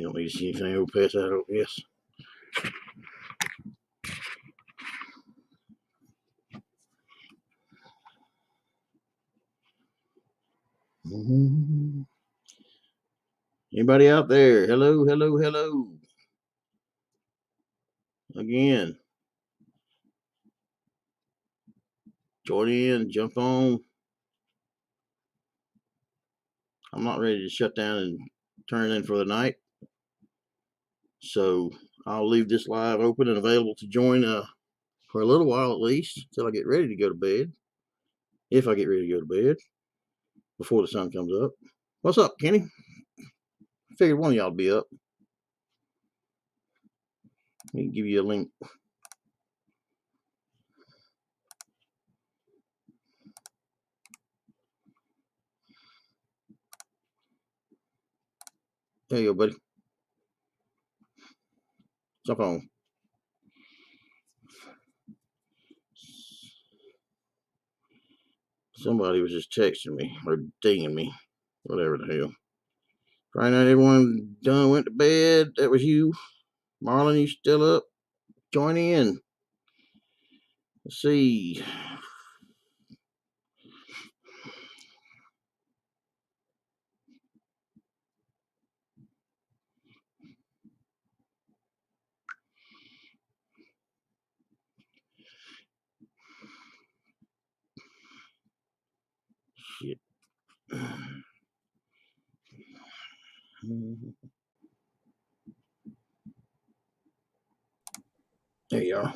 don't need to see anything over past that, I don't guess. Anybody out there? Hello, hello, hello. Again. Join in, jump on. I'm not ready to shut down and turn in for the night. So I'll leave this live open and available to join for a little while at least, until I get ready to go to bed. If I get ready to go to bed before the sun comes up. What's up, Kenny? I figured one of y'all would be up. Let me give you a link. There you go, buddy. Jump on. Somebody was just texting me or dinging me. Whatever the hell. Friday night, everyone done went to bed. That was you. Marlon, you still up? Join in. Let's see. Shit. There you are.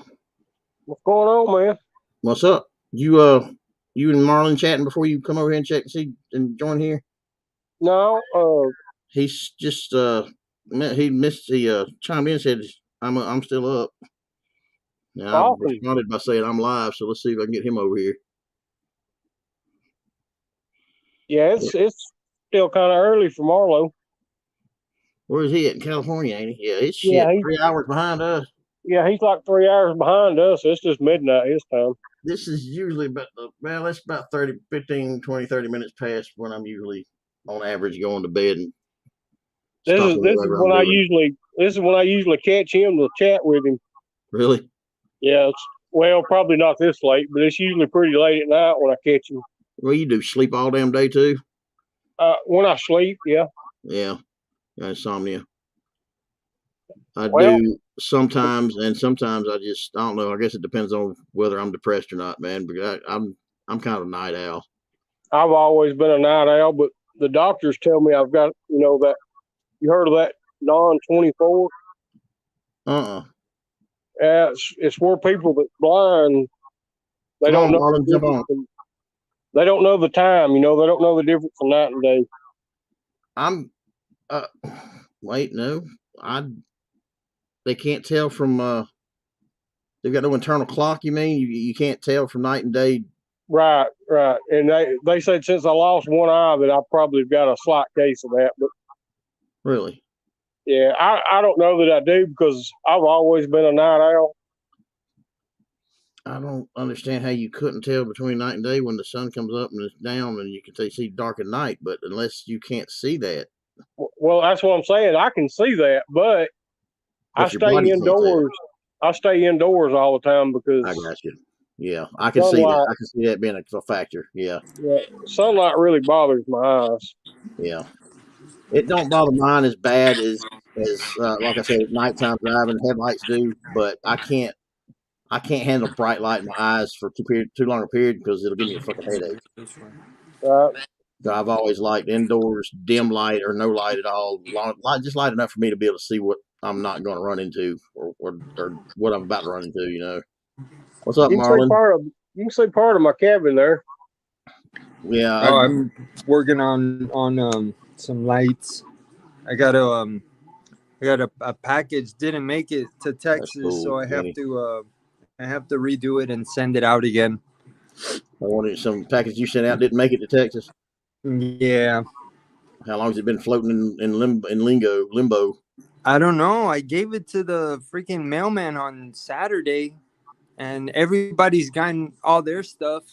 What's going on, man? What's up? You and Marlon chatting before you come over here and check and see and join here? No, He's just he missed the chimed in and said I'm still up. Now I responded by saying I'm live, so let's see if I can get him over here. Yeah, it's still kind of early for Marlo. Where is he at in California, ain't he? Yeah, it's shit. 3 hours behind us. Yeah, he's like 3 hours behind us. It's just midnight his time. This is usually about, it's about 30 minutes past when I'm usually, on average, going to bed. And this is when I usually catch him to chat with him. Really? Yeah, probably not this late, but it's usually pretty late at night when I catch him. Well, you do sleep all damn day too? When I sleep, yeah. Yeah, insomnia. I do sometimes, and sometimes I don't know. I guess it depends on whether I'm depressed or not, man. Because I'm kind of a night owl. I've always been a night owl, but the doctors tell me I've got, that. You heard of that non-24? Yeah, it's where people that's blind, they don't know. They don't know the time. They don't know the difference from night and day. Wait, no, they can't tell from, they've got no internal clock, you mean? You can't tell from night and day? Right. And they said since I lost one eye that I probably got a slight case of that. But really? Yeah, I don't know that I do because I've always been a night owl. I don't understand how you couldn't tell between night and day when the sun comes up and it's down and you can see dark at night, but unless you can't see that. Well, that's what I'm saying. I can see that, but I stay indoors. I stay indoors all the time because I got you. Yeah, I can see that. I can see that being a factor. Yeah. Sunlight really bothers my eyes. Yeah. It don't bother mine as bad as like I said, nighttime driving headlights do, but I can't handle bright light in my eyes for too long a period because it'll give me a fucking headache. I've always liked indoors, dim light or no light at all, just light enough for me to be able to see what I'm not going to run into or what I'm about to run into. What's up, Marlon? You can see part of my cabin there. Yeah. I'm working on some lights. I got a package didn't make it to Texas, so I have to redo it and send it out again. Some package you sent out didn't make it to Texas. Yeah. How long has it been floating in limbo? I don't know. I gave it to the freaking mailman on Saturday, and everybody's gotten all their stuff,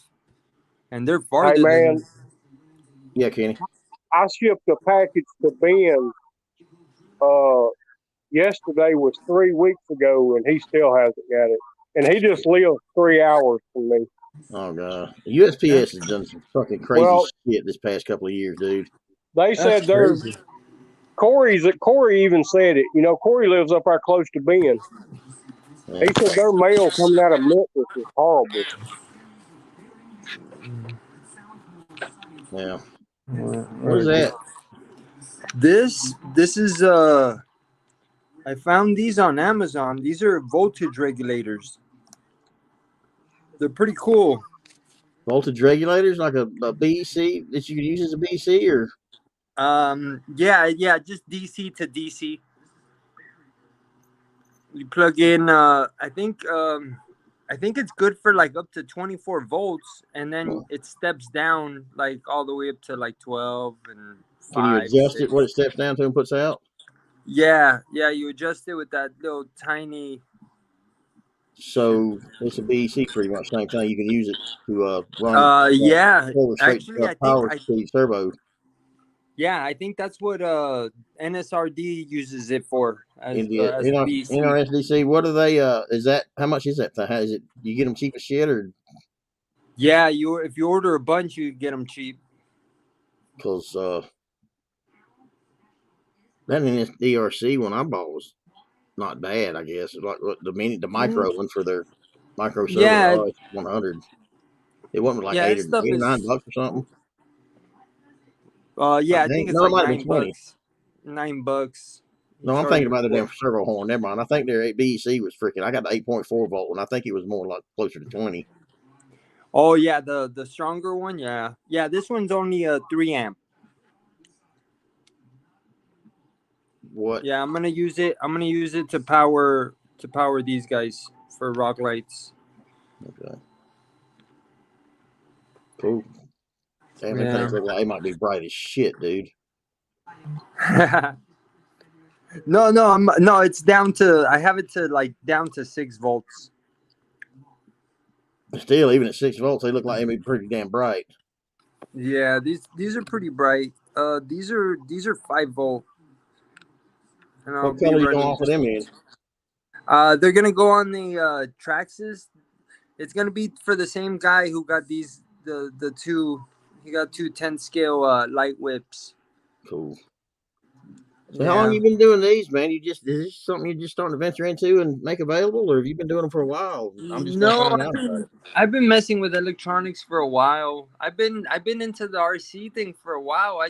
and they're farther than. Yeah, Kenny. I shipped a package to Ben Yesterday was 3 weeks ago, and he still hasn't got it. And he just lives 3 hours from me. Oh god, the USPS has done some fucking crazy shit this past couple of years, dude. They said there's Corey even said it. You know, Corey lives up there close to Ben. Yeah. He said their mail coming out of Memphis is horrible. Yeah. What is that? This is I found these on Amazon. These are voltage regulators. They're pretty cool. Voltage regulators, like a BEC that you can use as a BEC, or yeah, just DC to DC. You plug in I think it's good for like up to 24 volts, and then it steps down like all the way up to like 12 and 5. Can you adjust 6. It what it steps down to and puts out? Yeah, you adjust it with that little tiny. So it's a BEC, pretty much same thing. You can use it to run. Yeah, actually, power speed turbo. Yeah, I think that's what NSRD uses it for. As NRSDC. What are they? Is that how much is that? Is it? You get them cheap as shit, or? Yeah, if you order a bunch, you get them cheap. Because that DRC one I bought was not bad, I guess. Like the micro one for their micro server 100. It wasn't like $8 or $9 or something. I think it's like $9. $9. No, I'm thinking about the damn servo horn. Never mind. I think their BEC was freaking. I got the 8.4 volt one. I think it was more like closer to 20. Oh yeah, the stronger one. Yeah. This one's only a 3 amp. What? Yeah, I'm gonna use it. To power these guys for rock lights. Okay. Cool. Damn, things look like they might be bright as shit, dude. No, it's down to. I have it to like down to 6 volts. Still, even at 6 volts, they look like they be pretty damn bright. Yeah, these are pretty bright. These are 5 volt. And what color are you going off of them in? They're gonna go on the Traxxas. It's gonna be for the same guy who got these the two. He got 2 10 scale light whips. Cool. So how long have you been doing these, man? Is this something you're just starting to venture into and make available, or have you been doing them for a while? I'm just I've been messing with electronics for a while. I've been into the RC thing for a while. I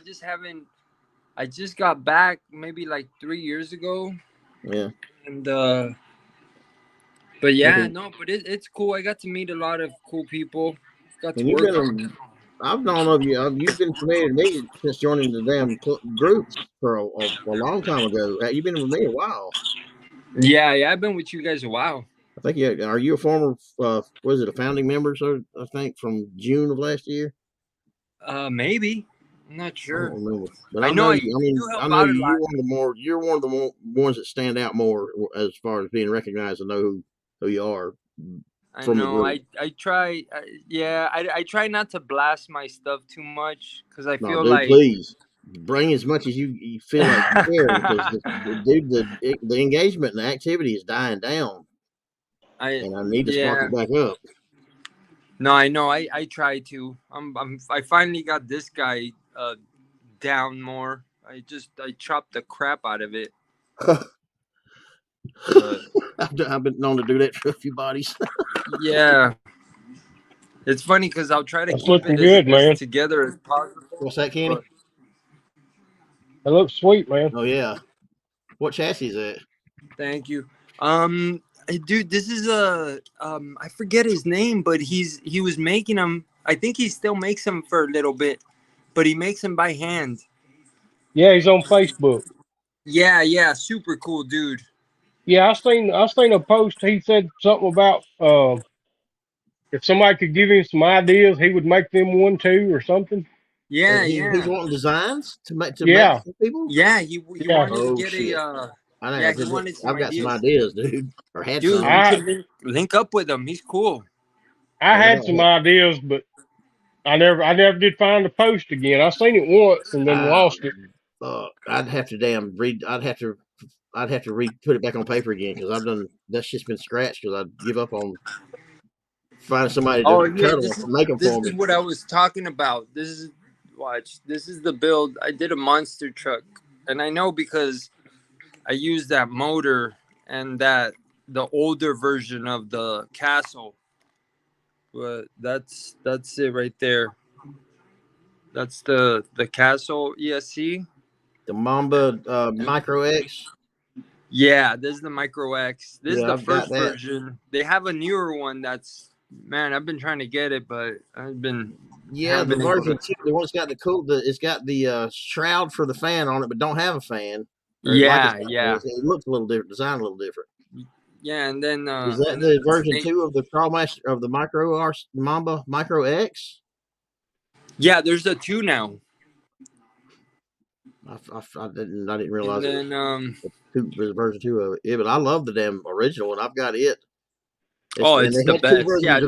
just got back maybe like 3 years ago. Yeah. And but yeah, but it's cool. I got to meet a lot of cool people. Got to work on. I've known of you. You've been familiar to me since joining the damn group for a long time ago. You've been with me a while. Yeah, I've been with you guys a while. I think are you a former? Was it a founding member? So I think from June of last year. Maybe. I'm not sure. I don't remember. But I know you're one of the ones that stand out more as far as being recognized and know who you are. I know. I try. I try not to blast my stuff too much because I feel like. Please bring as much as you feel like you care, because the engagement and the activity is dying down. And I need to spark it back up. No, I know. I try to. I finally got this guy down more. I chopped the crap out of it. I've been known to do that for a few bodies. Yeah. It's funny because I'll try to keep it as together as possible. What's that, Kenny? That looks sweet, man. Oh yeah. What chassis is that? Thank you. Dude, this is I forget his name, but he was making them. I think he still makes them for a little bit, but he makes them by hand. Yeah, he's on Facebook. Yeah, super cool dude. Yeah, I seen a post. He said something about if somebody could give him some ideas, he would make them one too, or something. Yeah, He's wanting designs to make for people. Yeah, he wanted to get a. I've got some ideas, dude. Or had some. You should link up with him. He's cool. I had some ideas, but I never did find the post again. I seen it once and then lost it. I'd have to read. I'd have to put it back on paper again because I've done that shit's been scratched because I give up on finding somebody to cut them, make them for me. This is what I was talking about. This is the build. I did a monster truck, and I know because I used that motor and the older version of the Castle. But that's it right there. That's the Castle ESC. The Mamba Micro X. Yeah, this is the Micro X. This is the I've got first version. They have a newer one that's, man, I've been trying to get it, but I've been the version 2, the one's got it's got the shroud for the fan on it, but don't have a fan. Yeah, it looks a little different, designed a little different. Yeah, and then is that the version 2 of the Crawlmaster of the Mamba Micro X? Yeah, there's a 2 now. I didn't realize and then there's version 2 of it. Yeah, but I love the damn original, and I've got it. It's the best. They had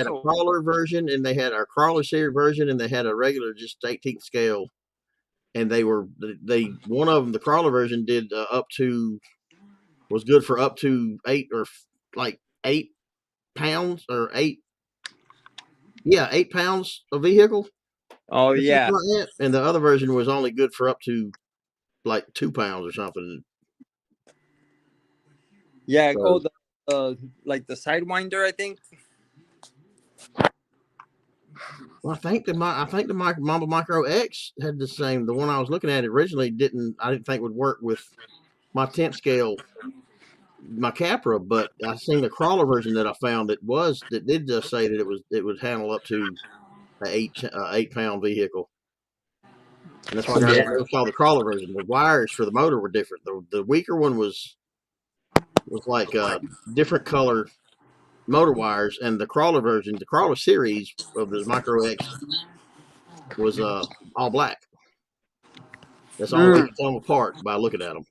a crawler version, and they had our crawler series version, and they had a regular just 18th scale. And one of them, the crawler version, did was good for up to 8 pounds or 8 pounds of vehicle. Oh yeah. Like, and the other version was only good for up to like 2 pounds or something. Yeah. Like the Sidewinder, I think. Well, I think the Mamba Micro X had the same. The one I was looking at originally I didn't think would work with my 10th scale, my Capra, but I seen the crawler version that I found that did just say that it would handle up to an 8 pound vehicle. And that's why it was called the crawler version. The wires for the motor were different. The weaker one was like different color motor wires, and the crawler version, the crawler series of the Micro X was all black. That's the only way you can tell them apart by looking at them.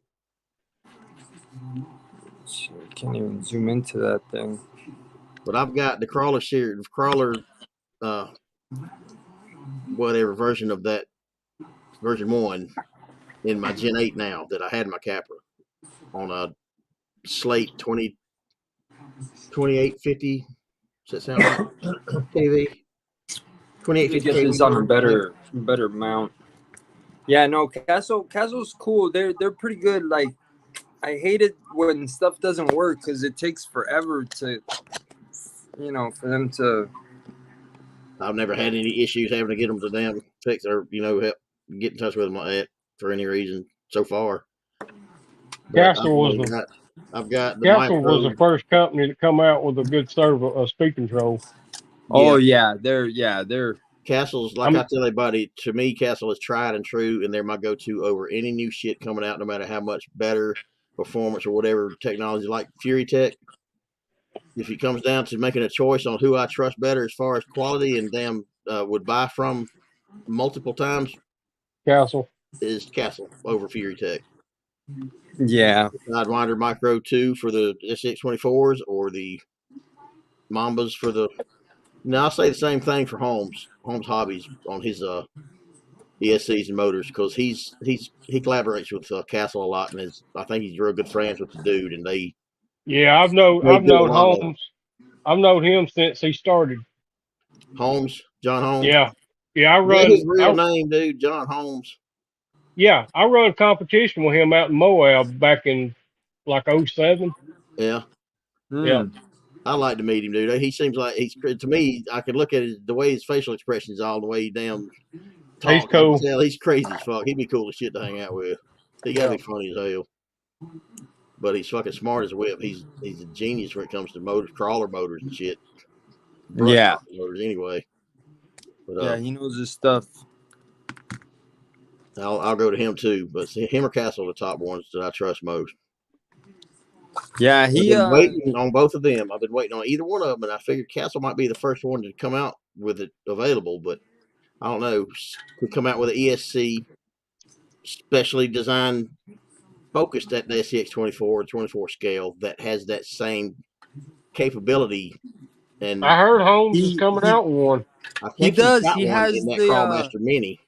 I can't even zoom into that thing. But I've got the crawler series, whatever version of that, version 1 in my Gen 8 now that I had in my Capra on a Slate 2850. Does that sound right? TV. 2850. Get this on a better mount. Yeah, no, Castle's cool. They're pretty good. Like, I hate it when stuff doesn't work because it takes forever to, for them to. I've never had any issues having to get them to damn fix or help get in touch with them like that for any reason so far. Castle was the first company to come out with a good speed control. Oh yeah, they're Castle's, like I tell everybody, to me, Castle is tried and true, and they're my go-to over any new shit coming out, no matter how much better performance or whatever technology, like Fury Tech. If it comes down to making a choice on who I trust better as far as quality and would buy from multiple times, Castle over Fury Tech. Yeah. Sidewinder Micro 2 for the SX24s or the Mambas for the. Now, I'll say the same thing for Holmes Hobbies on his ESCs and motors, because he collaborates with Castle a lot, and I think he's real good friends with the dude, and they. Yeah, I've known Holmes. I've known him since he started. Holmes, John Holmes. Yeah, I run. His real name, dude, John Holmes. Yeah, I run competition with him out in Moab back in like 07. Yeah. Yeah. I like to meet him, dude. He seems like to me, I could look at the way his facial expressions all the way down. He's cool. He's crazy as fuck. He'd be cool as shit to hang out with. He gotta be funny as hell. But he's fucking smart as a whip. He's a genius when it comes to crawler motors and shit. Motors anyway. But, he knows his stuff. I'll go to him too, but him or Castle are the top ones that I trust most. Yeah, I've been waiting on both of them. I've been waiting on either one of them, and I figured Castle might be the first one to come out with it available, but I don't know. Could come out with an ESC specially designed, focused at the SCX24 or 24 scale that has that same capability. And I heard Holmes is coming out with one. I think he has that Crawlmaster Mini.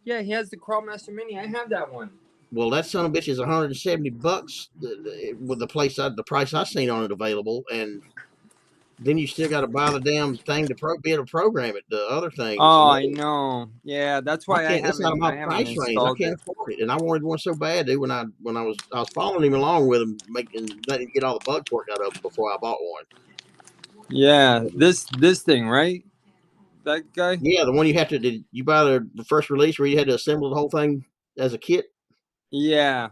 Yeah, he has the Crawlmaster Mini. I have that one. Well, that son of a bitch is $170 with the price I seen on it available, and then you still got to buy the damn thing to be able to program it. The other thing is Oh, more. I know. Yeah, that's I why can't. It's out of my I haven't price range. I installed can't it. afford it, and I wanted one so bad, dude. When I was following him along with him, letting him get all the bugs worked out of him before I bought one. Yeah, this thing, right? That guy. Yeah, the one you have to. Did you buy the first release where you had to assemble the whole thing as a kit? Yeah.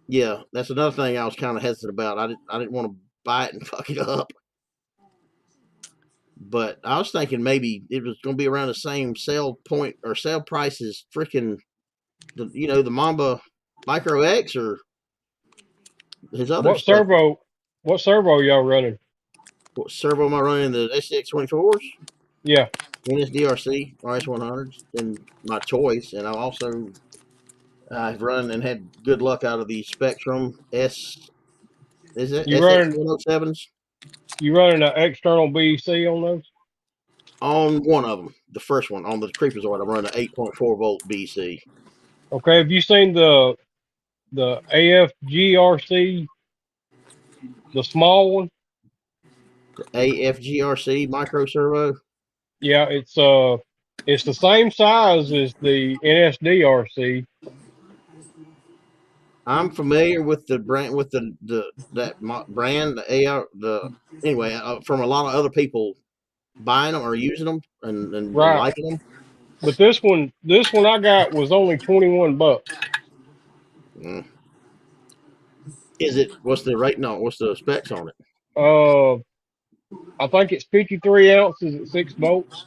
Yeah, that's another thing I was kind of hesitant about. I didn't want to buy it and fuck it up. But I was thinking maybe it was going to be around the same sale point or sale price as freaking the Mamba Micro X or his other What stuff. servo? What servo y'all running? What servo am I running? The SCX24s, Yeah, NSDRC, RS100s, and my choice. And I've run and had good luck out of the Spectrum S. Is it you running SX107s? you running an external BEC on those? On one of them, the first one on the Creepazoid, I'm running an 8.4 volt BC. Okay, have you seen the AFGRC, the small one? The AFGRC micro servo. Yeah, it's the same size as the NSDRC. I'm familiar with the brand, with brand, the AR, anyway, from a lot of other people buying them or using them and Right. liking them. But this one I got was only $21. Mm. Is it? What's the rate? No, what's the specs on it? Uh, I think it's 53 ounces at 6 volts,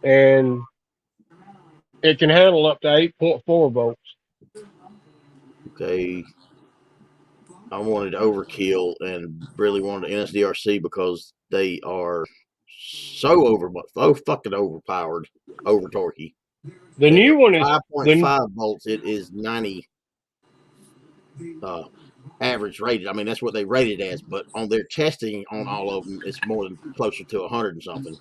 and it can handle up to 8.4 volts. Okay, I wanted overkill and really wanted an NSDRC because they are so fucking overpowered, over torquey. The And new at one is the 5.5 volts, it is 90 uh, average rated. I mean, that's what they rated as, but on their testing on all of them, it's more than closer to 100 and something.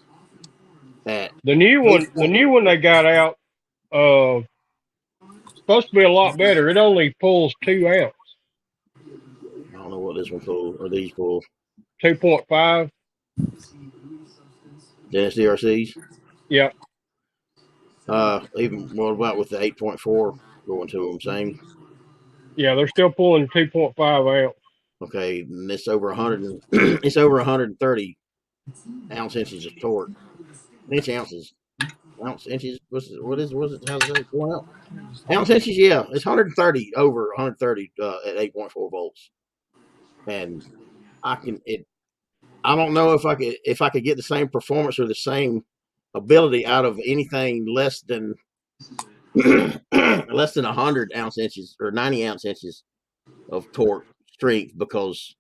At the new 8 one the new one they got out. Uh, Supposed to be a lot better. It only pulls 2 amps, I don't know what this one pulled or these pull. 2.5. Dennis DRCs. Yep. Even what about with the 8.4 going to them? Same. Yeah, they're still pulling 2.5 amps. Okay, and it's over 100. It's over 130 ounce inches of torque. Ounces. Ounce inches. What's it? How's it going out? Ounce inches. Yeah, it's 130 over 130 at 8.4 volts, and I can it. I don't know if I could get the same performance or the same ability out of anything less than less than 100 ounce inches or 90 ounce inches of torque strength, because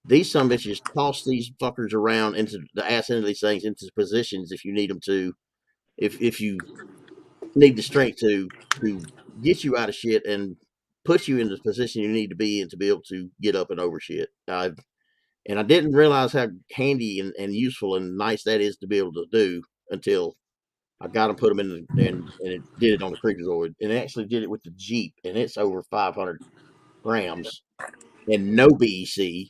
these some bitches toss these fuckers around into the ass end of these things into positions if you need them to, if you need the strength to get you out of shit and put you in the position you need to be in to be able to get up and over shit. And I didn't realize how handy and useful and nice that is to be able to do until I got them, put them in and it did it on the Creepazoid, and it actually did it with the Jeep, and it's over 500 grams and no BEC,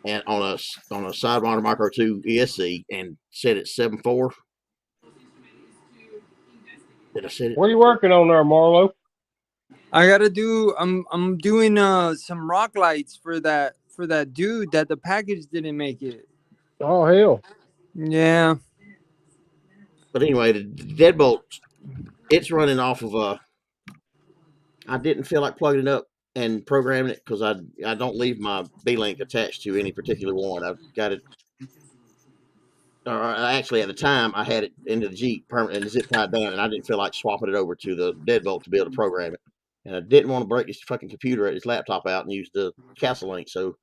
and on a Sidewinder Micro 2 ESC, and set it 7.4. Did I set it? What are you working on there, Marlo? I gotta do. I'm doing some rock lights for that dude that the package didn't make it. Oh, hell. Yeah. But anyway, the deadbolt, it's running off of I didn't feel like plugging it up and programming it because I don't leave my B-Link attached to any particular one. I've got it, or actually at the time I had it into the Jeep permanent and zip tied down, and I didn't feel like swapping it over to the deadbolt to be able to program it. And I didn't want to break this fucking computer at his laptop out and use the Castle Link. So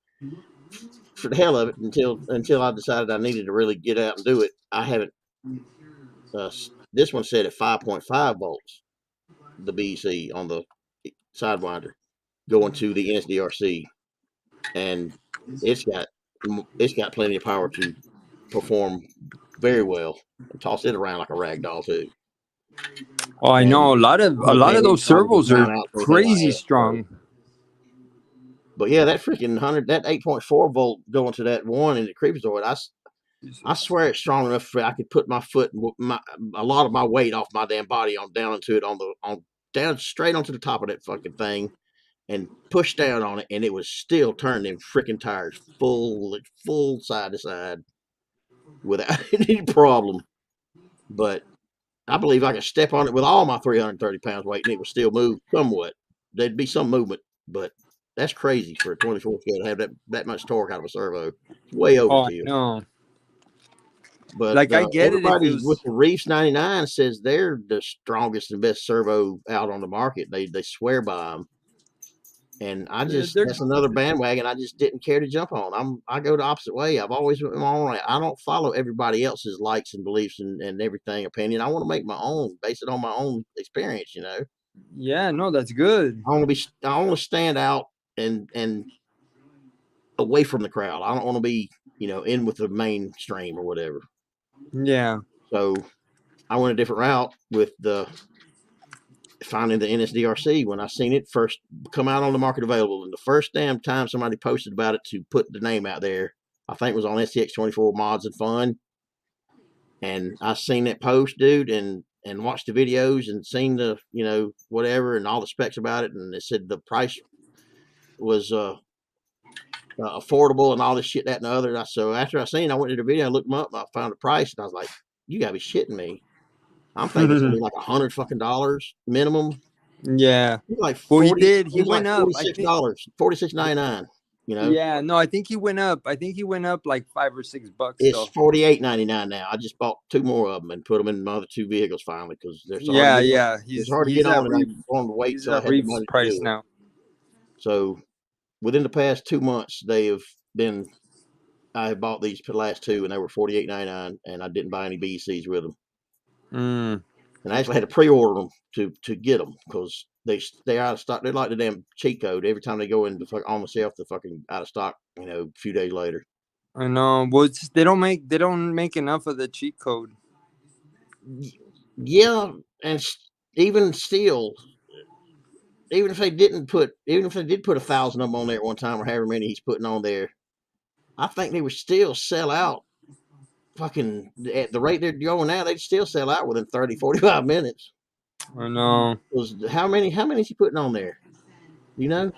for the hell of it, until I decided I needed to really get out and do it, I haven't. This one set at 5.5 volts, the BC on the Sidewinder, going to the NSDRC, and it's got it's got plenty of power to perform very well and toss it around like a rag doll too. Oh, I know a lot of those servos are crazy strong. But yeah, that freaking 8.4 volt going to that one in the creepazoid, I swear it's strong enough for I could put my foot, a lot of my weight off my damn body down into it down straight onto the top of that fucking thing, and push down on it, and it was still turning them freaking tires full side to side without any problem. But I believe I could step on it with all my 330 pounds weight, and it would still move somewhat. There'd be some movement, but that's crazy for a 24 scale to have that much torque out of a servo. It's way overkill. No. But like I get it. If it was... with the Reefs 99 says they're the strongest and best servo out on the market. They swear by them. And that's another bandwagon I just didn't care to jump on. I go the opposite way. I've always went my own way. I don't follow everybody else's likes and beliefs and everything opinion. I want to make my own, base it on my own experience, you know. Yeah, no, that's good. I want to stand out and away from the crowd. I don't want to be, in with the mainstream or whatever. Yeah. So I went a different route with finding the NSDRC when I seen it first come out on the market available. And the first damn time somebody posted about it to put the name out there, I think it was on STX24 Mods and Fun. And I seen that post, dude, and watched the videos and seen the, whatever and all the specs about it. And it said the price was affordable and all this shit, that and the other. So after I seen it, I went to the video, I looked them up, I found the price, and I was like, you gotta be shitting me. I'm thinking it's gonna be like $100 fucking minimum. Yeah. Like 40, well, he did. He went up. $46, $46.99. Yeah, no, I think he went up. I think he went up like $5 or $6. It's $48.99 now. I just bought 2 more of them and put them in my other 2 vehicles finally because they're so hard to get. It's hard to get on, and I'm going to wait till I have the money to do it. Now. So within the past 2 months, I bought these last 2, and they were $48.99, and I didn't buy any BECs with them. And I actually had to pre-order them to get them because they're out of stock. They're like the damn cheat code. Every time they go on the shelf, they're fucking out of stock. A few days later. I know. Well, they don't make enough of the cheat code. Yeah, and even still, even if they did put 1,000 of them on there at one time, or however many he's putting on there, I think they would still sell out. Fucking at the rate they're going now, they'd still sell out within 30, 45 minutes. I know. How many is he putting on there? You know?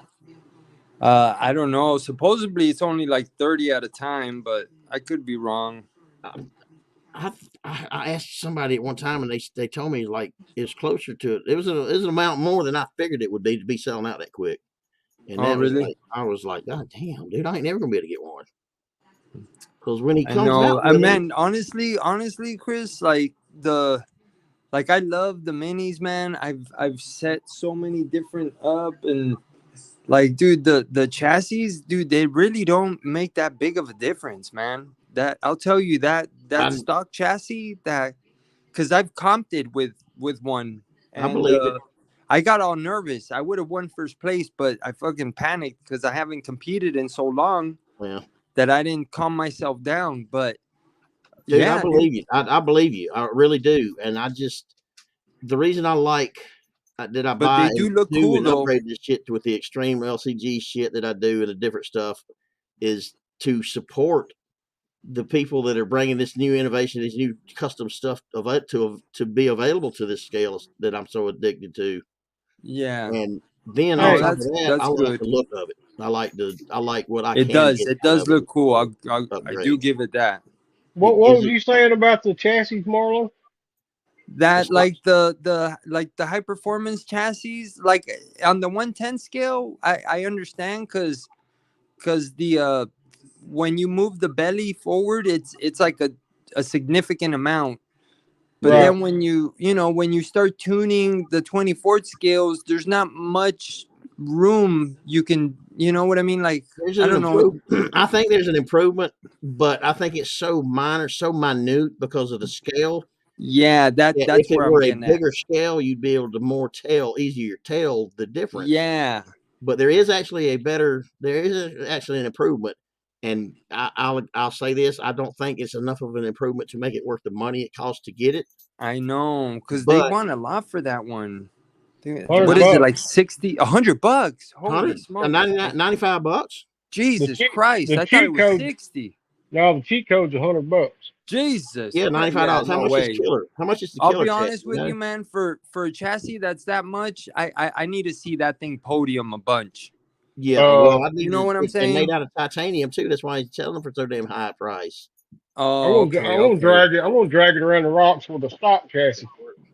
I don't know. Supposedly it's only like 30 at a time, but I could be wrong. I asked somebody at one time, and they told me like it's closer to it. It was an amount more than I figured it would be to be selling out that quick. And really? I was like, God damn, dude, I ain't never gonna be able to get one. Because when he comes out, man, honestly, Chris, like I love the minis, man. I've set so many different up, and like, dude, the chassis, dude, they really don't make that big of a difference, man. That I'll tell you that stock chassis, that because I've comped it with one, and I believe it. I got all nervous. I would have won first place, but I fucking panicked because I haven't competed in so long. Yeah. That I didn't calm myself down. But dude, I believe you. I believe you. I really do. And the reason I like that I buy they do look cool, and upgrade this shit with the extreme LCG shit that I do and the different stuff is to support the people that are bringing this new innovation, this new custom stuff to be available to this scale that I'm so addicted to. Yeah. And then on top of that, I like the look of it. I like what I can get. It does look cool. I do give it that. What was you saying about the chassis, Marlon? That like the high performance chassis, like on the 110 scale, I understand because the when you move the belly forward, it's like a significant amount. But then when you start tuning the 24th scales, there's not much room you can, you know what I mean? Like, I don't know. I think there's an improvement, but I think it's so minor, so minute because of the scale. Yeah, that's if where it were I'm a getting bigger at. Scale, you'd be able to easier tell the difference. Yeah. But there is actually an improvement. And I'll say this, I don't think it's enough of an improvement to make it worth the money it costs to get it. I know, because they But want a lot for that one. $100 What is it, like $100? Holy 100, smokes. 95 bucks. Jesus Christ. The I thought it cheat was code. 60. No, the cheat code's $100. Jesus. Yeah, $95. How No much way. is killer? How much is the I'll killer be chassis? honest with you, man. For a chassis that's that much, I need to see that thing podium a bunch. Yeah, well, I need you know what I'm it's saying? made out of titanium too. That's why he's selling them for so damn high price. Oh, I want to drag it. I want to drag it around the rocks with a stock chassis.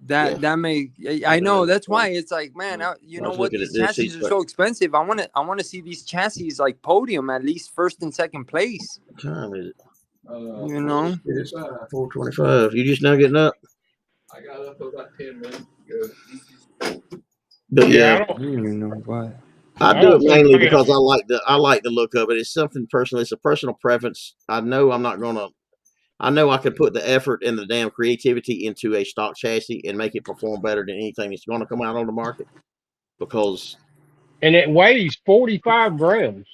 That may. I know. That's why it's like, man. You know what? These chassis are so expensive. I want to see these chassis like podium at least first and second place. What time is it? You know, it's 4:25. You just now getting up? I got up about 10 minutes ago. But Yeah, I don't even know what. I do it mainly because I like the look of it. It's something personal. It's a personal preference. I know I can put the effort and the damn creativity into a stock chassis and make it perform better than anything that's going to come out on the market. Because it weighs 45 grams.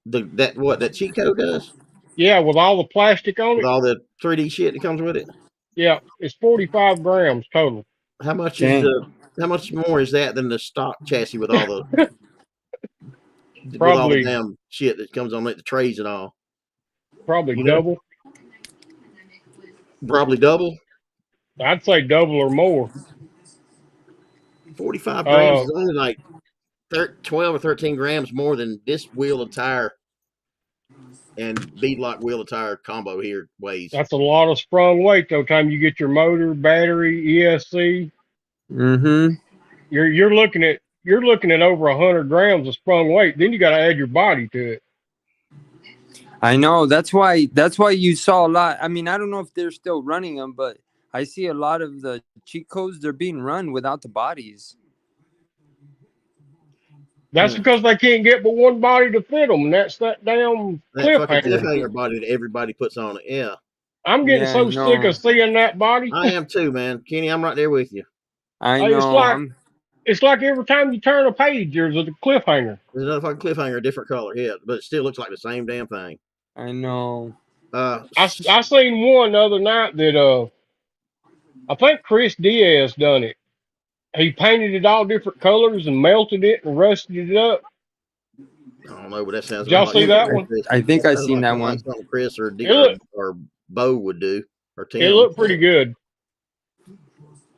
That cheat code does? Yeah, with all the plastic on it. With all the 3D shit that comes with it? Yeah, it's 45 grams total. How much more is that than the stock chassis with all the with all the damn shit that comes on it, the trays and all? Probably double. Probably double? I'd say double or more. 45 grams is only like 12 or 13 grams more than this wheel and tire and beadlock wheel and tire combo here weighs. That's a lot of sprung weight though. Time you get your motor, battery, ESC. Mm-hmm. You're looking at over 100 grams of sprung weight. Then you got to add your body to it. I know. That's why you saw a lot. I mean, I don't know if they're still running them, but I see a lot of the cheat codes. They're being run without the bodies. That's because they can't get but one body to fit them, and that's that damn cliffhanger body that everybody puts on it. Yeah. I'm getting so sick of seeing that body. I am too, man. Kenny, I'm right there with you. I know. It's like every time you turn a page, there's a cliffhanger. There's another fucking cliffhanger, a different color, yeah, but it still looks like the same damn thing. I know. I seen one the other night that I think Chris Diaz done it. He painted it all different colors and melted it and rusted it up. I don't know, but that sounds. Did y'all see that one? I think I seen that one. Something Chris or Bo would do, or Tim. It looked pretty good.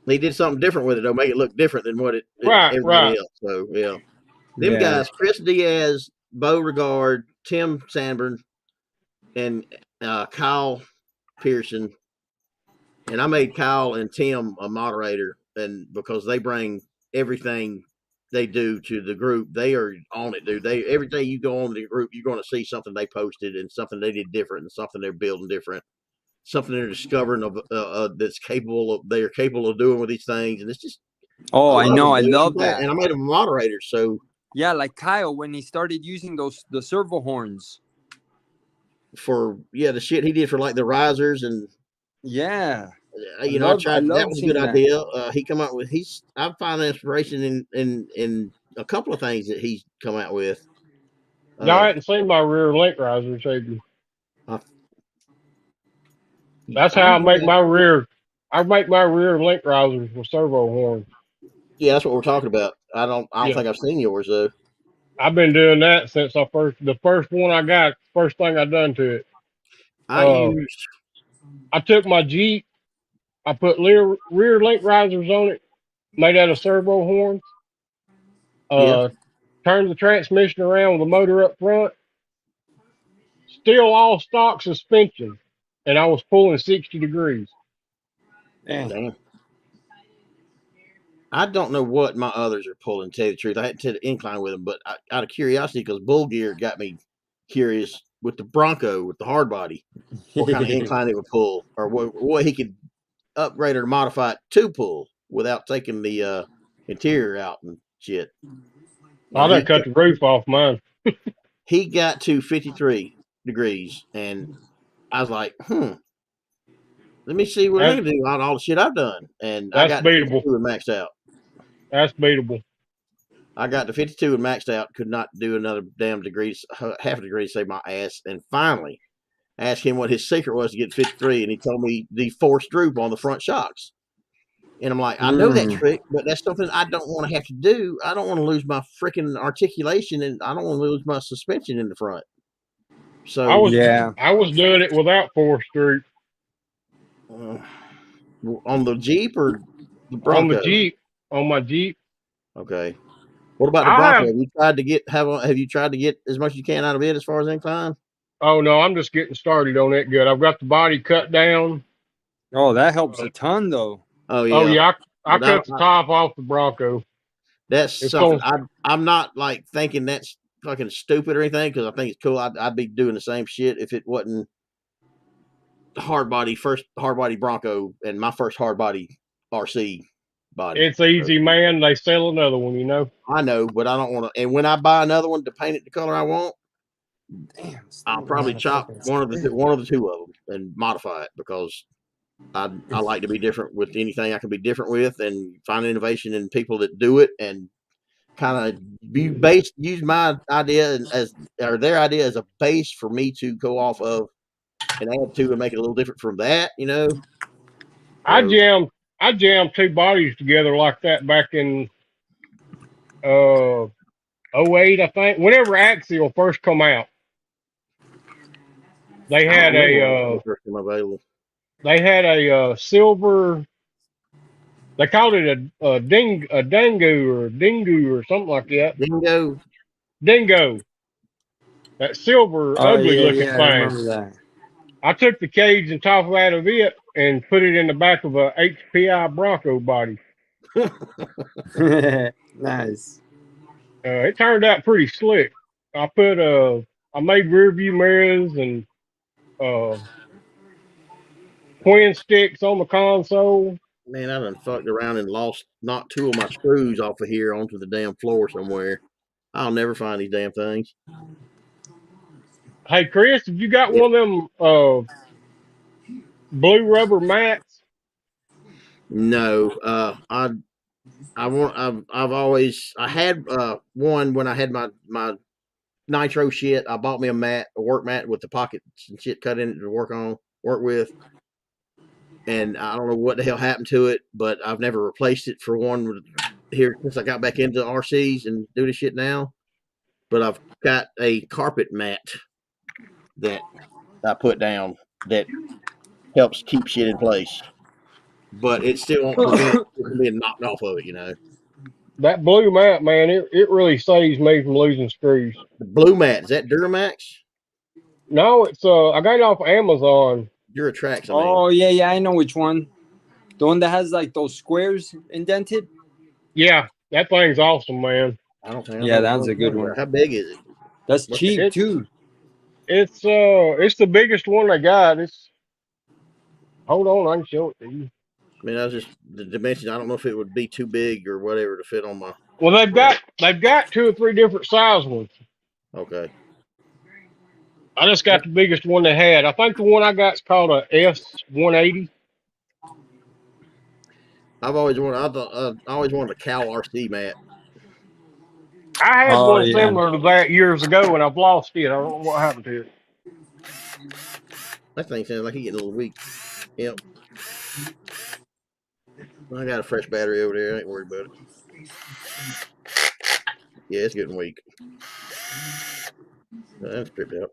He did something different with it, though, make it look different than what everybody else. So yeah, them guys, Chris Diaz, Bo Regard, Tim Sanborn, and Kyle Pearson, and I made Kyle and Tim a moderator, and because they bring everything they do to the group, they are on it, dude. Every day you go on the group, you're going to see something they posted and something they did different and something they're building different, something they're discovering of they're capable of doing with these things, and it's just. I know, I love that, and I made them a moderator. So yeah, like Kyle when he started using the servo horns for the shit he did for like the risers and I tried. That was a good idea. He come out with I find inspiration in a couple of things that he's come out with. I hadn't seen my rear link risers, have you? That's how I make my rear. I make my rear link risers with servo horns. Yeah, that's what we're talking about. I don't think I've seen yours though. I've been doing that since the first one I got. First thing I done to it. I took my Jeep. I put rear link risers on it, made out of servo horns. Turned the transmission around with the motor up front. Still all stock suspension, and I was pulling 60 degrees. Damn. I don't know what my others are pulling, to tell you the truth. I hadn't to incline with them, but out of curiosity, because Bull Gear got me curious with the Bronco, with the hard body, what kind of incline it would pull, or what he could upgrade or modify it to pull without taking the interior out and shit. I done cut the roof off mine. He got to 53 degrees, and I was like, let me see what I can do on all the shit I've done. And I got beatable. 52 and maxed out. That's beatable. I got to 52 and maxed out, could not do another damn half a degree to save my ass. And finally, I asked him what his secret was to get 53, and he told me the forced droop on the front shocks. And I'm like, I know that trick, but that's something I don't want to have to do. I don't want to lose my freaking articulation, and I don't want to lose my suspension in the front. I So was Yeah. I was doing it without 4th Street on the Jeep or the on the Bronco? Jeep, on my Jeep. Okay. What about the I Bronco? have. Have you tried to get as much as you can out of it as far as incline? Oh no, I'm just getting started on it. Good. I've got the body cut down. Oh, that helps a ton, though. Oh Oh yeah, yeah, I but cut the top off the Bronco. that's It's something going. I'm not like thinking that's fucking stupid or anything because I think it's cool. I'd be doing the same shit if it wasn't first hard body Bronco and my first hard body RC body. It's easy, man. They sell another one, you know. I know, but I don't want to. And when I buy another one to paint it the color I want, Damn. I'll probably chop one of the two of them and modify it because I like to be different with anything I can be different with and find innovation in people that do it and kind of use my idea as or their idea as a base for me to go off of and add to and make it a little different from that, you know. I So jammed I jammed 2 bodies together like that back in uh '08, I think. Whenever Axial first come out, they I don't had remember when a it first came available. silver. They called it a dingu or something like that. Dingo. Dingo, that silver Oh, ugly yeah, looking yeah, I thing. remember that. I took the cage and top out of it and put it in the back of a HPI Bronco body. Nice. It turned out pretty slick. I made rear view mirrors and uh, twin sticks on the console. Man, I done fucked around and lost knocked 2 of my screws off of here onto the damn floor somewhere. I'll never find these damn things. Hey Chris, have you got Yeah. one of them blue rubber mats? No, I've always I had one when I had my nitro shit. I bought me a work mat with the pockets and shit cut in it to work with. And I don't know what the hell happened to it, but I've never replaced it for one here since I got back into RCs and do this shit now. But I've got a carpet mat that I put down that helps keep shit in place, but it still won't prevent it from being knocked off of it. You know, That blue mat, man, it really saves me from losing screws. the blue mat is that Duramax? No, it's I got it off of Amazon. Duratrax, I mean. Oh, yeah, yeah, I know which one. The one that has like those squares indented. Yeah, that thing's awesome, man. I don't think I Yeah, know that's what a good one. How big is it? That's What's cheap It, too. it's the biggest one I got. It's hold on, I can show it to you. I mean, I was just the dimensions. I don't know if it would be too big or whatever to fit on my. Well, they've got 2 or 3 different size ones. Okay. I just got the biggest one they had. I think the one I got's called a S180. I've always wanted. I always wanted a Cal RC mat. I had Oh, one yeah. similar to that years ago, and I've lost it. I don't know what happened to it. That thing sounds like he's getting a little weak. Yep. I got a fresh battery over there. I ain't worried about it. Yeah, it's getting weak. That's tripped out.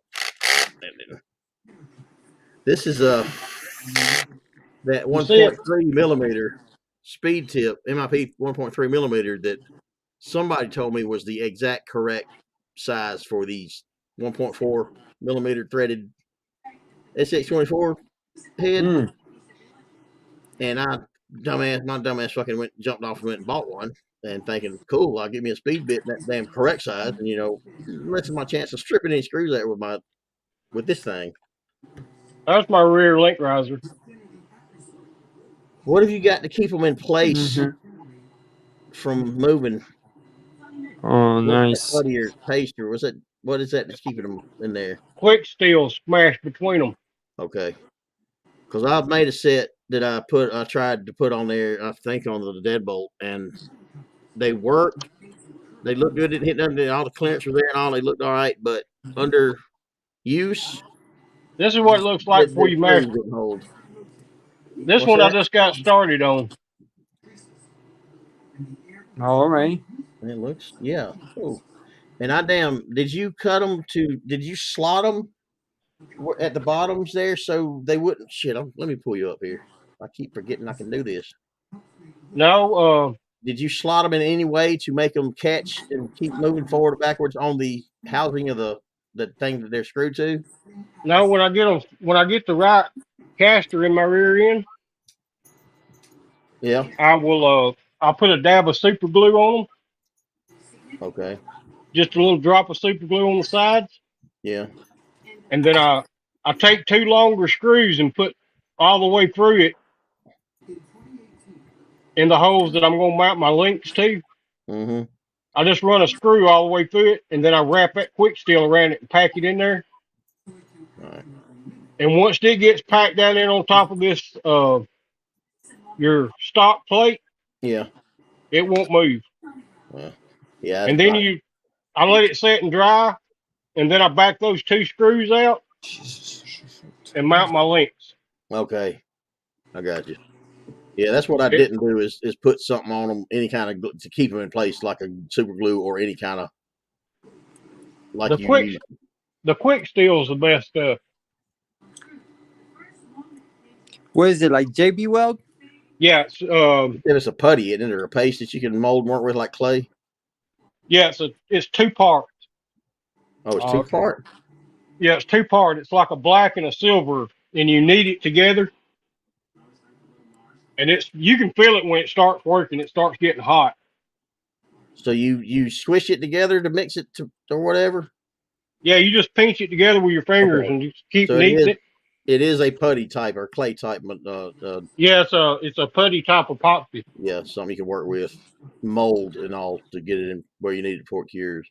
This is that You see it? 1.3 millimeter speed tip MIP 1.3 millimeter that somebody told me was the exact correct size for these 1.4 millimeter threaded SX24 head. And my dumbass fucking jumped off and went and bought one and thinking, cool, I'll give me a speed bit in that damn correct size. And, lessen my chance of stripping any screws out with this thing. That's my rear link riser. What have you got to keep them in place from moving? Oh, nice. What your paster? What is that that's keeping them in there? Quick steel smashed between them. Okay. Because I've made a set that I tried to put on there, I think on the deadbolt, and they worked. They looked good. It hit under all the clearance were there and all. They looked all right, but under use, This is what it looks like before the you screws mash. didn't hold. This What's one I that? just got started on. All right. And it looks, yeah. Oh, and did you cut them did you slot them at the bottoms there so they wouldn't, let me pull you up here. I keep forgetting I can do this. No, Did you slot them in any way to make them catch and keep moving forward or backwards on the housing of the thing that they're screwed to? no. When I get the right caster in my rear end, Yeah. I'll put a dab of super glue on them, Okay. just a little drop of super glue on the sides, Yeah. and then I take two longer screws and put all the way through it in the holes that I'm gonna mount my links to. Mm-hmm. I just run a screw all the way through it, and then I wrap that quick steel around it and pack it in there. All right. And once it gets packed down in on top of this, your stock plate, Yeah. it won't move. Well, yeah. And then I let it set and dry, and then I back those two screws out and mount my links. Okay. I got you. Yeah, that's what I It, didn't do is put something on them, any kind of to keep them in place, like a super glue or any kind of the like you quick use. the quick steel is the best stuff. What is it, like JB Weld? Yeah, If it's a putty, isn't it, or a paste that you can mold and work with like clay? it's two part. Oh, it's Oh, two okay. part. Yeah, it's two part. It's like a black and a silver, and you knead it together, and you can feel it when it starts working. It starts getting hot. So you squish it together to mix it to or whatever. Yeah, you just pinch it together with your fingers Okay. and just keep So kneading it. it is a putty type or clay type. Yeah, it's a putty type epoxy. Yeah, something you can work with, mold and all to get it in where you need it before it cures.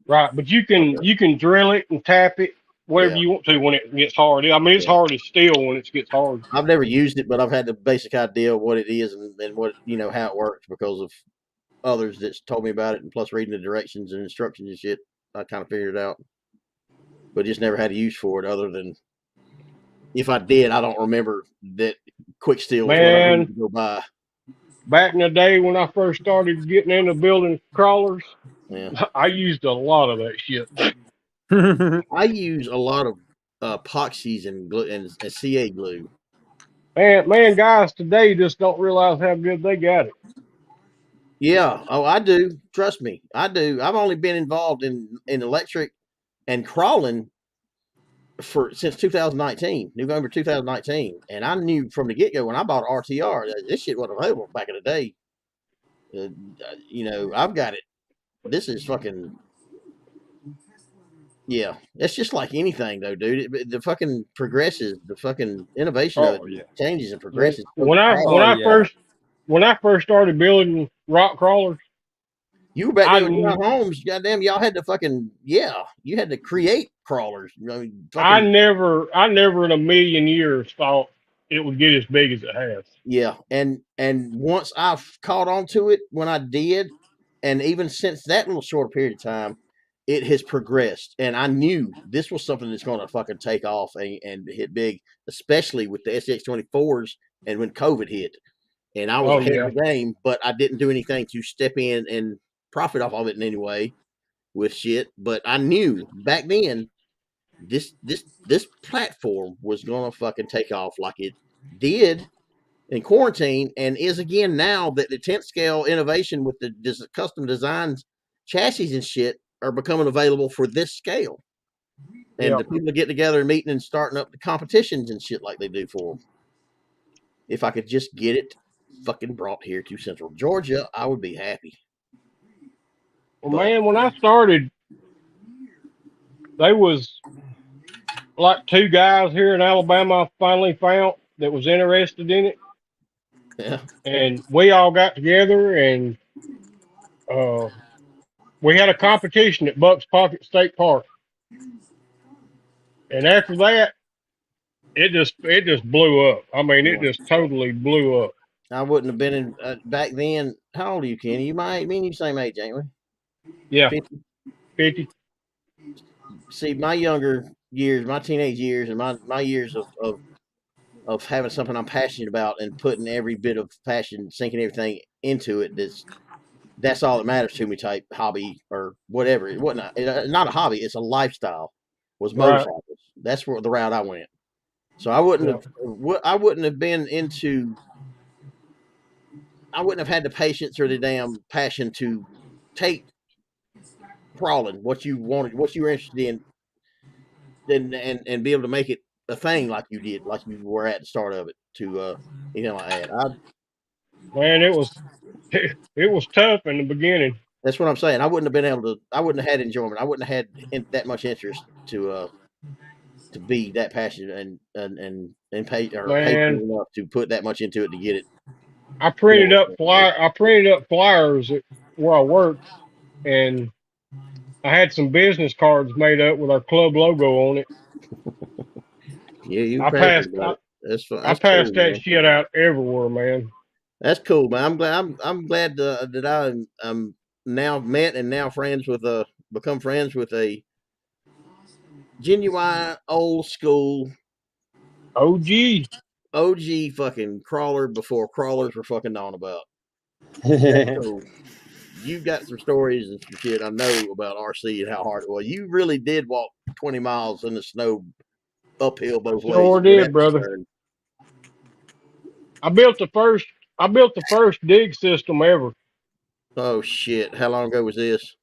Right, but Okay. you can drill it and tap it whatever Yeah. you want to when it gets hard. I mean, it's Yeah. hard as steel when it gets hard. I've never used it, but I've had the basic idea of what it is and what how it works because of others that's told me about it, and plus reading the directions and instructions and shit, I kind of figured it out. But just never had a use for it other than if I did, I don't remember that quick steel was what I needed Man, to go buy. back in the day when I first started getting into building crawlers, Yeah. I used a lot of that shit. I use a lot of epoxies and glue and CA glue. Man, guys today just don't realize how good they got it. Yeah. Oh, I do. Trust me. I do. I've only been involved in electric and crawling since 2019, November 2019, and I knew from the get go when I bought RTR that this shit wasn't available back in the day. I've got it. This is fucking yeah. It's just like anything though, dude. The fucking progresses, the fucking innovation of it Oh yeah. changes and When progresses so when I fast. when Oh I yeah. first when I first started building rock crawlers, You were back I there with John kn- Holmes. Goddamn, y'all had to fucking you had to create crawlers. I mean, I fucking never in a million years thought it would get as big as it has. yeah. And once I caught on to it, when I did, and even since that little short period of time, it has progressed. And I knew this was something that's going to fucking take off and hit big, especially with the SX24s and when COVID hit. And I was Oh ahead yeah, of the game, but I didn't do anything to step in and profit off of it in any way with shit. But I knew back then this platform was gonna fucking take off like it did in quarantine and is again now that the 10th scale innovation with the custom designs chassis and shit are becoming available for this scale. And yeah. the people get together and meeting and starting up the competitions and shit like they do for them. If I could just get it fucking brought here to Central Georgia, I would be happy. Well, But man, when I started, they was like two guys here in Alabama I finally found that was interested in it, yeah, and we all got together and uh, we had a competition at Bucks Pocket State Park. And after that, it just blew up. I mean, it yeah. just totally blew up. I wouldn't have been in back then. How old are you, Kenny? You might me and you same age, ain't we? Yeah, 50. 50. See, my younger years, my teenage years, and my years of having something I'm passionate about and putting every bit of passion, sinking everything into it. that's all that matters to me type hobby or whatever. It wasn't not a hobby. It's a lifestyle. Was motorcycles. That's where the route I went. So I wouldn't have been into. I wouldn't have had the patience or the damn passion to take crawling what you wanted, what you were interested in, and be able to make it a thing like you did, like you were at the start of it. To anything like that. Man, it was tough in the beginning. That's what I'm saying. I wouldn't have been able to. I wouldn't have had enjoyment. I wouldn't have had that much interest to be that passionate and patient enough to put that much into it to get it. I printed up flyers where I worked, and I had some business cards made up with our club logo on it. Yeah, you I passed about it. I passed that shit out everywhere, man. That's cool, man. I'm glad that I'm now met and now friends with become friends with a genuine old school OG fucking crawler before crawlers were fucking known about. That's cool. You got some stories and some shit I know about RC and how hard it was. You really did walk 20 miles in the snow uphill both ways. Sure did, brother. I built the first dig system ever. Oh shit! How long ago was this?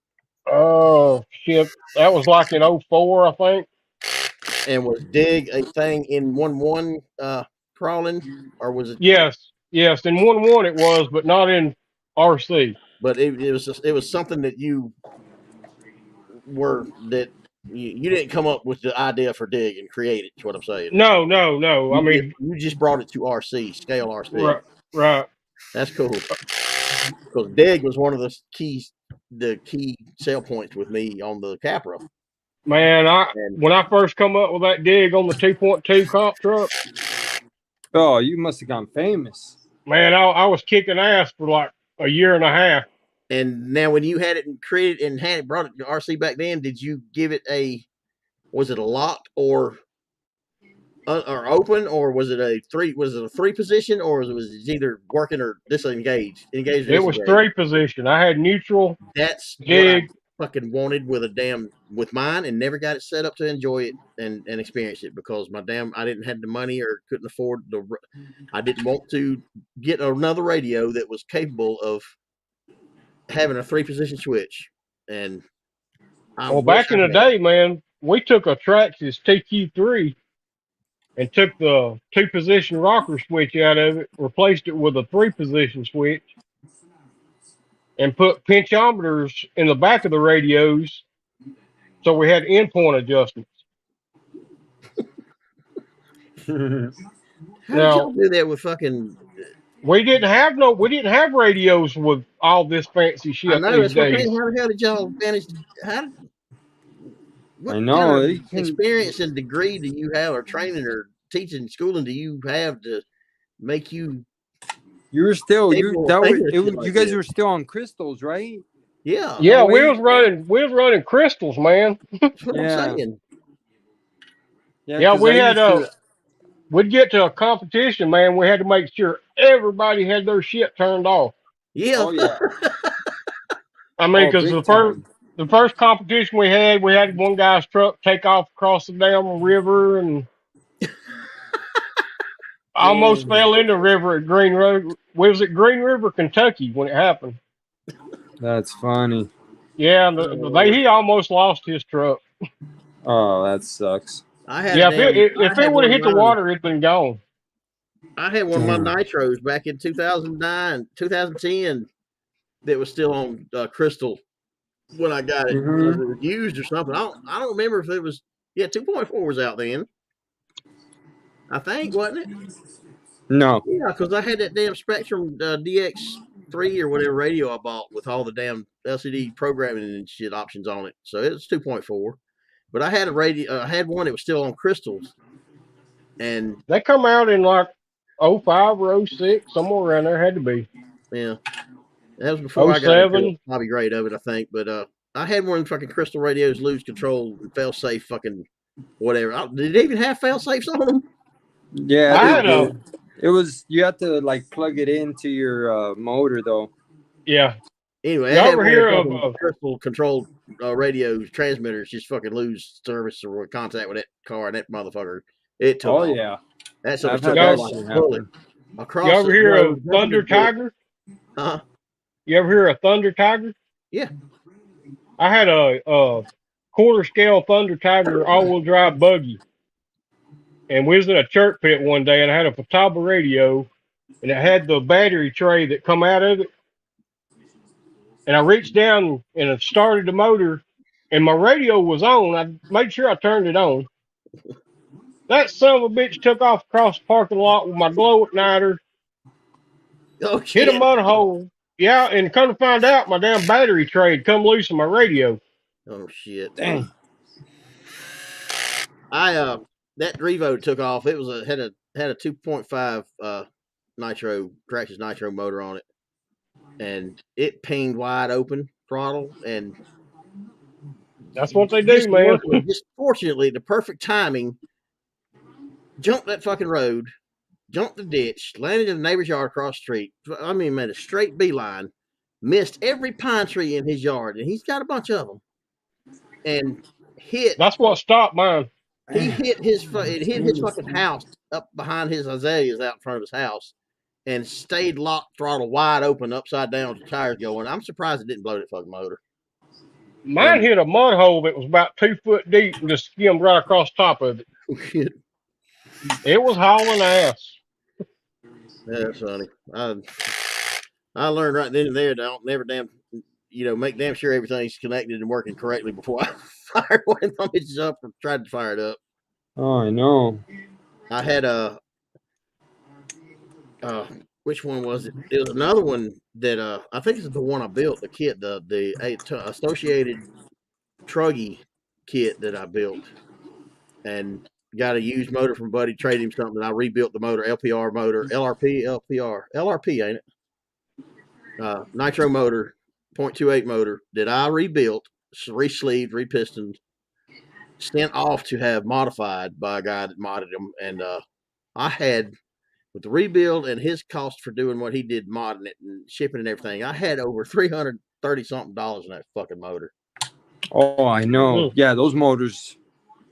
Oh shit! That was like in 04, I think. And was dig a thing in 1-1 crawling, or was it? Yes, in 1-1 it was, but not in RC. But it was something that you didn't come up with the idea for dig and create it. Is what I'm saying. No. I mean, you just brought it to RC scale RC. Right. That's cool. Because dig was one of the key sell points with me on the Capra. Man, when I first come up with that dig on the 2.2 comp truck. Oh, you must have gone famous. Man, I was kicking ass for like a year and a half. And now, when you had it and created and had it brought it to RC back then, did you give it was it a locked or open, or was it a three position, or was it either working or disengaged? It was 3 position. I had neutral. That's dig. What I fucking wanted with mine, and never got it set up to enjoy it and experience it because I didn't have the money or couldn't afford I didn't want to get another radio that was capable of having a 3 position switch. And back in the day, man, we took a Traxxas TQ3 and took the 2 position rocker switch out of it, replaced it with a 3 position switch, and put pinchometers in the back of the radios so we had endpoint adjustments. How did y'all do that with fucking? We didn't have radios with all this fancy shit. I know, that's what I'm saying. How the hell did y'all manage? What kind of experience and degree do you have, or training, or teaching, schooling do you have to make you? You were still you guys were still on crystals, right? Yeah. Yeah, we was running crystals, man. That's what I'm saying. Yeah, we had we'd get to a competition, man. We had to make sure everybody had their shit turned off. Yeah. Oh yeah. I mean, because the first competition we had one guy's truck take off across the damn river, and I almost fell in the river at Green River. We was at Green River, Kentucky when it happened. That's funny. Yeah, he almost lost his truck. Oh, that sucks. If it would have hit the water, it'd been gone. I had one of my nitros back in 2009, 2010 that was still on crystal when I got it. Mm-hmm. It was used or something. I don't remember if it was. Yeah, 2.4 was out then. I think, wasn't it? No. Yeah, because I had that damn Spectrum DX3 or whatever radio I bought with all the damn LCD programming and shit options on it. So it was 2.4. But I had I had one that was still on crystals. And they come out in like 05 or 06, somewhere around there. Had to be. Yeah. That was before I got the hobby grade of it, I think. But I had one of them fucking crystal radios lose control and fail safe fucking whatever. Did they even have fail safes on them? Yeah, it was, you have to like plug it into your motor though. Yeah. Anyway, I had one of the crystal controlled radio transmitters just fucking lose service or contact with that car, and that motherfucker, it took off. Yeah. That's something I've took had off that like shit a bullet happen. across. You ever hear of Thunder Tiger? Huh? You ever hear of Thunder Tiger? Yeah. I had a quarter scale Thunder Tiger all-wheel drive buggy, and we was in a church pit one day, and I had a Futaba radio, and it had the battery tray that come out of it. And I reached down and it started the motor, and my radio was on. I made sure I turned it on. That son of a bitch took off across the parking lot with my glow igniter, Oh, hit shit. a mud hole. Yeah, and come to find out, my damn battery tray had come loose in my radio. Oh, shit. Dang. That Revo took off. It was had a 2.5 nitro Traxxas nitro motor on it, and it pinged wide open throttle, and that's what they do, man. Just fortunately, the perfect timing. Jumped that fucking road, jumped the ditch, landed in the neighbor's yard across the street. I mean, made a straight beeline, missed every pine tree in his yard, and he's got a bunch of them, and hit. That's what stopped mine. He hit his fucking house up behind his azaleas out in front of his house, and stayed locked, throttle wide open, upside down with the tires going. I'm surprised it didn't blow that fucking motor. Mine hit a mud hole that was about 2 foot deep and just skimmed right across top of it. Oh, shit. It was hauling ass. That's funny. I learned right then and there that I don't never make damn sure everything's connected and working correctly before I fire one of them bitches up or tried to fire it up. Oh, I know. I had which one was it? It was another one that I think it's the one I built, the kit, the associated Truggy kit that I built, and got a used motor from Buddy, traded him something. I rebuilt the motor, LPR motor, LRP, ain't it? Nitro motor, 0.28 motor that I rebuilt, re-sleeved, repistoned, sent off to have modified by a guy that modded them, and I had, with the rebuild and his cost for doing what he did, modding it and shipping and everything, I had over $330 something in that fucking motor. Oh, I know. Yeah, those motors.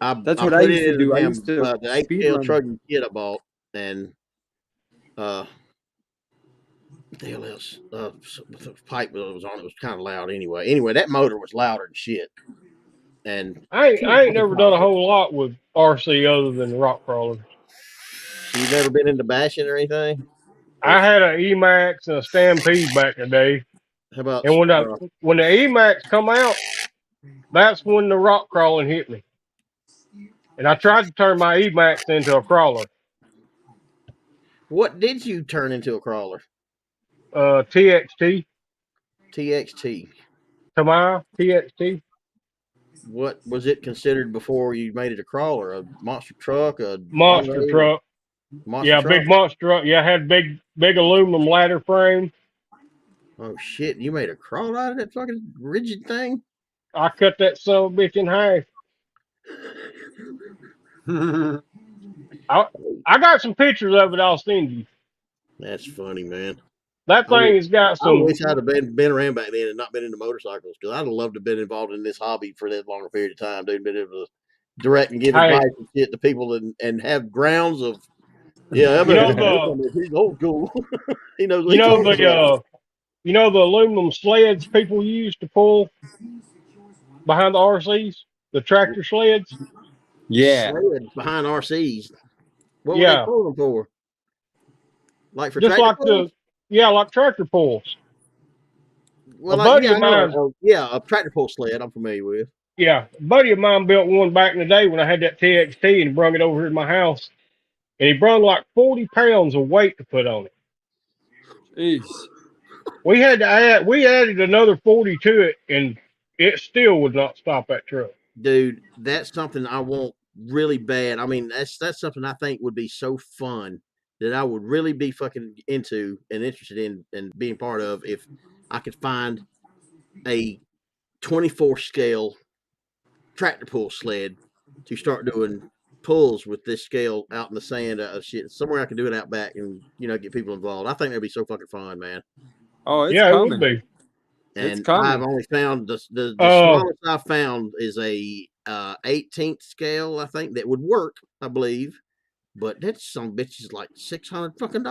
That's what I used to do. I used to the 8-scale trucking kit I bought, and the pipe that was on it was kind of loud anyway. Anyway, that motor was louder than shit. And I ain't never done a whole lot with RC other than the rock crawlers. You've never been into bashing or anything? I had an Emax and a Stampede back in the day. How about? And when the Emax come out, that's when the rock crawling hit me. And I tried to turn my Emax into a crawler. What did you turn into a crawler? TXT. TXT. Tamiya TXT. What was it considered before you made it a crawler? A monster truck? A monster truck? Monster truck? Big monster truck. Yeah, I had big aluminum ladder frame. Oh shit! You made a crawler out of that fucking rigid thing? I cut that son of a bitch in half. I got some pictures of it. I'll send you. That's funny, man. That thing has got some. I wish I'd have been around back then and not been into motorcycles, because I'd have loved to have been involved in this hobby for that longer period of time, dude. Been able to direct and give advice and shit to people and have grounds of. Yeah, he's old school. He knows. You know the aluminum sleds people use to pull behind the RCs, the tractor sleds. Yeah, sleds behind RCs. What were they pulling for? Like for just tractor pulls? like tractor pulls. Well, a tractor pull sled I'm familiar with. Yeah, a buddy of mine built one back in the day when I had that TXT and brung it over here to my house, and he brung like 40 pounds of weight to put on it. Jeez. We added another 40 to it, and it still would not stop that truck. Dude, that's something I want really bad. I mean, that's something I think would be so fun that I would really be fucking into and interested in and being part of if I could find a 24 scale tractor pull sled to start doing pulls with this scale out in the sand shit. Somewhere I can do it out back and, get people involved. I think that'd be so fucking fun, man. Oh, it's coming. It would be. And I've only found the smallest I found is a 18th scale, I think, that would work, I believe. But that some bitch is like $600 fucking.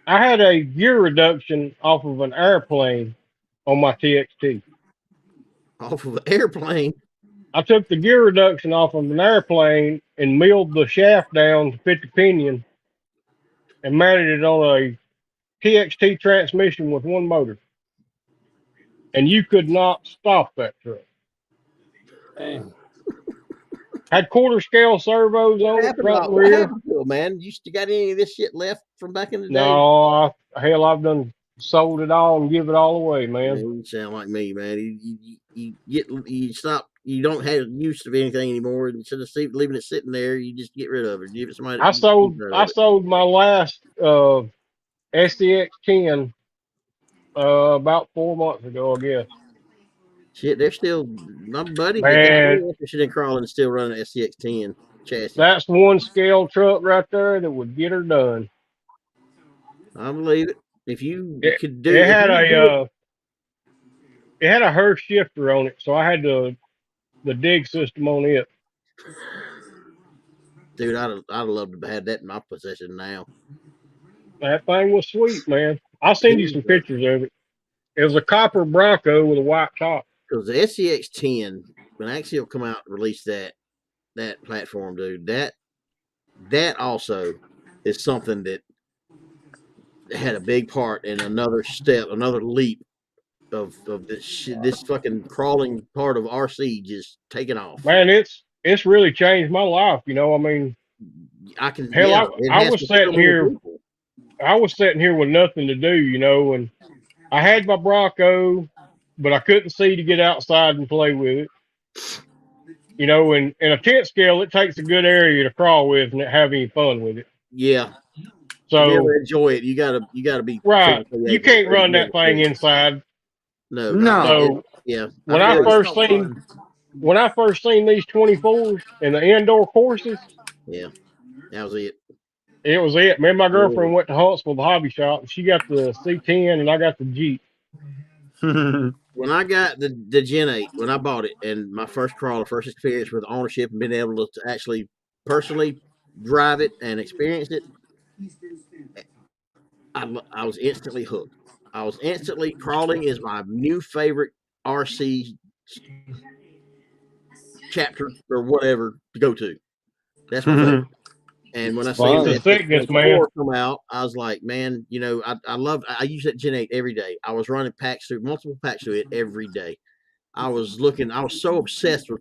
I had a gear reduction off of an airplane on my TXT. Off of an airplane? I took the gear reduction off of an airplane and milled the shaft down to fit the pinion and mounted it on a TXT transmission with one motor. And you could not stop that truck. Dang. Had quarter scale servos on it, front and rear. What happened to it, man? You got any of this shit left from back in the day? No, I've done sold it all and give it all away, man. You sound like me, man. You stop. You don't have use of anything anymore. Instead of leaving it sitting there, you just get rid of it. Give it somebody. I sold my last SCX 10 about 4 months ago, I guess. Shit, they're still my buddy. Man, that got me interested in crawling and still running an SCX 10 chassis. That's one scale truck right there that would get her done. I believe it. If you could do it, it had a Hurst shifter on it, so I had the dig system on it. Dude, I'd love to have that in my possession now. That thing was sweet, man. I'll send you some pictures of it. It was a copper Bronco with a white top. Because the SCX 10, when Axial come out and release that platform, dude, that also is something that had a big part in another leap of this fucking crawling part of RC just taking off. Man, it's really changed my life. You know, I mean, I can. Hell, yeah, I was sitting here. I was sitting here with nothing to do, you know, and I had my Bronco, but I couldn't see to get outside and play with it. You know, and in a tent scale, it takes a good area to crawl with and have any fun with it. Yeah. So to be able to enjoy it, you gotta be right. You can't run that thing inside. No. So yeah. When I first seen these 24s in the indoor courses, yeah, that was it. It was it. Me and my girlfriend went to Huntsville, the hobby shop, and she got the C10 and I got the Jeep. When I got the Gen 8, when I bought it, and my first experience with ownership and being able to actually personally drive it and experience it, I was instantly hooked. I was instantly crawling is my new favorite RC chapter or whatever to go to. That's my favorite. And when I seen that 4 come out, I was like, man, you know, I use that Gen 8 every day. I was running multiple packs through it every day. I was so obsessed with,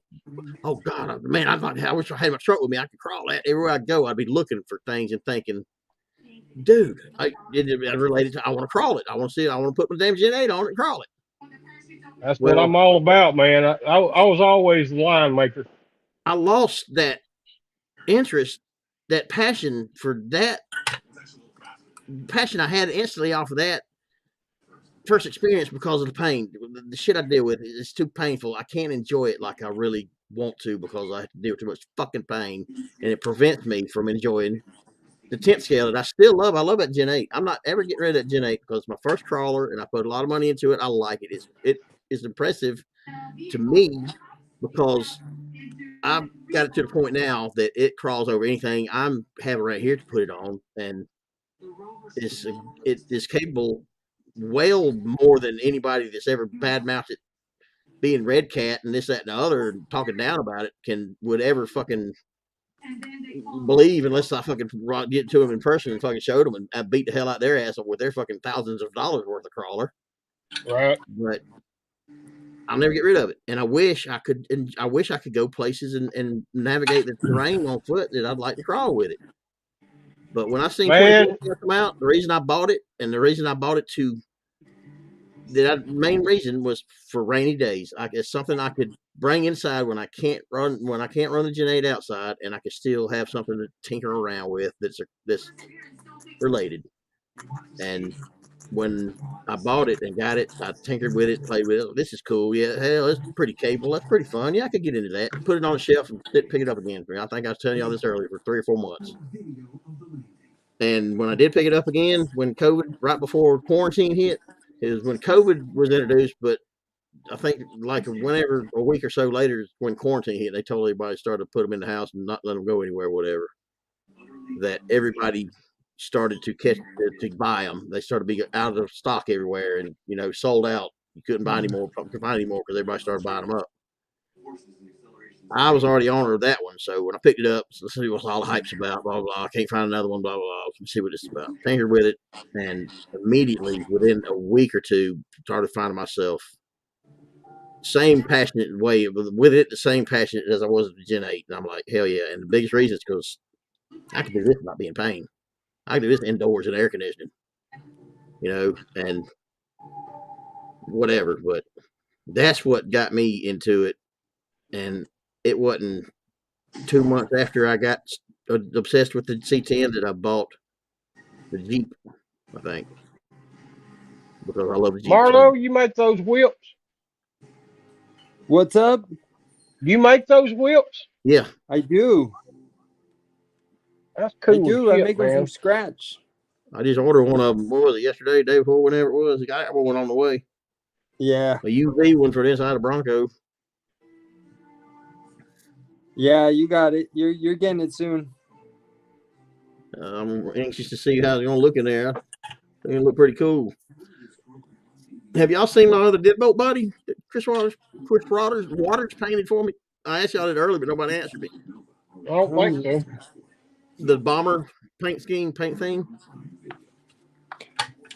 oh God, man, I wish I had my truck with me. I could crawl that. Everywhere I go, I'd be looking for things and thinking, dude, I related to, I want to crawl it. I want to see it. I want to put my damn Gen 8 on it and crawl it. That's what I'm all about, man. I was always the line maker. I lost that interest, that passion for that passion I had instantly off of that first experience because of the pain. The shit I deal with is too painful. I can't enjoy it like I really want to because I have to deal with too much fucking pain, and it prevents me from enjoying the 10th scale that I still love. I love that Gen 8. I'm not ever getting rid of that Gen 8 because it's my first crawler and I put a lot of money into it. I like it. It is impressive to me because I've got it to the point now that it crawls over anything I'm having right here to put it on, and it is capable well more than anybody that's ever badmouthed it being Red Cat and this, that, and the other, and talking down about it would ever fucking believe unless I fucking get to them in person and fucking showed them and I beat the hell out their ass with their fucking thousands of dollars worth of crawler. Right. But I'll never get rid of it. And I wish I could go places and navigate the terrain on foot that I'd like to crawl with it. But when I seen 24 come out, the reason I bought it, and the reason I bought it main reason was for rainy days. It's something I could bring inside when I can't run the Gen 8 outside, and I could still have something to tinker around with that's related. And when I bought it and got it, I tinkered with it, played with it. This is cool. Yeah, hell, it's pretty capable. That's pretty fun. Yeah, I could get into that. Put it on the shelf and pick it up again. I think I was telling y'all this earlier for 3 or 4 months. And when I did pick it up again, when COVID, right before quarantine hit, is when COVID was introduced, but I think like whenever a week or so later when quarantine hit, they told everybody started to put them in the house and not let them go anywhere, whatever. That everybody started to buy them. They started to be out of stock everywhere, and sold out. You couldn't buy any more. Couldn't find any more because everybody started buying them up. I was already owner of that one, so when I picked it up, let's see what all the hype's about. Blah blah. I can't find another one. Blah blah blah. Let's see what this is about. Tinkered with it, and immediately within a week or two, started finding myself same passionate way with it, the same passionate as I was with Gen 8. And I'm like, hell yeah. And the biggest reason is because I can do this without being in pain. I can do this indoors in air conditioning, and whatever. But that's what got me into it. And it wasn't 2 months after I got obsessed with the C10 that I bought the Jeep, I think. Because I love the Jeep. Marlo, you make those whips? What's up? You make those whips? Yeah. I do. That's cool. I do. Shit, I make them from scratch. I just ordered one of them. What was it, yesterday, day before, whenever it was? I got one on the way. Yeah. A UV one for the inside of Bronco. Yeah, you got it. You're getting it soon. I'm anxious to see how it's going to look in there. It's going to look pretty cool. Have y'all seen my other deadbolt buddy, Chris Waters painted for me? I asked y'all that earlier, but nobody answered me. I don't think so. The bomber paint theme?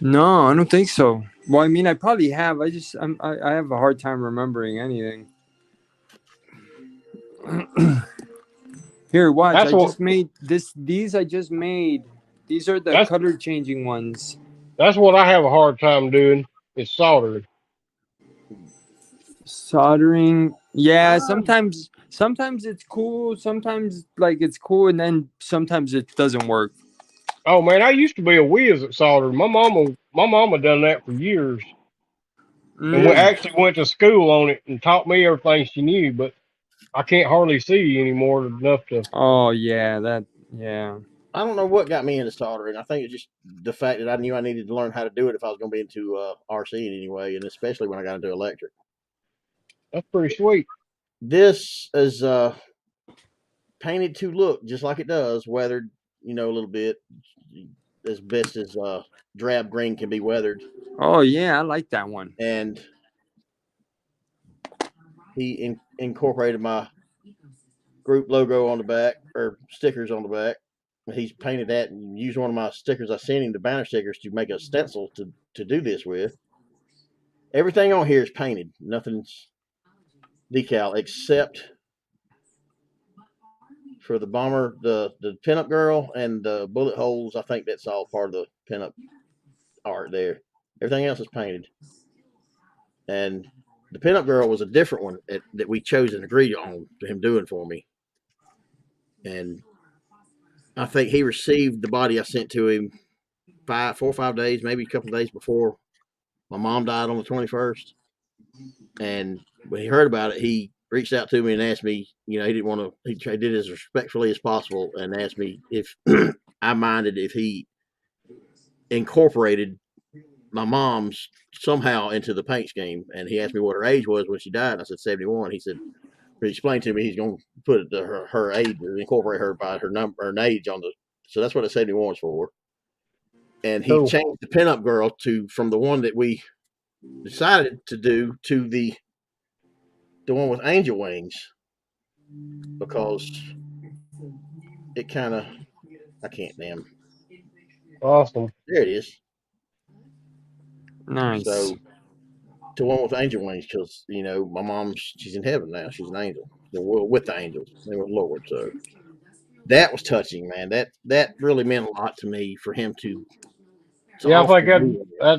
No, I don't think so. Well, I mean, I probably have. I have a hard time remembering anything. Here, watch. Just made this. These I just made. These are the color changing ones. That's what I have a hard time doing. Is soldering. Soldering. Yeah, sometimes it's cool. Sometimes it's cool, and then sometimes it doesn't work. Oh man, I used to be a whiz at soldering. My mama done that for years. And we actually went to school on it and taught me everything she knew, but I can't hardly see anymore enough to. Oh yeah, yeah. I don't know what got me into soldering. I think it's just the fact that I knew I needed to learn how to do it if I was going to be into RC in any way, and especially when I got into electric. That's pretty sweet. This is painted to look just like it does, weathered, a little bit, as best as drab green can be weathered. Oh yeah, I like that one. And he incorporated my group logo on the back, or stickers on the back. He's painted that and used one of my stickers I sent him, the banner stickers, to make a stencil to do this with. Everything on here is painted. Nothing's decal except for the bomber, the pinup girl, and the bullet holes. I think that's all part of the pinup art there. Everything else is painted. And the pinup girl was a different one that we chose and agreed on to him doing for me. And I think he received the body I sent to him 4 or 5 days, maybe a couple of days before my mom died on the 21st. And when he heard about it, he reached out to me and asked me, he didn't want to, he did it as respectfully as possible and asked me if I minded if he incorporated my mom's somehow into the paint scheme. And he asked me what her age was when she died. And I said 71. He said, he explained to me he's going to put it to her age, incorporate her by her number, her age on the, so that's what a 71 is for. And he changed the pinup girl from the one that we decided to do to the one with angel wings, because it kind of, I can't damn. Awesome. There it is. Nice. So to one with angel wings, because my mom's, she's in heaven now. She's an angel. With the angels, they were Lord. So that was touching, man. That really meant a lot to me for him to. Yeah, I think I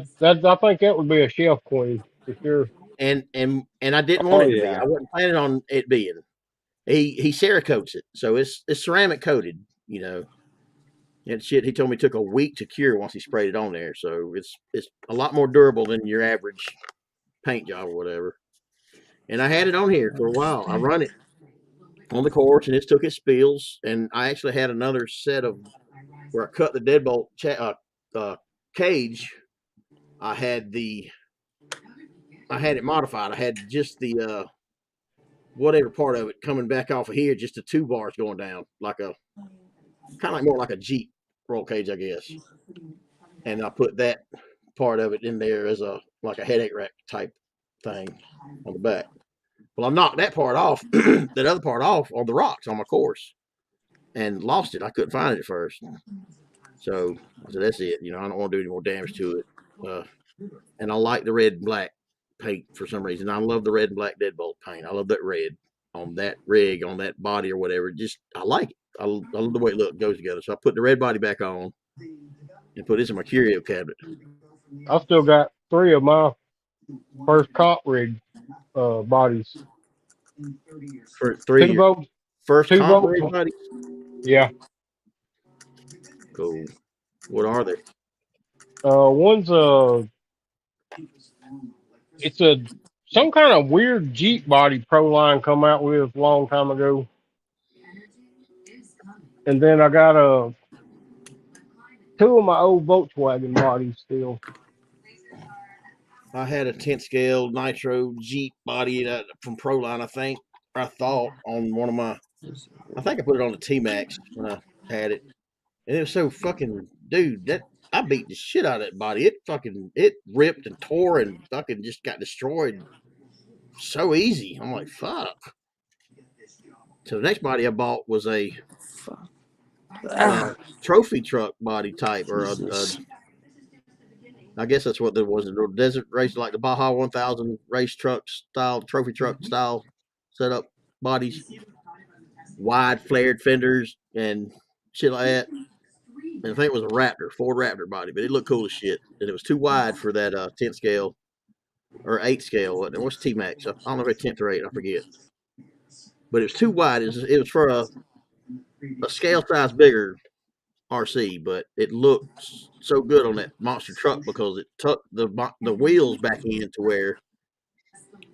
think that would be a shelf queen for sure. And I didn't want it to be. I wasn't planning on it being. He Cerakotes it, so it's ceramic coated, And shit, he told me it took a week to cure once he sprayed it on there. So it's a lot more durable than your average paint job or whatever. And I had it on here for a while. I run it on the course, and it took its spills. And I actually had another set of where I cut the deadbolt cage I had it modified. I had just the whatever part of it coming back off of here, just the 2 bars going down, like a kind of like more like a Jeep roll cage, I guess. And I put that part of it in there as a headache rack type thing on the back. Well, I knocked that part off, that other part off on the rocks on my course, and lost it. I couldn't find it at first. So I said, that's it. I don't want to do any more damage to it. And I like the red and black paint for some reason. I love the red and black deadbolt paint. I love that red on that rig, on that body or whatever. I like it. I love the way it goes together. So I put the red body back on and put this in my curio cabinet. I still got 3 of my first comp rig bodies. For 3 2 votes. First 2 comp votes. rig bodies? Yeah. Cool. What are they? One's it's some kind of weird Jeep body Proline come out with a long time ago. And then I got 2 of my old Volkswagen bodies still. I had a 10 scale nitro Jeep body from Proline, I thought on one of my, I think I put it on the T-Max when I had it. And it was so fucking, dude, I beat the shit out of that body. It ripped and tore and fucking just got destroyed so easy. I'm like, fuck. So the next body I bought was a trophy truck body type, or I guess that's what there was. A desert race, like the Baja 1000 race truck style, trophy truck style setup bodies, wide flared fenders and shit like that. And I think it was a Ford Raptor body, but it looked cool as shit. And it was too wide for that 10 scale or 8 scale. What's T-Max? I don't know if it's 10th or 8, I forget. But it was too wide. It was for a scale size bigger RC, but it looked so good on that monster truck because it tucked the wheels back in to where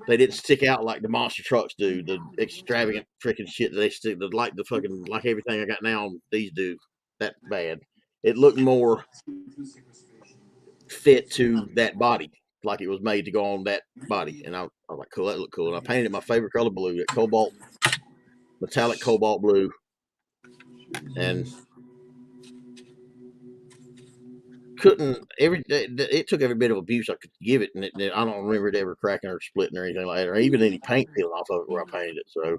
they didn't stick out like the monster trucks do, the extravagant freaking shit that they stick, like the fucking, like everything I got now, these do that bad. It looked more fit to that body, like it was made to go on that body. And I was like, cool, that looked cool. And I painted my favorite color blue, that metallic cobalt blue. And it took every bit of abuse I could give it, and I don't remember it ever cracking or splitting or anything like that, or even any paint peeling off of it where I painted it. So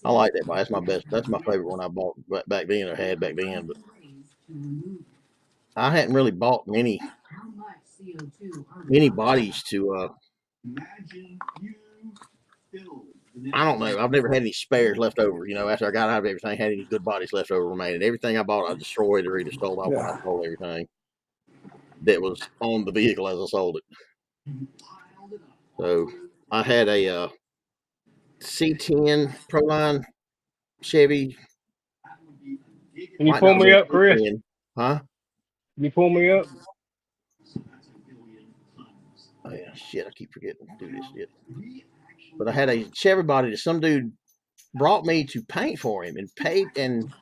I like that body. That's my favorite one I bought back then, or had back then. But I hadn't really bought many bodies to I don't know. I've never had any spares left over. After I got out of everything, had any good bodies left over remaining. Everything I bought, I destroyed or either stole off when I sold everything that was on the vehicle as I sold it. So I had a C10 Proline Chevy. Can you pull me up, Chris? Huh? Can you pull me up? Oh yeah, shit! I keep forgetting to do this shit. But I had a Chevy body that some dude brought me to paint for him and paid and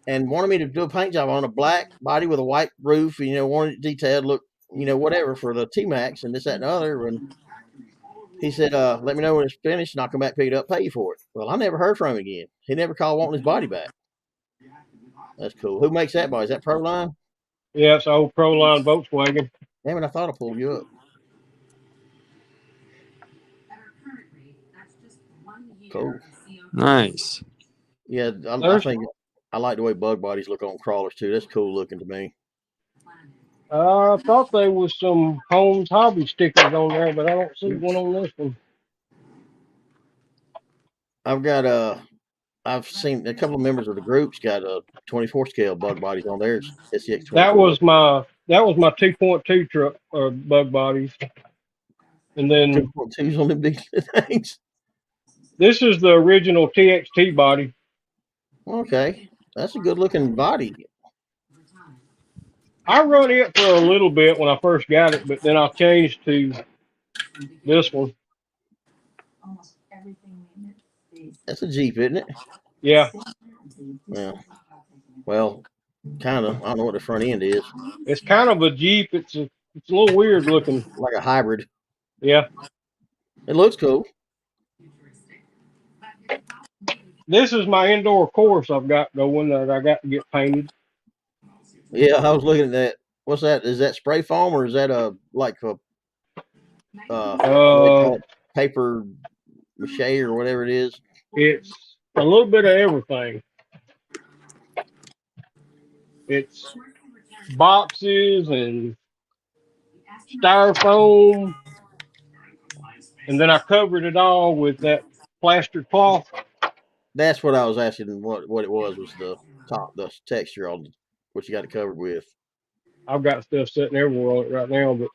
wanted me to do a paint job on a black body with a white roof. Wanted it detailed, look, whatever for the T-Max and this, that, and the other. And he said, let me know when it's finished and I'll come back, pick it up, pay you for it. Well, I never heard from him again. He never called wanting his body back. That's cool. Who makes that body? Is that Proline? Yeah, it's an old Proline Volkswagen. Damn it, I thought I pulled you up. Cool. Nice. Yeah, I think I like the way bug bodies look on crawlers too. That's cool looking to me. I thought there was some Holmes Hobby stickers on there, but I don't see one on this one. I've seen a couple of members of the groups got 24 scale bug bodies on theirs. SCX 24. That was my 2.2 truck or bug bodies. And then 2.2s on them big things. This is the original TXT body. Okay, that's a good looking body. I run it for a little bit when I first got it, but then I changed to this one. That's a Jeep, isn't it? Yeah. Yeah. Well, kind of. I don't know what the front end is. It's kind of a Jeep. It's It's a little weird looking. Like a hybrid. Yeah. It looks cool. This is my indoor course I've got going that I got to get painted. Yeah, I was looking at that. What's that? Is that spray foam or is that what do they call it? Paper mache or whatever it is? It's a little bit of everything. It's boxes and styrofoam, and then I covered it all with that plaster cloth. That's what I was asking. What it was the texture on what you got it covered with. I've got stuff sitting everywhere on it right now, but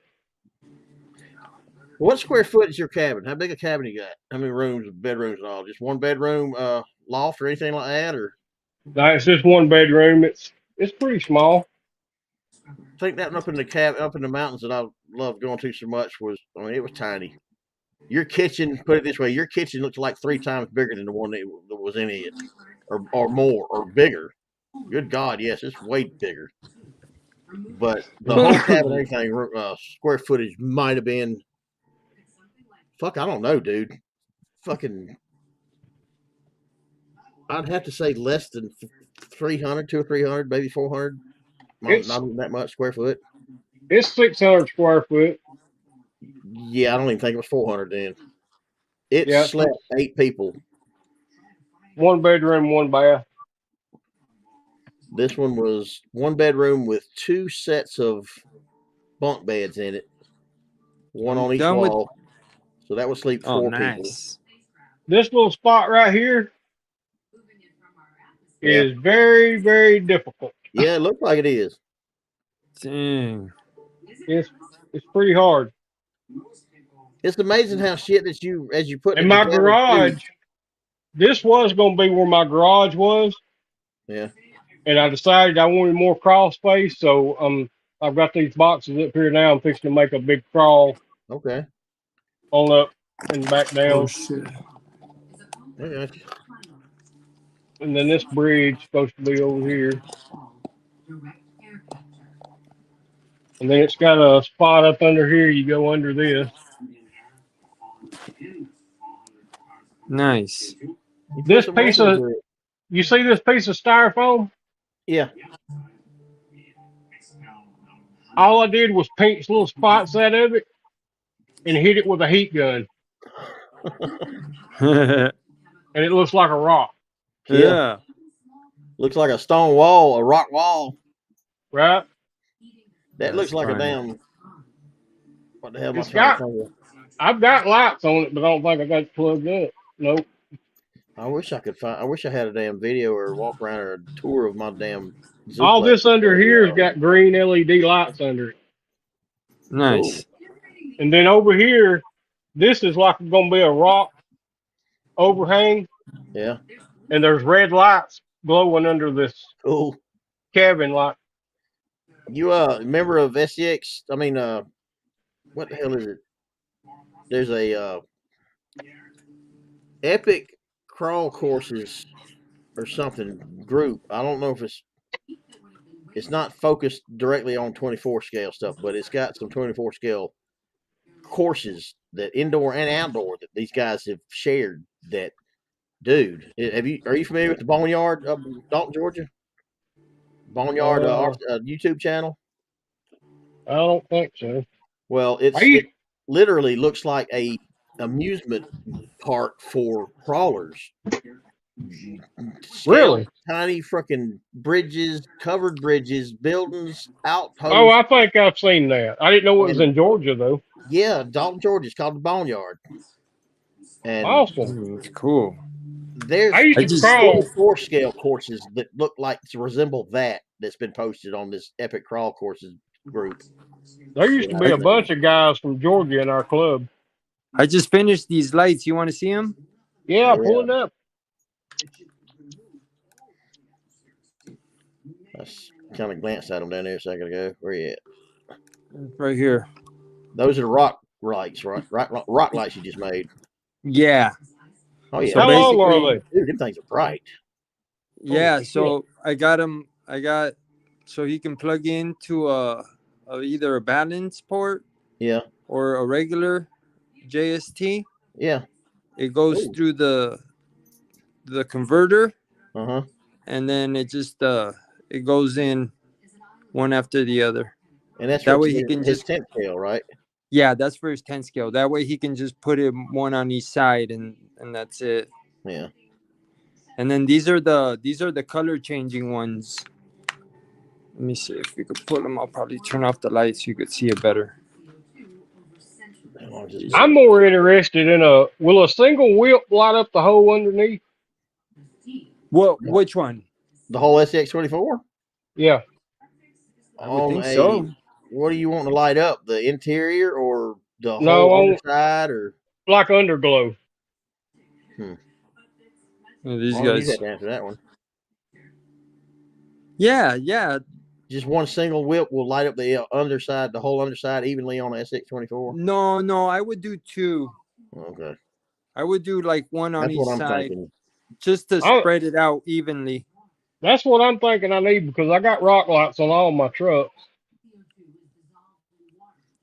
what square foot is your cabin? How big a cabin you got? How many rooms, bedrooms, and all? Just one bedroom, loft, or anything like that, or? no, it's just one bedroom. It's pretty small. I think that up in the cabin, up in the mountains that I loved going to so much it was tiny. Your kitchen, put it this way, your kitchen looks like 3 times bigger than the one that was in it, or more, or bigger. Good God, yes, it's way bigger. But the whole cabin, everything, square footage might have been, I don't know, dude. Fucking, I'd have to say less than 300, 200 or 300, maybe 400. Not even that much square foot. It's 600 square foot. Yeah, I don't even think it was 400 then. It slept 8 people. 1 bedroom, 1 bath. This one was 1 bedroom with 2 sets of bunk beds in it. 1 on each wall. So that would sleep 4 people. This little spot right here is very, very difficult. Yeah, it looks like it is. Dang. It's pretty hard. It's amazing how shit that as you put in my garage, this was going to be where my garage was. Yeah. And I decided I wanted more crawl space, so I've got these boxes up here now. I'm fixing to make a big crawl. Okay. On up and back down. Oh shit. Okay. And then this bridge is supposed to be over here. And then it's got a spot up under here. You go under this. Nice. This piece of, you see this piece of styrofoam? Yeah. All I did was paint little spots out of it and hit it with a heat gun. And it looks like a rock. Yeah. Looks like a stone wall, a rock wall. Right? That looks like a damn. What the hell am I trying to think of? I've got lights on it, but I don't think I got it plugged up. Nope. I wish I had a damn video or walk around or a tour of my damn. All this under here has got green LED lights under it. Nice. And then over here, this is like going to be a rock overhang. Yeah. And there's red lights glowing under this cabin light. You member of SCX? I mean, what the hell is it? There's a epic crawl courses or something group. I don't know if it's not focused directly on 24 scale stuff, but it's got some 24 scale courses that indoor and outdoor that these guys have shared. That dude, are you familiar with the Boneyard up in Dalton, Georgia? Boneyard YouTube channel? I don't think so. Well, it literally looks like a amusement park for crawlers. Really? Tiny freaking bridges, covered bridges, buildings, outposts. Oh, I think I've seen that. I didn't know it was in Georgia, though. Yeah, Dalton, Georgia. It's called the Boneyard. And awesome. Cool. There's 24 scale courses that look like to resemble that's been posted on this Epic Crawl Courses group. There used to be a bunch of guys from Georgia in our club. I just finished these lights. You want to see them? Yeah, pull it up. I kind of glanced at them down there a second ago. Where you at? Right here. Those are rock lights, right? Rock lights you just made. Yeah. Oh yeah. So how long are they? Dude, them things are bright. Yeah. So I got him. So he can plug into a either a balance port, or a regular JST. Yeah, it goes through the converter, and then it just it goes in one after the other. And that's that for way he can his just 10th scale, right? Yeah, that's for his 10 scale. That way he can just put it one on each side, and that's it. Yeah. And then these are the color changing ones. Let me see if we could put them. I'll probably turn off the lights so you could see it better. I'm more interested in will a single whip light up the hole underneath? Well, which one? The whole SX24? Yeah. I would think so. What do you want to light up? The interior or the whole underside, or like underglow? These guys. You had to answer that one. Yeah. Just one single whip will light up the underside, the whole underside, evenly on the SX24. No, I would do two. Okay. I would do like one on each side, thinking. Just to spread it out evenly. That's what I'm thinking I need, because I got rock lights on all my trucks.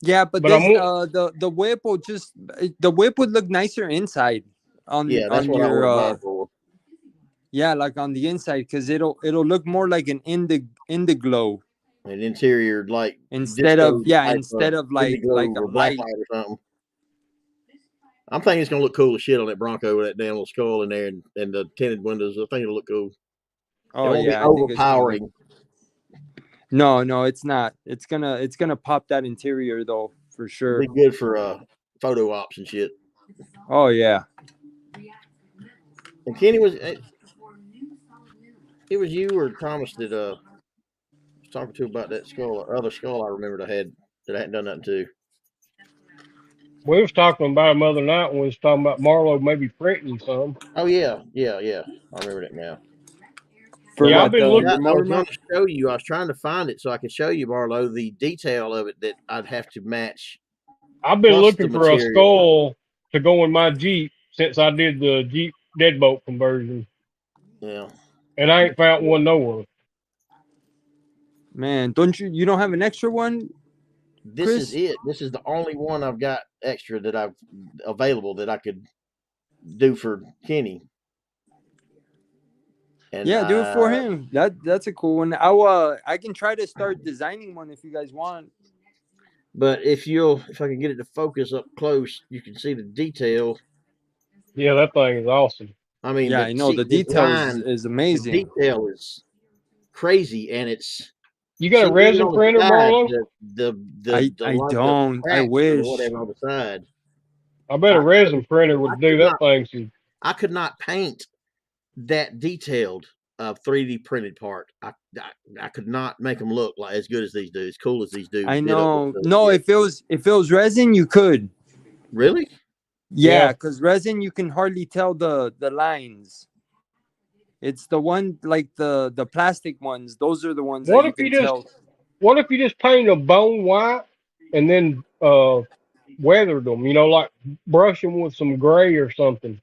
Yeah, but this the whip will the whip would look nicer inside that's what your I would for. Yeah, like on the inside, because it'll look more like an indiglow. An interior like instead of like a black light or something. I'm thinking it's gonna look cool as shit on that Bronco with that damn little skull in there and the tinted windows. I think it'll look cool. Oh, it won't be overpowering. No, it's not. It's gonna pop that interior though, for sure. It'll be good for photo ops and shit. Oh yeah. And Kenny was it was you or Thomas that was talking to about that skull, other skull I remembered I hadn't done nothing to. We was talking about him the other night when we was talking about Marlo maybe printing some. Oh yeah. I remember that now. I've been looking. I was going to show you. I was trying to find it so I could show you, Marlo, the detail of it that I'd have to match. I've been looking for a skull to go in my Jeep since I did the Jeep deadbolt conversion. Yeah. And I ain't found one nowhere. Man, you don't have an extra one? This is it. This is the only one I've got extra that I've available that I could do for Kenny. And yeah, do it for him. That's a cool one. I can try to start designing one if you guys want. But if I can get it to focus up close, you can see the detail. Yeah, that thing is awesome. I mean, I know the detail is amazing. The detail is crazy, and it's. You got a resin printer, Marlo? I don't. I wish. Whatever on the side. I bet a resin printer would do that thing. I could not paint that detailed 3D printed part. I could not make them look like as good as these do, as cool as these do. I know. No, if it was resin, you could. Really? Yeah, because resin you can hardly tell the lines. It's the one like the plastic ones. Those are the ones that you can tell. What if you just paint a bone white and then weathered them? Like brush them with some gray or something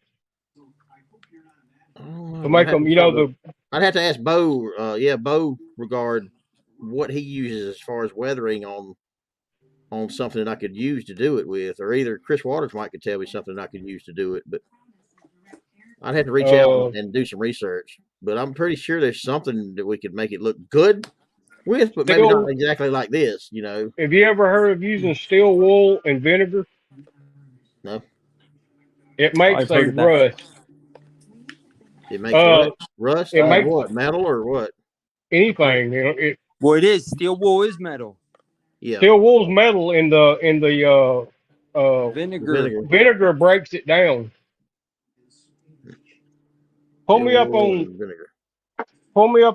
to make them. I'd have to ask Bo. Bo regard what he uses as far as weathering on something that I could use to do it with, or either Chris Waters could tell me something I could use to do it, but. I'd have to reach out and do some research, but I'm pretty sure there's something that we could make it look good with, but maybe not exactly like this, Have you ever heard of using steel wool and vinegar? No. It makes a rust. It makes what? Rust? It makes what? Metal or what? Anything. Well, it is. Steel wool is metal. Yeah. Steel wool's metal in the vinegar. Vinegar breaks it down. Pull me up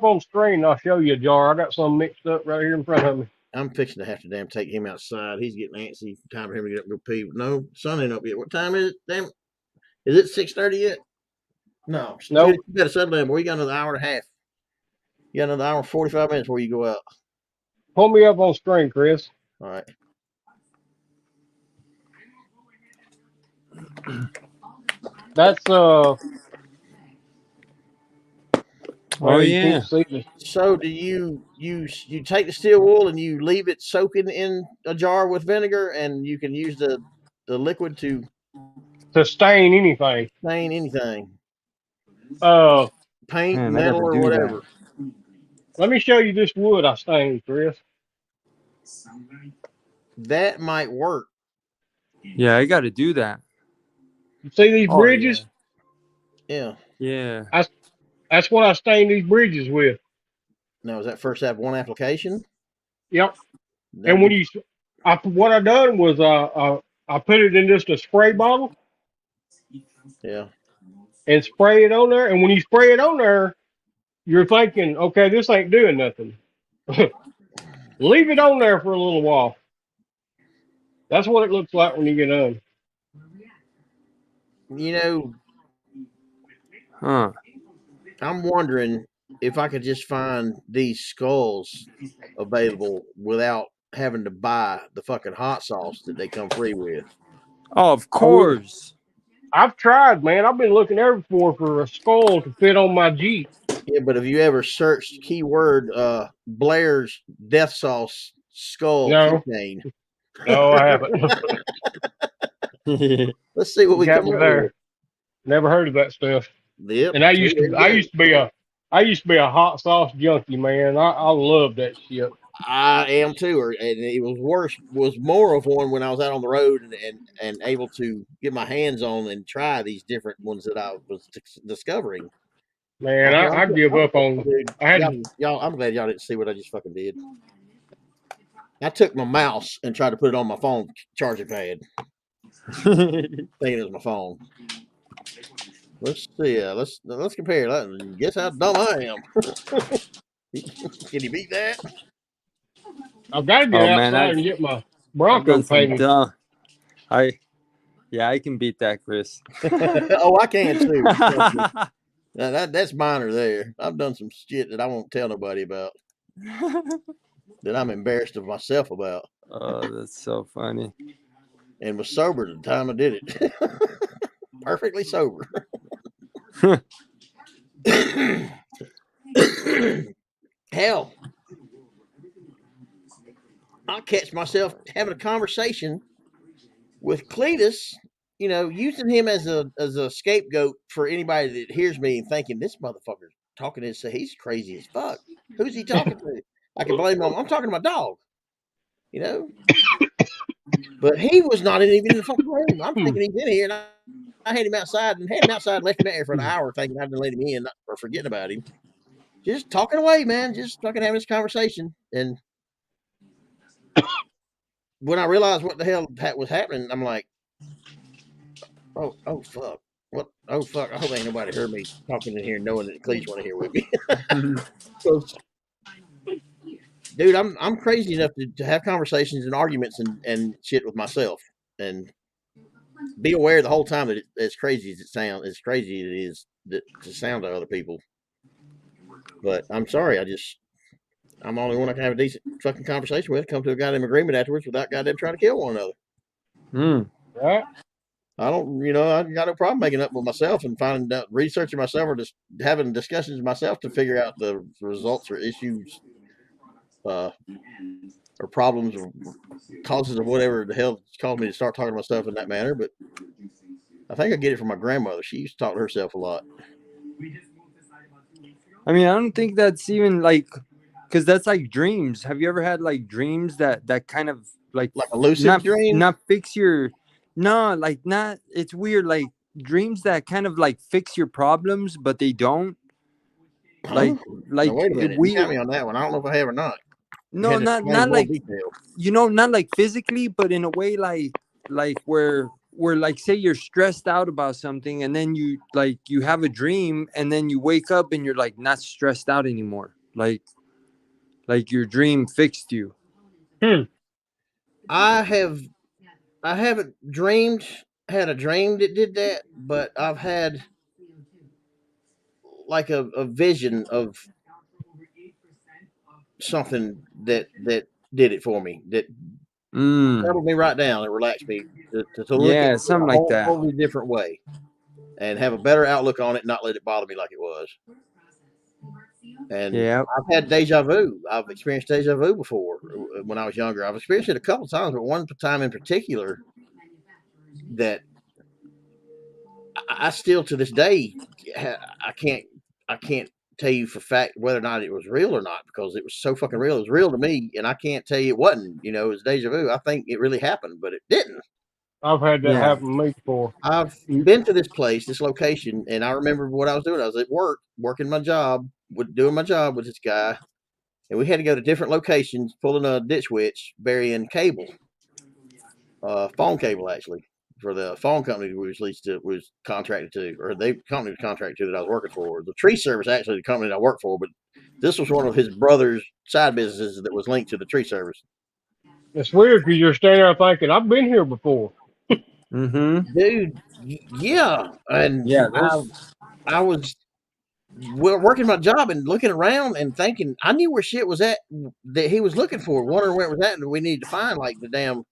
on screen and I'll show you a jar. I got some mixed up right here in front of me. I'm fixing to have to take him outside. He's getting antsy. Time for him to get up and go pee. No, sun ain't up yet. What time is it? Damn. Is it 6:30 yet? No. Nope. You got to settle down, boy. You got another hour and a half. You got another hour and 45 minutes before you go out. Pull me up on screen, Chris. All right. That's Well, you can't see this. So do you take the steel wool and you leave it soaking in a jar with vinegar, and you can use the liquid to stain anything. stain anything, paint, Man, I metal, gotta or do whatever. Let me show you this wood I stained, Chris. That might work. Yeah, I gotta do that. You see these bridges? Yeah. Yeah. That's what I stained these bridges with. Now, is that first one application? Yep. And when what I done was I put it in just a spray bottle. Yeah. And spray it on there. And when you spray it on there, you're thinking, okay, this ain't doing nothing. Leave it on there for a little while. That's what it looks like when you get done. You know, Huh. I'm wondering if I could just find these skulls available without having to buy the fucking hot sauce that they come free with. Oh, of course. I've tried, man. I've been looking everywhere for a skull to fit on my Jeep. Yeah, but have you ever searched keyword Blair's death sauce skull keychain? No, I haven't. Let's see what we Got come me up there. with. Never heard of that stuff. Yep. And I used to be a hot sauce junkie, man. I love that shit. I am too, and it was more of one when I was out on the road and able to get my hands on and try these different ones that I was discovering. Man, I give up on. Dude, y'all. I'm glad y'all didn't see what I just fucking did. I took my mouse and tried to put it on my phone charging pad, thinking it was my phone. Let's see. Let's compare. Guess how dumb I am. Can you beat that? I've got to get outside and get my Bronco painted. I can beat that, Chris. Oh, I can too. Now that's minor there. I've done some shit that I won't tell nobody about. That I'm embarrassed of myself about. Oh, that's so funny. And was sober at the time I did it. Perfectly sober. Hell, I'll catch myself having a conversation with Cletus, using him as a scapegoat for anybody that hears me and thinking this motherfucker's talking to he's crazy as fuck. Who's he talking to? I can blame him. I'm talking to my dog, But he was not even in the fucking room. I'm thinking he's in here, and I had him outside and left him out there for an hour thinking I didn't let him in or forgetting about him. Just talking away, man. Just fucking having this conversation. And when I realized what the hell was happening, I'm like, oh fuck. What? Oh fuck! I hope ain't nobody heard me talking in here, knowing that Cleese want to hear with me. Dude, I'm crazy enough to have conversations and arguments and shit with myself, and be aware the whole time that as crazy as it sounds, as crazy it is to sound to other people. But I'm sorry, I'm the only one I can have a decent fucking conversation with. Come to a goddamn agreement afterwards without goddamn trying to kill one another. Right. I don't, I got no problem making up with myself and finding out, researching myself, or just having discussions with myself to figure out the results or issues, or problems or causes of whatever the hell caused me to start talking to myself in that manner. But I think I get it from my grandmother. She used to talk to herself a lot. I mean, I don't think that's even because that's like dreams. Have you ever had dreams that kind of like a lucid dream? Not fix your, no, not. It's weird. Dreams that kind of fix your problems, but they don't. Now, wait a minute. You got me on that one. I don't know if I have or not. No, not not physically, but in a way where say you're stressed out about something, and then you have a dream, and then you wake up and you're not stressed out anymore. Like your dream fixed you. I haven't had a dream that did that, but I've had a vision of something that did it for me, that settled me right down and relaxed me to look at it something in a like that. totally different way and have a better outlook on it, and not let it bother me like it was. And Yeah. I've had deja vu. I've experienced deja vu before when I was younger. I've experienced it a couple of times, but one time in particular that I still to this day I can't tell you for fact whether or not it was real or not, because it was so fucking real. It was real to me, and I can't tell you it wasn't. You know, it was deja vu. I think it really happened, but it didn't. I've had that Yeah. happen to me before. I've been to this place, this location, and I remember what I was doing. I was at work, working my job, doing my job with this guy, and we had to go to different locations, pulling a ditch witch, burying cable, phone cable actually, for the phone company we was contracted to, or the company was contracted to that I was working for. The tree service actually the company that I worked for, but this was one of his brother's side businesses that was linked to the tree service. It's weird because you're standing there thinking, I've been here before. Mm-hmm. Dude, yeah, and Yeah. I was working my job and looking around and thinking I knew where shit was at that he was looking for, wondering where it was at, and we needed to find like the damn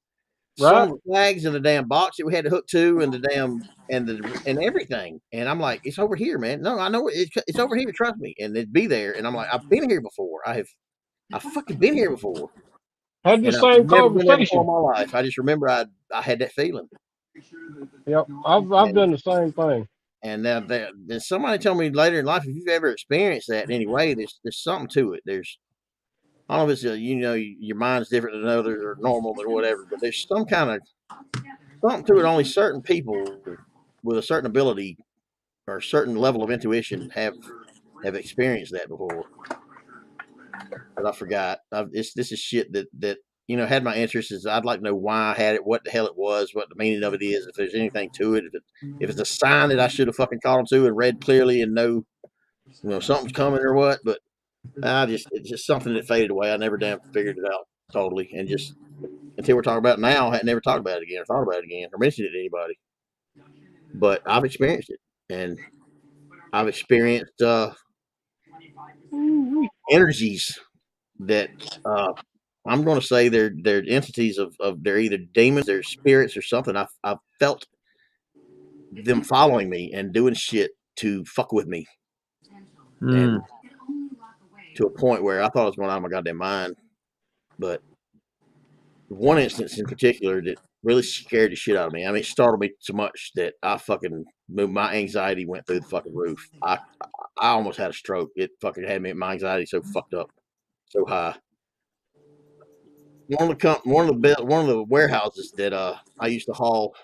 some Right? of the flags in the damn box that we had to hook to, and the damn and everything. And I'm like, it's over here, man. No, I know it's over here. Trust me. And it'd be there. And I'm like, I've been here before. I fucking been here before, Had the and I've same never been there before conversation. in my life. I just remember I had that feeling. Yep. I've And done the same thing. and now there's somebody told me later in life, if you've ever experienced that in any way, there's something to it. I don't know if it's your mind's different than others or normal or whatever, but there's some kind of something to it. Only certain people with a certain ability or a certain level of intuition have experienced that before. But I forgot. This is shit that had my interest. Is I'd like to know why I had it, what the hell it was, what the meaning of it is, if there's anything to it, if it's a sign that I should have fucking caught them to and read clearly and know something's coming or what. But it's just something that faded away. I never damn figured it out totally, and just until we're talking about it now, I had never talked about it again or thought about it again or mentioned it to anybody. But I've experienced it, and I've experienced energies that I'm going to say they're entities of they're either demons, they're spirits, or something. I've felt them following me and doing shit to fuck with me, and to a point where I thought I was going out of my goddamn mind. But one instance in particular that really scared the shit out of me. I mean, it startled me so much that I fucking my anxiety went through the fucking roof. I almost had a stroke. It fucking had me, my anxiety so fucked up, so high. One of the warehouses that I used to haul.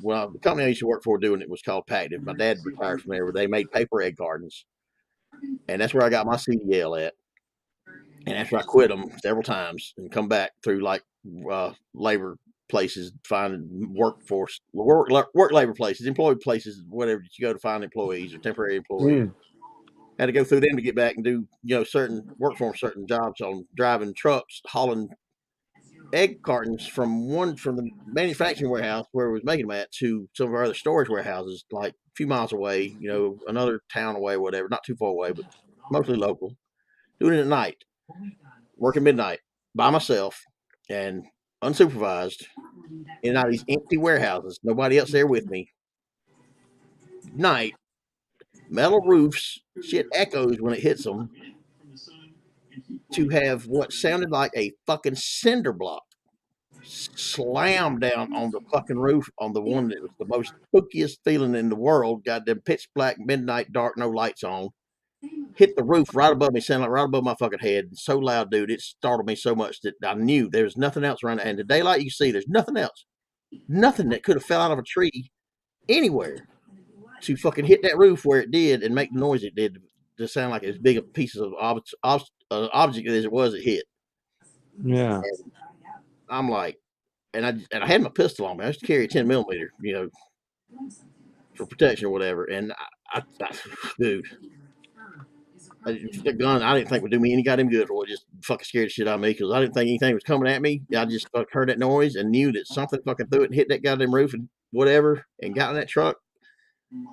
Well, the company I used to work for doing it was called Pactive. My dad retired from there, where they made paper egg cartons, and that's where I got my CDL at. And after I quit them several times and come back through like labor places, finding work labor places, employed places, whatever that you go to find employees or temporary employees. Had to go through them to get back and do certain work for certain jobs on driving trucks, hauling egg cartons from the manufacturing warehouse where we was making them at to some of our other storage warehouses, like a few miles away, another town away, whatever, not too far away, but mostly local. Doing it at night, working midnight by myself and unsupervised in and out of these empty warehouses, nobody else there with me. Night, metal roofs, shit echoes when it hits them. To have what sounded like a fucking cinder block slammed down on the fucking roof on the one that was the most spookiest feeling in the world. Goddamn pitch black, midnight, dark, no lights on. Hit the roof right above me, sounded like right above my fucking head. So loud, dude, it startled me so much that I knew there was nothing else around. And the daylight you see, there's nothing else. Nothing that could have fell out of a tree anywhere to fucking hit that roof where it did and make the noise it did to sound like as big a piece of object as it was it hit. Yeah. And I'm like, and I had my pistol on me. I used to carry a 10 millimeter, for protection or whatever. And dude, the gun I didn't think would do me any goddamn good, or it just fucking scared the shit out of me because I didn't think anything was coming at me. I just heard that noise and knew that something fucking threw it and hit that goddamn roof and whatever, and got in that truck,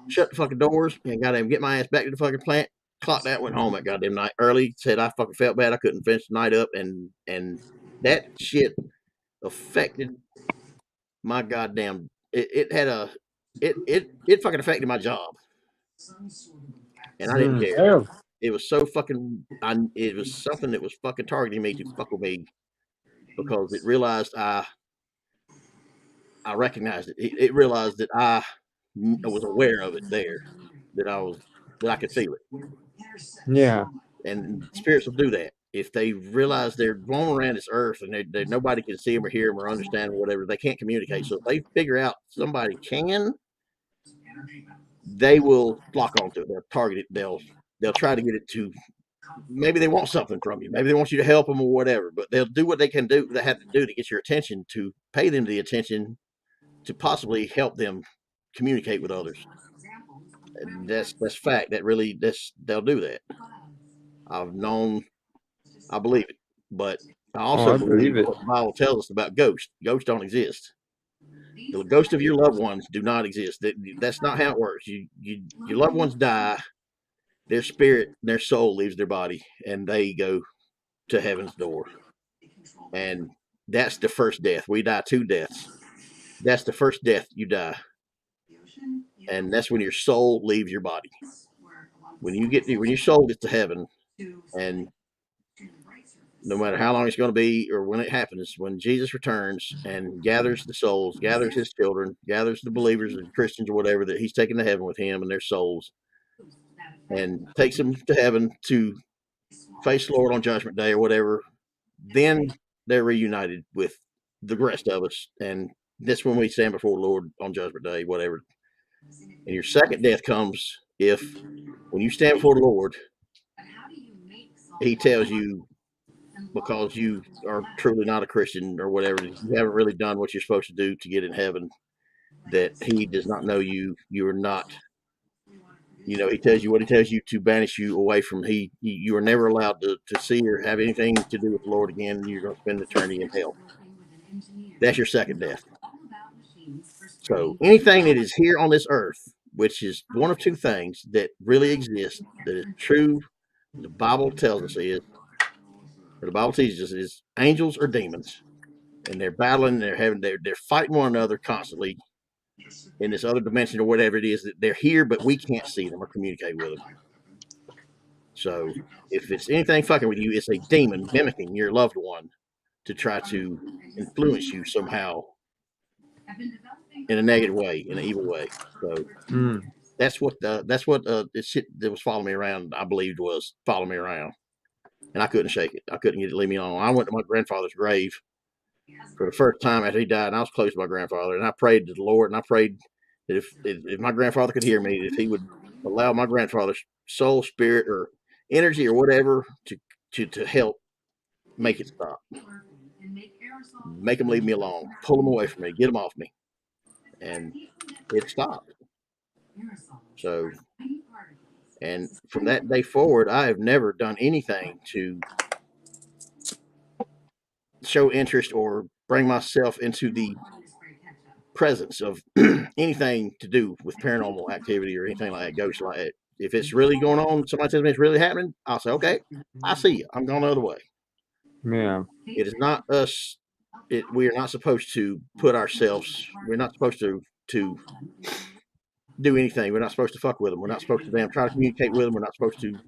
shut the fucking doors, and goddamn get my ass back to the fucking plant. Clocked that, went home that goddamn night early. Said I fucking felt bad. I couldn't finish the night up, and that shit affected my goddamn. It fucking affected my job, and I didn't care. Damn. it was so fucking. It was something that was fucking targeting me to fuck with me because it realized I recognized it. It realized that I was aware of it there, that I could feel it. Yeah. And spirits will do that if they realize they're roaming around this earth and they nobody can see them or hear them or understand them or whatever. They can't communicate. So if they figure out somebody can, they will lock onto it. They'll target it. They'll try to get it to. Maybe they want something from you. Maybe they want you to help them or whatever. But they'll do what they can do. They have to do to get your attention, to pay them the attention, to possibly help them communicate with others. And that's fact. They'll do that. I've known. I believe it, but I also I believe it. what the Bible tells us about ghosts. Ghosts don't exist. The ghosts of your loved ones do not exist. That's not how it works. Your loved ones die. Their spirit, their soul leaves their body, and they go to heaven's door. And that's the first death. We die 2 deaths. That's the first death you die, and that's when your soul leaves your body. When your soul gets to heaven, and no matter how long it's going to be or when it happens, when Jesus returns and gathers the souls, gathers his children, gathers the believers and Christians or whatever that he's taken to heaven with him and their souls, and takes them to heaven to face the Lord on Judgment Day or whatever, then they're reunited with the rest of us. And that's when we stand before the Lord on Judgment Day, whatever. And your second death comes when you stand before the Lord, he tells you, because you are truly not a Christian or whatever, you haven't really done what you're supposed to do to get in heaven, that he does not know you. You are not, he tells you to banish you away from you are never allowed to see or have anything to do with the Lord again. You're going to spend eternity in hell. That's your second death. So anything that is here on this earth, which is one of 2 things that really exist, that is true, the Bible tells us the Bible teaches us is angels or demons, and they're battling. They're fighting one another constantly in this other dimension or whatever it is. That they're here, but we can't see them or communicate with them. So if it's anything fucking with you, it's a demon mimicking your loved one to try to influence you somehow in a negative way, in an evil way. So that's what this shit that was following me around, I believed, was following me around. And I couldn't shake it. I couldn't get it to leave me alone. I went to my grandfather's grave for the first time after he died, and I was close to my grandfather, and I prayed to the Lord, and I prayed that if my grandfather could hear me, if he would allow my grandfather's soul, spirit, or energy or whatever to help make it stop, make him leave me alone, pull him away from me, get him off me, and it stopped. So, and from that day forward, I have never done anything to show interest or bring myself into the presence of anything to do with paranormal activity or anything like that, ghosts like that. If it's really going on, somebody tells me it's really happening, I'll say, okay, I see you. I'm going the other way. Yeah. It is not us. We are not supposed to put ourselves, we're not supposed to do anything. We're not supposed to fuck with them. We're not supposed to try to communicate with them. We're not supposed to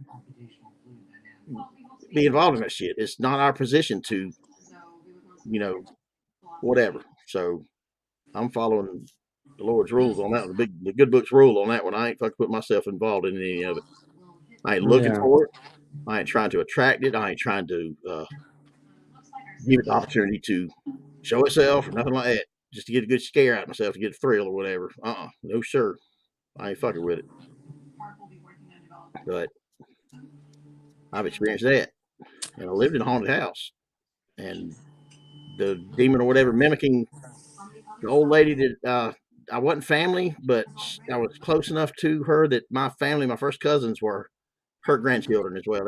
be involved in that shit. It's not our position to, whatever. So I'm following the Lord's rules on that. The good book's rule on that one. I ain't fucking put myself involved in any of it. I ain't looking for it. I ain't trying to attract it. I ain't trying to give it the opportunity to show itself or nothing like that. Just to get a good scare out of myself, to get a thrill or whatever. No sir. I ain't fucking with it. But I've experienced that. And I lived in a haunted house. And the demon or whatever mimicking the old lady that I wasn't family, but I was close enough to her that my family, my first cousins, were her grandchildren as well.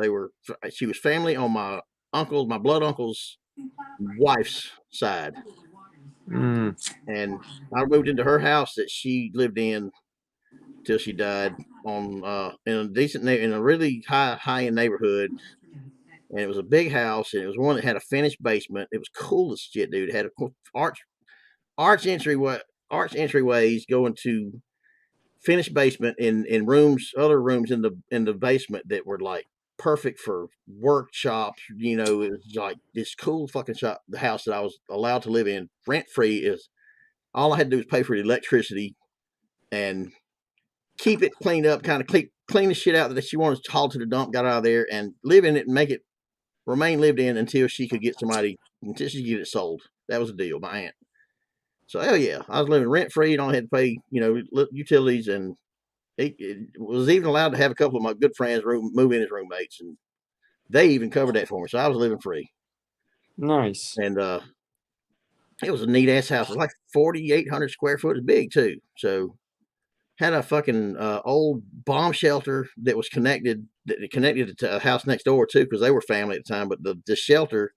She was family on my blood uncle's wife's side. And I moved into her house that she lived in till she died in a really high-end neighborhood. And it was a big house, and it was one that had a finished basement. It was cool as shit, dude. It had a arch entryways going to finished basement in rooms, other rooms in the basement that were like perfect for workshops. You know, it was like this cool fucking shop. The house that I was allowed to live in rent free is all I had to do was pay for the electricity and keep it cleaned up, kind of clean the shit out that she wanted to haul to the dump, got out of there, and live in it and make it remain lived in until she could get it sold. That was the deal, my aunt. So hell yeah, I was living rent free. Don't have to pay, utilities, and it was even allowed to have a couple of my good friends move in as roommates, and they even covered that for me. So I was living free. Nice. And it was a neat ass house. It was like 4,800 square foot. It's big too. So had a fucking old bomb shelter that was connected to a house next door too, because they were family at the time. But the shelter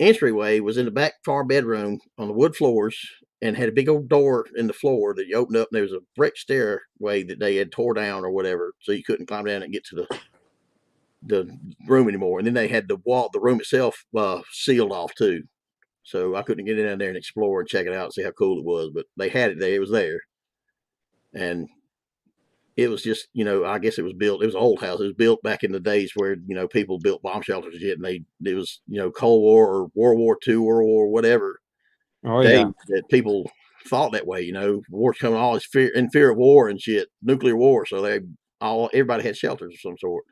entryway was in the back far bedroom on the wood floors, and had a big old door in the floor that you opened up, and there was a brick stairway that they had tore down or whatever, so you couldn't climb down and get to the room anymore. And then they had the room itself sealed off too, so I couldn't get in there and explore and check it out and see how cool it was. But they had it there; it was there, and it was just, I guess it was built. It was an old house. It was built back in the days where people built bomb shelters and shit, and it was Cold War or World War II, World War whatever. Oh yeah, that people thought that way. War's coming, all this fear of war and shit, nuclear war. So everybody had shelters of some sort.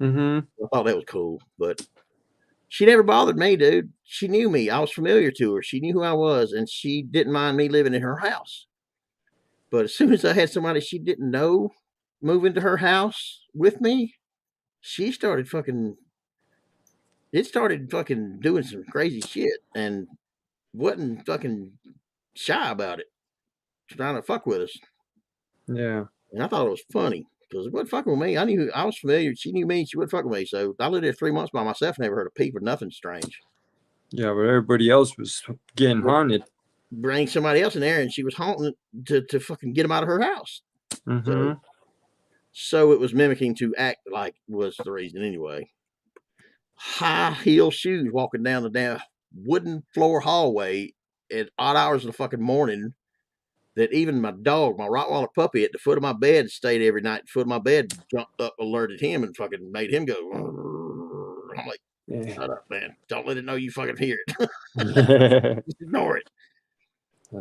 Mm-hmm. I thought that was cool, but she never bothered me, dude. She knew me. I was familiar to her. She knew who I was, and she didn't mind me living in her house. But as soon as I had somebody she didn't know move into her house with me, she started fucking doing some crazy shit and wasn't fucking shy about it, trying to fuck with us. Yeah. And I thought it was funny because it wasn't fucking with me. I was familiar. She knew me. She wouldn't fuck with me. So I lived there 3 months by myself. Never heard a peep or nothing strange. Yeah, but everybody else was getting haunted. Bring somebody else in there, and she was haunting to fucking get them out of her house. Mm-hmm. So it was mimicking to act like was the reason anyway. High heel shoes walking down the damn wooden floor hallway at odd hours of the fucking morning. That even my dog, my Rottweiler puppy, at the foot of my bed stayed every night. At the foot of my bed, jumped up, alerted him, and fucking made him go. I'm like, shut up, man! Don't let it know you fucking hear it. Just ignore it.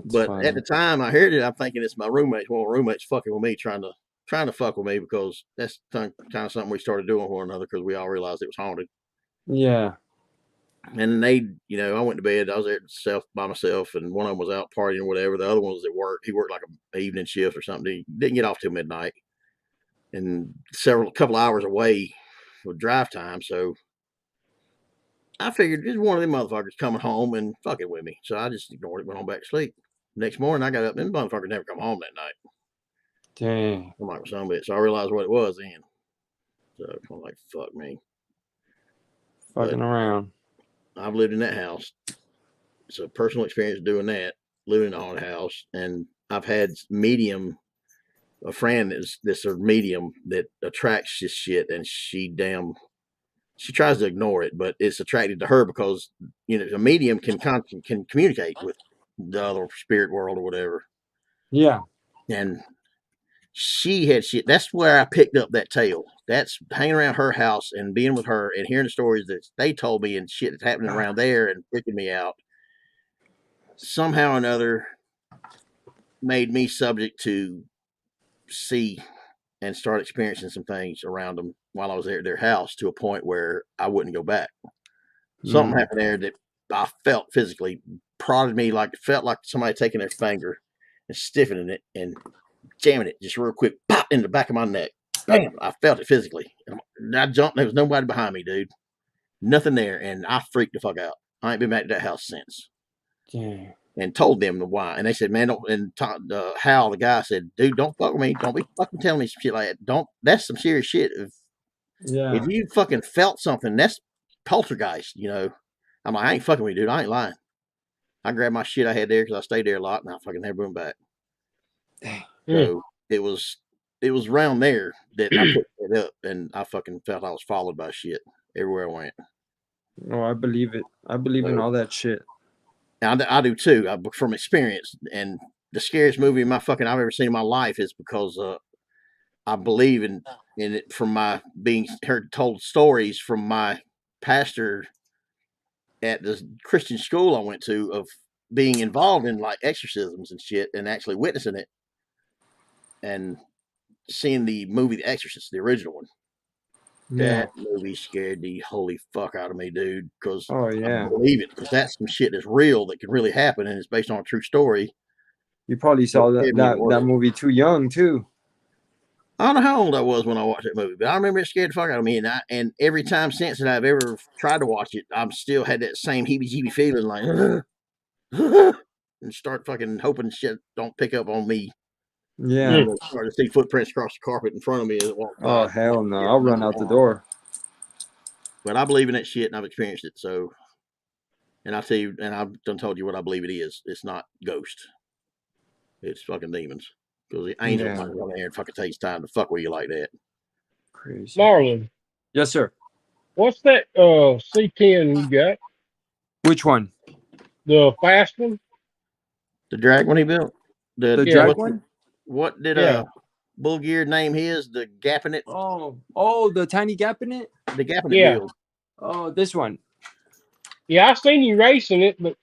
But funny. At the time I heard it, I'm thinking it's my roommates. Well, my roommates fucking with me, trying to fuck with me, because that's kind of something we started doing with one another because we all realized it was haunted. Yeah. And they, I went to bed. I was there by myself, and one of them was out partying or whatever. The other one was at work. He worked like an evening shift or something. He didn't get off till midnight, and couple hours away with drive time. So I figured this is one of them motherfuckers coming home and fucking with me. So I just ignored it, went on back to sleep. Next morning, I got up, and them motherfuckers never come home that night. Dang. I'm like, some bit. So I realized what it was then. So I'm like, fuck me. Fucking around. I've lived in that house. It's a personal experience doing that, living in a haunted house. And I've had a friend that's a medium that attracts this shit, and she tries to ignore it, but it's attracted to her because, a medium can communicate with the other spirit world or whatever. Yeah. And she had shit. That's where I picked up that tale. That's hanging around her house and being with her and hearing the stories that they told me and shit that's happening around there and freaking me out. Somehow or another made me subject to see and start experiencing some things around them while I was there at their house, to a point where I wouldn't go back. Something happened there that I felt physically prodded me, felt like somebody taking their finger and stiffening it and jamming it just real quick, pop, in the back of my neck. Bam! I felt it physically. And I jumped. There was nobody behind me, dude. Nothing there, and I freaked the fuck out. I ain't been back to that house since. Yeah. And told them the why. And they said, man, don't. And Hal, the guy, said, dude, don't fuck with me. Don't be fucking telling me some shit like that. Don't. That's some serious shit. If you fucking felt something, that's poltergeist. I'm like, I ain't fucking with you, dude. I ain't lying. I grabbed my shit I had there because I stayed there a lot, and I fucking never went back. So it was around there that I picked it up, and I fucking felt I was followed by shit everywhere I went. Oh, I believe it. I believe in all that shit. I do too, from experience. And the scariest movie I've ever seen in my life is because I believe in it from my being told stories from my pastor at the Christian school I went to of being involved in like exorcisms and shit and actually witnessing it and seeing the movie The Exorcist, the original one. Yeah. That movie scared the holy fuck out of me, dude, because Oh I yeah. believe it, because that's some shit that's real that can really happen and it's based on a true story. You probably saw that movie too young too. I don't know how old I was when I watched that movie, but I remember it scared the fuck out of me. And every time since that I've ever tried to watch it, I've still had that same heebie-jeebie feeling, like, and start fucking hoping shit don't pick up on me. Yeah. You know, start to see footprints across the carpet in front of me as it walks by. Oh hell no! I'll run out the door. But I believe in that shit, and I've experienced it. So, and I tell you, and I've done told you what I believe it is. It's not ghosts. It's fucking demons. Because the angels might go there and fucking takes time to fuck with you like that. Crazy. Marlon. Yes, sir. What's that C10 you got? Which one? The fast one? The drag one he built? The drag one? What did Bull Gear name his? The gap in it? Oh, the tiny gap in it? The gap in it build. Oh, this one. Yeah, I seen you racing it, but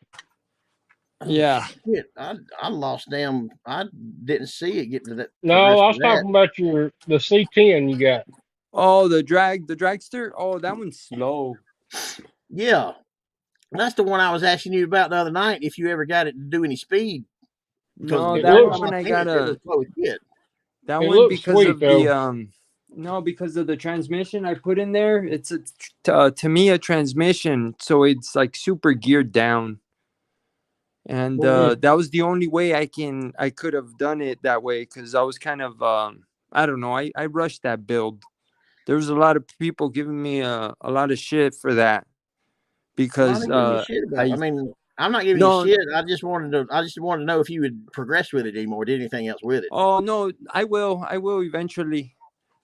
yeah. Shit, I lost damn. I didn't see it get to that. No, I was talking about the C10 you got. Oh, the dragster? Oh, that one's slow. Yeah. That's the one I was asking you about the other night, if you ever got it to do any speed. No, that one I got that one because sweet, of the no, because of the transmission I put in there. It's a Tamiya transmission, so it's like super geared down. And that was the only way I could have done it that way, because I was kind of I don't know, I rushed that build. There was a lot of people giving me a lot of shit for that, because I mean, I'm not giving you shit. I just wanted to know if you would progress with it anymore, did anything else with it. Oh no, I will eventually.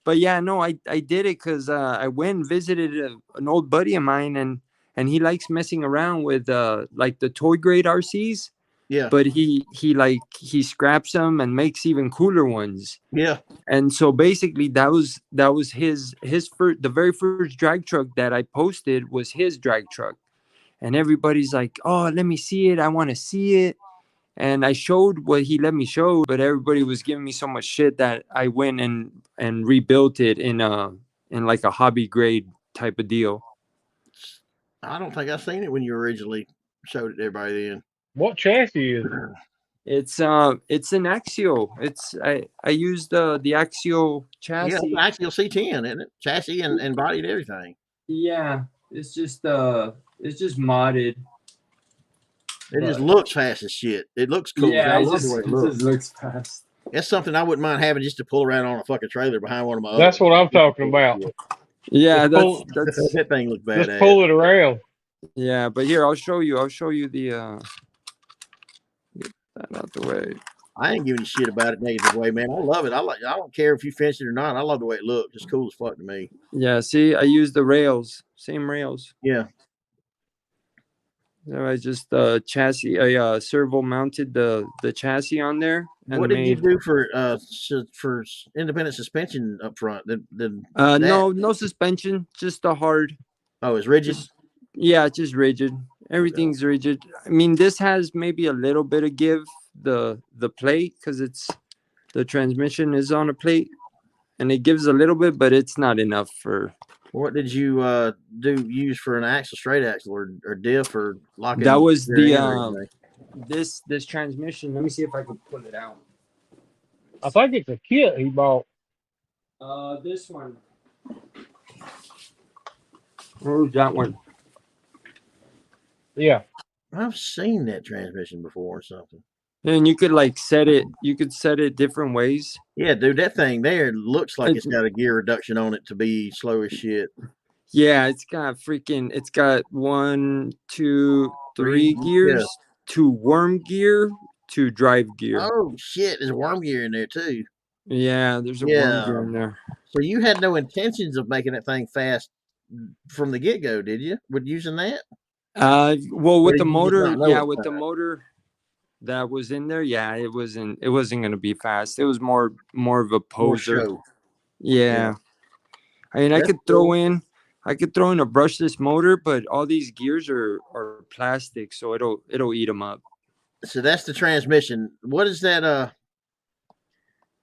But yeah, no, I did it because I went and visited an old buddy of mine, and he likes messing around with like the toy grade RCs. Yeah. But he scraps them and makes even cooler ones. Yeah. And so basically that was his first, the very first drag truck that I posted was his drag truck. And everybody's like, "Oh, let me see it. I want to see it." And I showed what he let me show, but everybody was giving me so much shit that I went and rebuilt it in like a hobby grade type of deal. I don't think I seen it when you originally showed it to everybody then. What chassis is it? It's an Axial. I used the Axial chassis. Yeah, it's Axial C10, isn't it? Chassis and body and everything. Yeah, it's just modded. It just looks fast as shit. It looks cool. Yeah, I love the way it looks. Just looks fast. That's something I wouldn't mind having, just to pull around on a fucking trailer behind one of my. That's what I'm talking about. Yeah, that's that thing looks badass. Just pull it around. Yeah, but here I'll show you the. Get that out the way. I ain't giving a shit about it negative way, man. I love it. I don't care if you finish it or not. I love the way it looks. It's cool as fuck to me. Yeah, see, I use the rails, same rails. Yeah. So I just chassis. I servo mounted the chassis on there. And what did you do for independent suspension up front? No suspension, just a hard. Oh, it's rigid. Just rigid. Everything's rigid. I mean, this has maybe a little bit of give, the plate, because the transmission is on a plate, and it gives a little bit, but it's not enough for. What did you use for an axle, straight axle, or diff, or locking? That was the this transmission. Let me see if I can pull it out. I think it's a kit he bought. This one. Where's that one? Yeah, I've seen that transmission before or something. And you could like set it. You could set it different ways. Yeah, dude, that thing there looks like it's got a gear reduction on it to be slow as shit. Yeah, it's got 1, 2, 3 gears, 2 worm gear, 2 drive gear. Oh shit, there's a worm gear in there too. Yeah, there's a worm gear in there. So you had no intentions of making that thing fast from the get-go, did you? With using that? Well, with the motor, with the motor that was in there, it wasn't going to be fast. It was more of a poser. Yeah. I mean, I could throw in a brushless motor, but all these gears are plastic, so it'll eat them up. So that's the transmission. What is that?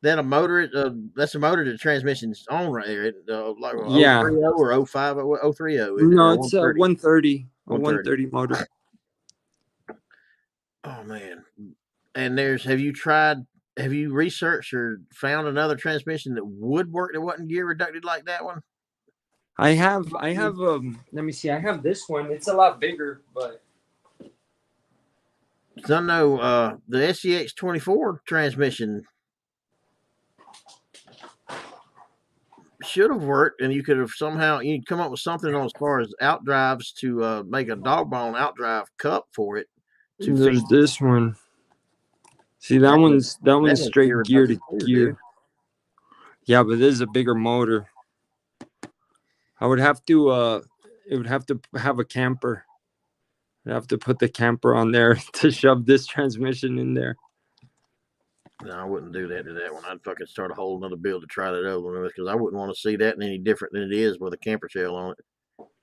That a motor? That's a motor the transmission's on right there. Like Yeah. 030 or 05 or 030. No, it's a 130. A 130 motor. Oh man. And have you researched or found another transmission that would work that wasn't gear reducted like that one? I have let me see, I have this one. It's a lot bigger, but I know the SCX24 transmission should have worked, and you could have somehow come up with something as far as outdrives to make a dog bone outdrive cup for it. There's this one. See, that one's straight gear to gear. Dude. Yeah, but this is a bigger motor. I would have to it would have to have a camper. I'd have to put the camper on there to shove this transmission in there. No, I wouldn't do that to that one. I'd fucking start a whole nother build to try that other one with, because I wouldn't want to see that any different than it is with a camper shell on it.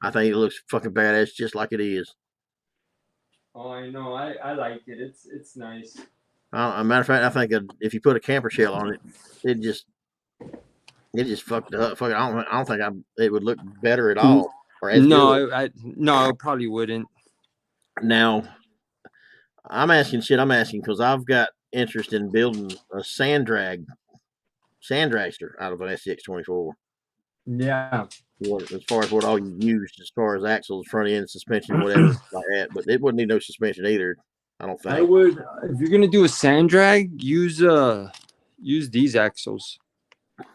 I think it looks fucking badass just like it is. Oh, I know. I like it. It's nice. As a matter of fact, I think if you put a camper shell on it, it just fucked up. Fuck, I don't think it would look better at all. Or as no, good. No, it probably wouldn't. Now, I'm asking because I've got interest in building a sand dragster out of an SCX24. Yeah. As far as what all you used, as far as axles, front end, suspension, whatever like that, but it wouldn't need no suspension either. I don't think. I would, if you're gonna do a sand drag, use these axles.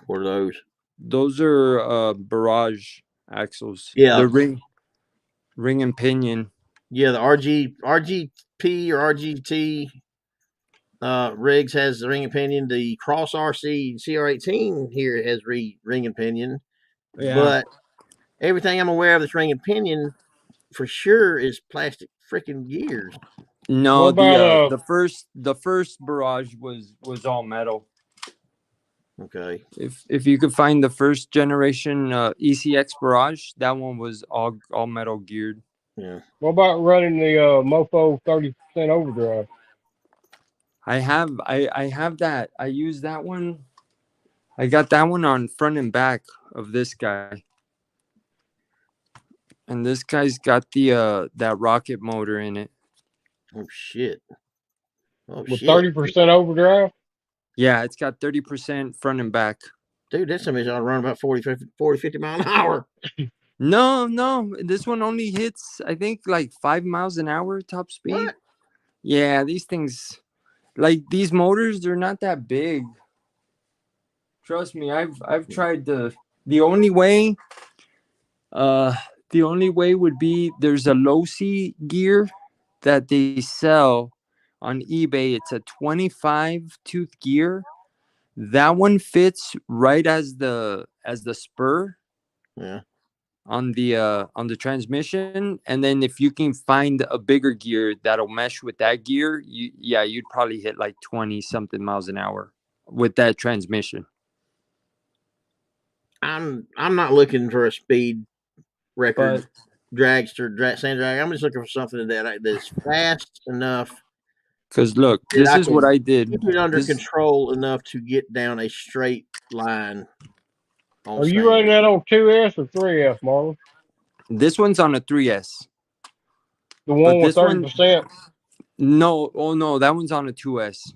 What are those? Those are barrage axles. Yeah, the ring and pinion. Yeah, the RGP or RGT rigs has the ring and pinion. The Cross RC CR18 here has ring and pinion. Yeah. But everything I'm aware of that's ring and pinion for sure is plastic freaking gears. No, the first barrage was all metal. Okay. If you could find the first generation ECX barrage, that one was all metal geared. Yeah. What about running the MoFo 30% overdrive? I have that. I use that one. I got that one on front and back of this guy. And this guy's got the that rocket motor in it. Oh shit. With 30% overdrive? Yeah, it's got 30% front and back. Dude, that's something ought to run about 40, 50 miles an hour. No. This one only hits, I think, like 5 miles an hour top speed. What? Yeah, these things, like these motors, they're not that big. Trust me, I've tried the only way would be there's a low C gear that they sell on eBay. It's a 25 tooth gear. That one fits right as the spur. Yeah. On the transmission, and then if you can find a bigger gear that'll mesh with that gear, you'd probably hit like 20 something miles an hour with that transmission. I'm not looking for a speed record dragster sand drag. I'm just looking for something that's fast enough. Because look, this is what I did. Keep it under control enough to get down a straight line. Are you running that on 2S or 3S, Marlon? This one's on a 3S. The one with 30%? No, oh no, that one's on a 2S.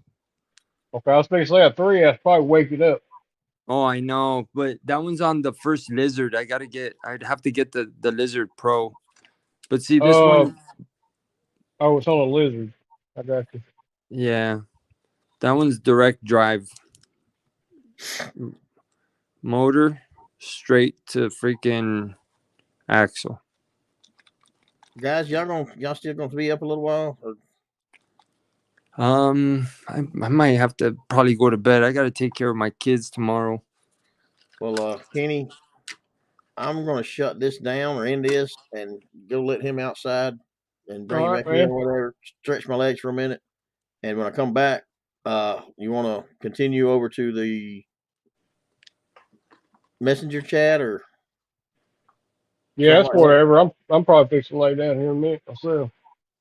Okay, I was going to say a 3S probably wake it up. Oh, I know, but that one's on the first Lizard. I'd have to get the Lizard Pro. But see, this one. Oh, it's on a Lizard. I got you. Yeah, that one's direct drive. Motor straight to freaking axle. Guys, y'all still gonna be up a little while? Or? I might have to probably go to bed. I gotta take care of my kids tomorrow. Well, Kenny, I'm gonna shut this down or end this and go let him outside and bring him back here or whatever. Stretch my legs for a minute, and when I come back, you want to continue over to the messenger chat or? Yeah, that's whatever. I'm probably fixing to lay down here in a minute myself.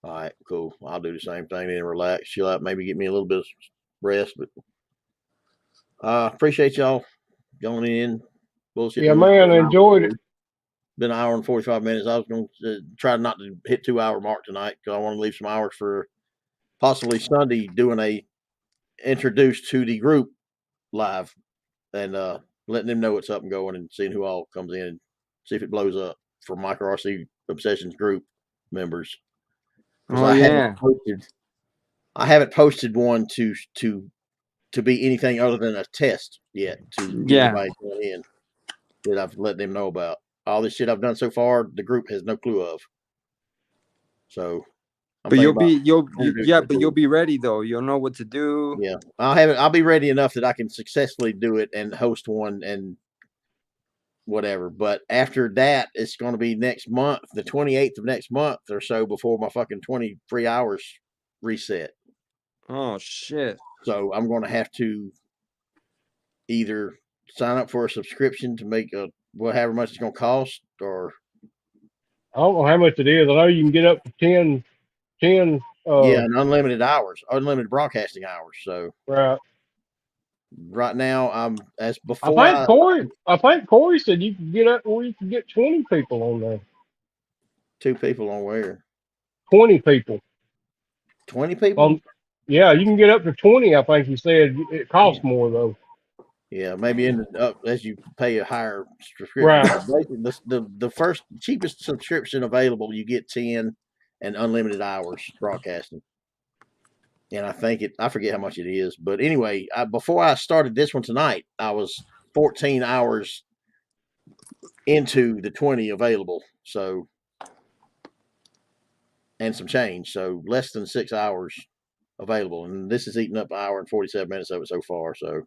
All right, cool. I'll do the same thing and relax, chill out, maybe get me a little bit of rest. But appreciate y'all going in. Bullshit. Yeah, man, enjoyed it. Been an hour and 45 minutes. I was going to try not to hit 2 hour mark tonight because I want to leave some hours for possibly Sunday doing a introduced to the group live and letting them know what's up and going and seeing who all comes in and see if it blows up for Micro RC Obsessions group members. Oh, yeah. I haven't posted one to be anything other than a test yet to anybody going in that I've let them know about. All this shit I've done so far, the group has no clue of. So, but you'll be ready though. You'll know what to do. Yeah, I'll be ready enough that I can successfully do it and host one and whatever. But after that, it's going to be next month, the 28th of next month or so, before my fucking 23 hours reset. Oh shit! So I'm going to have to either sign up for a subscription to make however much it's going to cost, or I don't know how much it is. I know you can get up to 10 and unlimited hours, unlimited broadcasting hours. So right now I'm as before. I think Corey said you can get up where you can get 20 people on there. 2 people on where? 20 people. 20 people? Yeah, you can get up to 20. I think he said it costs more though. Yeah, maybe as you pay a higher subscription. Right. The first cheapest subscription available, you get 10 and unlimited hours broadcasting. And I forget how much it is, but anyway, before I started this one tonight, I was 14 hours into the 20 available. So, and some change. So less than 6 hours available. And this is eating up an hour and 47 minutes of it so far. So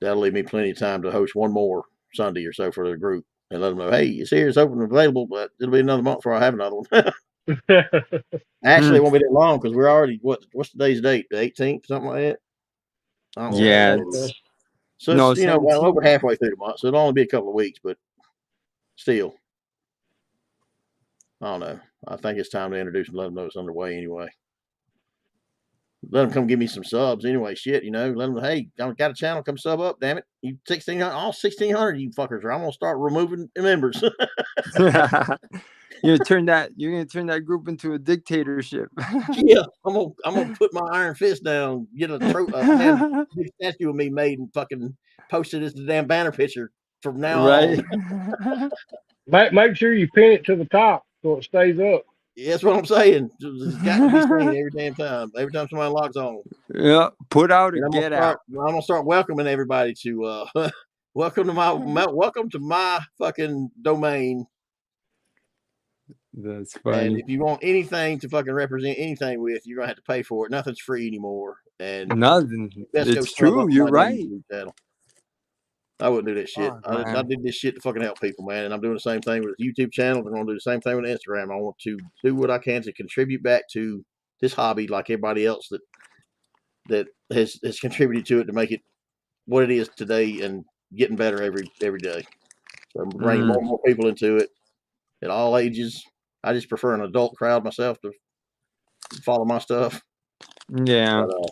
that'll leave me plenty of time to host one more Sunday or so for the group and let them know, hey, it's here, it's open and available, but it'll be another month before I have another one. Actually, it won't be that long because we're already, what's today's date? The 18th, something like that? I don't know. So it's, over halfway through the month, so it'll only be a couple of weeks, but still, I don't know. I think it's time to introduce and let them know it's underway anyway. Let them come give me some subs anyway. Shit, let them, hey, I got a channel, come sub up, damn it. You 1,600, all 1,600 you fuckers, or I'm gonna start removing members. You're gonna turn that group into a dictatorship. Yeah, I'm gonna put my iron fist down, get a big statue of me made and fucking post it as the damn banner picture from now on. Make sure you pin it to the top so it stays up. Yeah, that's what I'm saying. It's got to be seen every damn time. Every time somebody logs on. Yeah, put out or get out. I'm gonna start welcoming everybody to welcome to my fucking domain. That's funny. And if you want anything to fucking represent anything with, you're gonna have to pay for it. Nothing's free anymore. And nothing. It's true. You're right. I wouldn't do that shit. I did this shit to fucking help people, man. And I'm doing the same thing with the YouTube channel. I'm going to do the same thing with Instagram. I want to do what I can to contribute back to this hobby, like everybody else that has contributed to it to make it what it is today and getting better every day. So I'm bringing more and more people into it at all ages. I just prefer an adult crowd myself to follow my stuff. Yeah. But,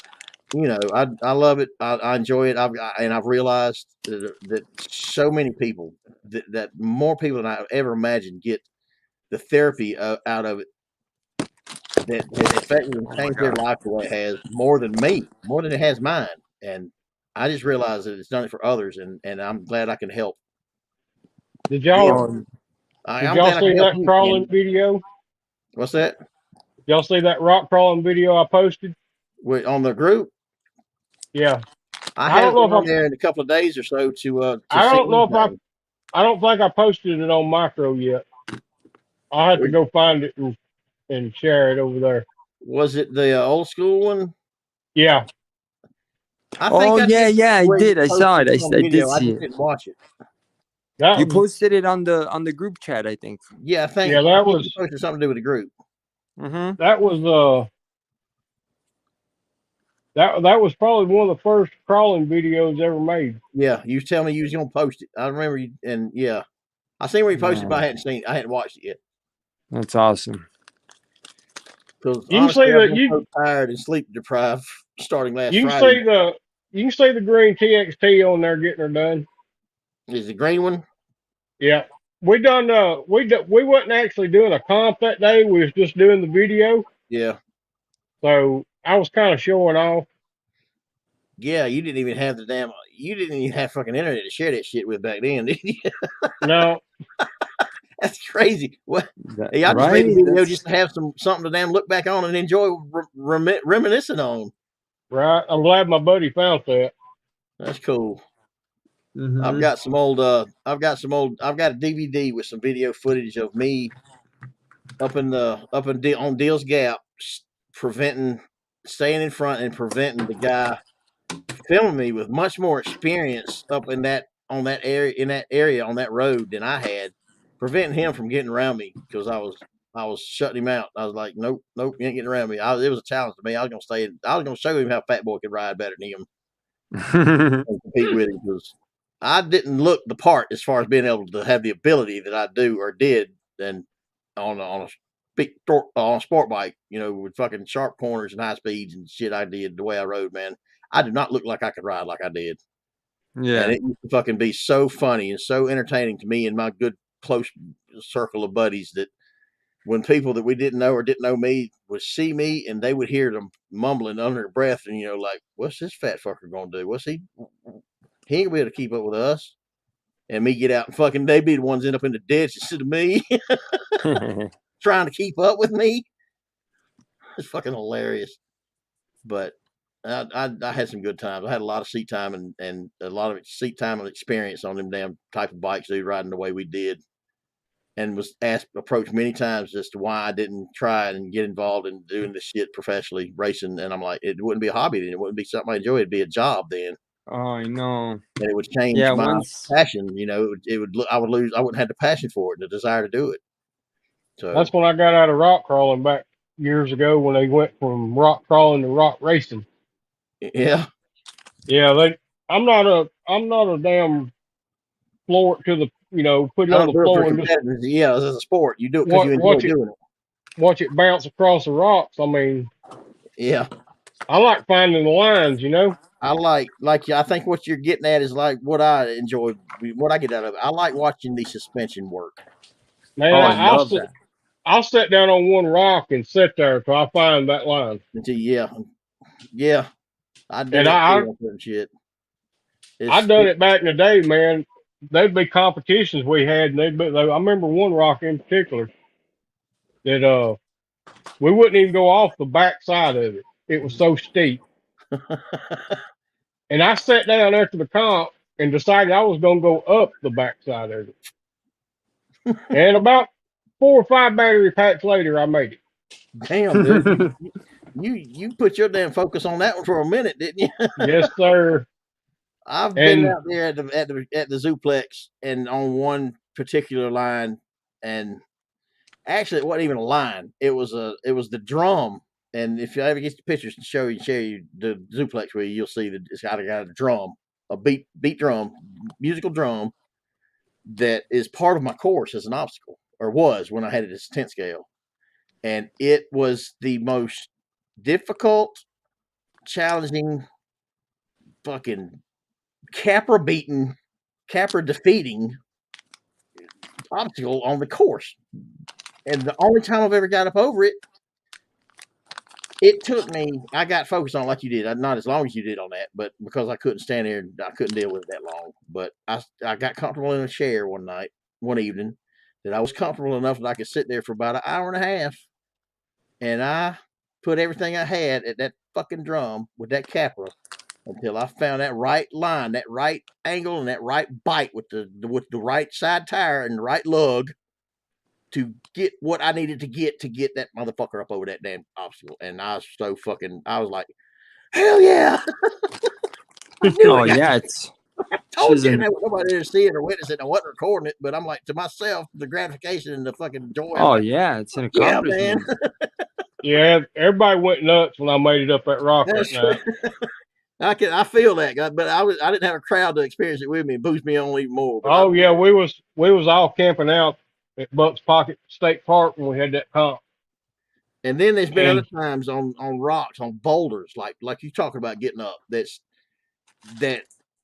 I love it. I enjoy it. I've realized that so many people, that more people than I ever imagined get the therapy out of it that has affected and changed their life the way it has, more than me, more than it has mine. And I just realized that it's done it for others, and I'm glad I can help. Did y'all see that crawling video? What's that? Y'all see that rock crawling video I posted? On the group? Yeah. I haven't been on there in a couple of days or so to I don't know if I don't think I posted it on Micro yet. I'll have to go find it and share it over there. Was it the old school one? Yeah. I did. I saw it. I did see it. I didn't watch it. You posted it on the group chat, I think. Yeah, I think. Yeah, that was something to do with the group. That was That was probably one of the first crawling videos ever made. Yeah, you tell me you was gonna post it. I remember you, and yeah, I seen where you posted, but I hadn't watched it yet. That's awesome. Because You can honestly, see I've that been so tired and sleep deprived starting last you can Friday. see the green TXT on there getting her done. Is the green one? Yeah. We wasn't actually doing a comp that day. We was just doing the video. Yeah. So I was kind of showing off. Yeah, you didn't even have fucking internet to share that shit with back then, did you? No. That's crazy. What? Hey, I just made a video just to have something to damn look back on and enjoy reminiscing on. Right. I'm glad my buddy found that. That's cool. Mm-hmm. I've got a DVD with some video footage of me on Deal's Gap, staying in front and preventing the guy filming me with much more experience in that area on that road than I had, preventing him from getting around me because I was shutting him out. I was like, nope, you ain't getting around me. It was a challenge to me. I was gonna show him how Fat Boy could ride better than him and compete with him because I didn't look the part as far as being able to have the ability that I do or did and on a sport bike, with fucking sharp corners and high speeds and shit I did the way I rode, man. I did not look like I could ride like I did. Yeah. And it used to fucking be so funny and so entertaining to me and my good close circle of buddies that when people that we didn't know or didn't know me would see me and they would hear them mumbling under their breath and, like, what's this fat fucker going to do? He ain't gonna be able to keep up with us. And me get out and fucking, they be the ones end up in the ditch instead of me trying to keep up with me. It's fucking hilarious. But I had some good times. I had a lot of seat time and a lot of seat time and experience on them damn type of bikes, dude, riding the way we did. And was approached many times as to why I didn't try and get involved in doing this shit professionally, racing. And I'm like, it wouldn't be a hobby then. It wouldn't be something I enjoy. It'd be a job then. Oh, I know. And it would change my passion. I wouldn't have the passion for it and the desire to do it. So that's when I got out of rock crawling back years ago when they went from rock crawling to rock racing. Yeah. Yeah, I'm not a damn floor to the put it on the floor and just as a sport. You do it because you enjoy doing it. Watch it bounce across the rocks. I mean, yeah. I like finding the lines, I think what you're getting at is like what I enjoy, what I get out of it. I like watching the suspension work. Man, I love that. I'll sit down on one rock and sit there until I find that line. Yeah. I do shit. I done it back in the day, man. There'd be competitions we had, and I remember one rock in particular that we wouldn't even go off the back side of it. It was so steep. And I sat down after the comp and decided I was going to go up the back side of it. And about 4 or 5 battery packs later, I made it. Damn, dude. you put your damn focus on that one for a minute, didn't you? Yes, sir. I've been out there at the Zuplex and on one particular line, and actually it wasn't even a line. It was the drum. And if you ever get the pictures to share you the Zuplex where you'll see that it's got a drum, a beat drum, musical drum that is part of my course as an obstacle, or was when I had it as 10th scale. And it was the most difficult, challenging, fucking Capra defeating obstacle on the course. And the only time I've ever got up over it, it took me, I got focused on it like you did. Not as long as you did on that, but because I couldn't stand there, I couldn't deal with it that long. But I got comfortable in a chair one evening, that I was comfortable enough that I could sit there for about an hour and a half. And I put everything I had at that fucking drum with that Capra until I found that right line, that right angle, and that right bite with the right side tire and the right lug to get what I needed to get that motherfucker up over that damn obstacle. And I was like, hell yeah. Oh, yeah. I told you that nobody didn't see it or witness it. I wasn't recording it, but I'm like, to myself, the gratification and the fucking joy. Oh, yeah. It's an accomplishment. Yeah, man. Yeah, everybody went nuts when I made it up that rock That's that night. I feel that, guy, but I didn't have a crowd to experience it with me and boost me on even more. But Oh yeah, we was all camping out at Buck's Pocket State Park when we had that comp. and then there's been And other times on rocks, on boulders, like you talking about getting up. That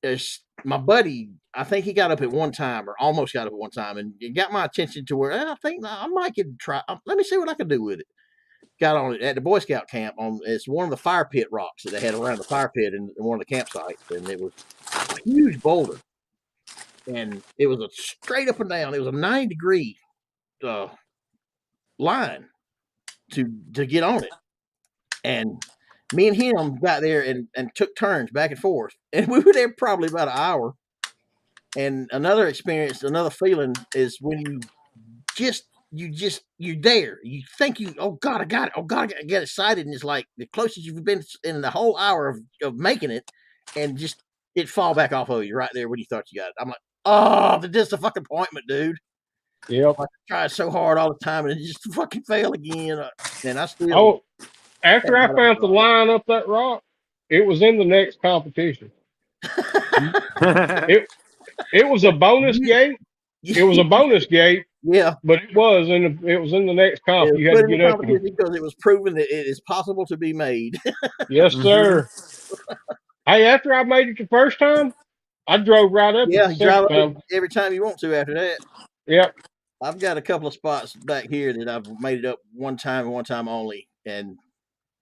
is my buddy. I think he got up at one time or almost got up at one time, and it got my attention to where I think I might get try. Let me see what I can do with it. Got on it at the Boy Scout camp. It's one of the fire pit rocks that they had around the fire pit in one of the campsites, and it was a huge boulder, and it was a straight up and down. It was a 90-degree line to get on it, and me and him got there and took turns back and forth, and we were there probably about an hour. And another experience, another feeling is when you're there. You think oh God, I got it. Oh God, I get excited. And it's like the closest you've been in the whole hour of making it, and just it fall back off of you right there when you thought you got it. I'm like, oh, the disappointment, dude. yep. I tried so hard all the time and it just fucking failed again. And I still. Oh, after I found the line up that rock, it was in the next competition. it was a bonus gate. It was a bonus gate. Yeah, but it was in the next comp. You had to get up because it was proven that it is possible to be made. Yes, sir. Hey, after I made it the first time, I drove right up. Yeah, the you drive second up every time you want to after that. Yep. I've got a couple of spots back here that I've made it up one time and one time only, and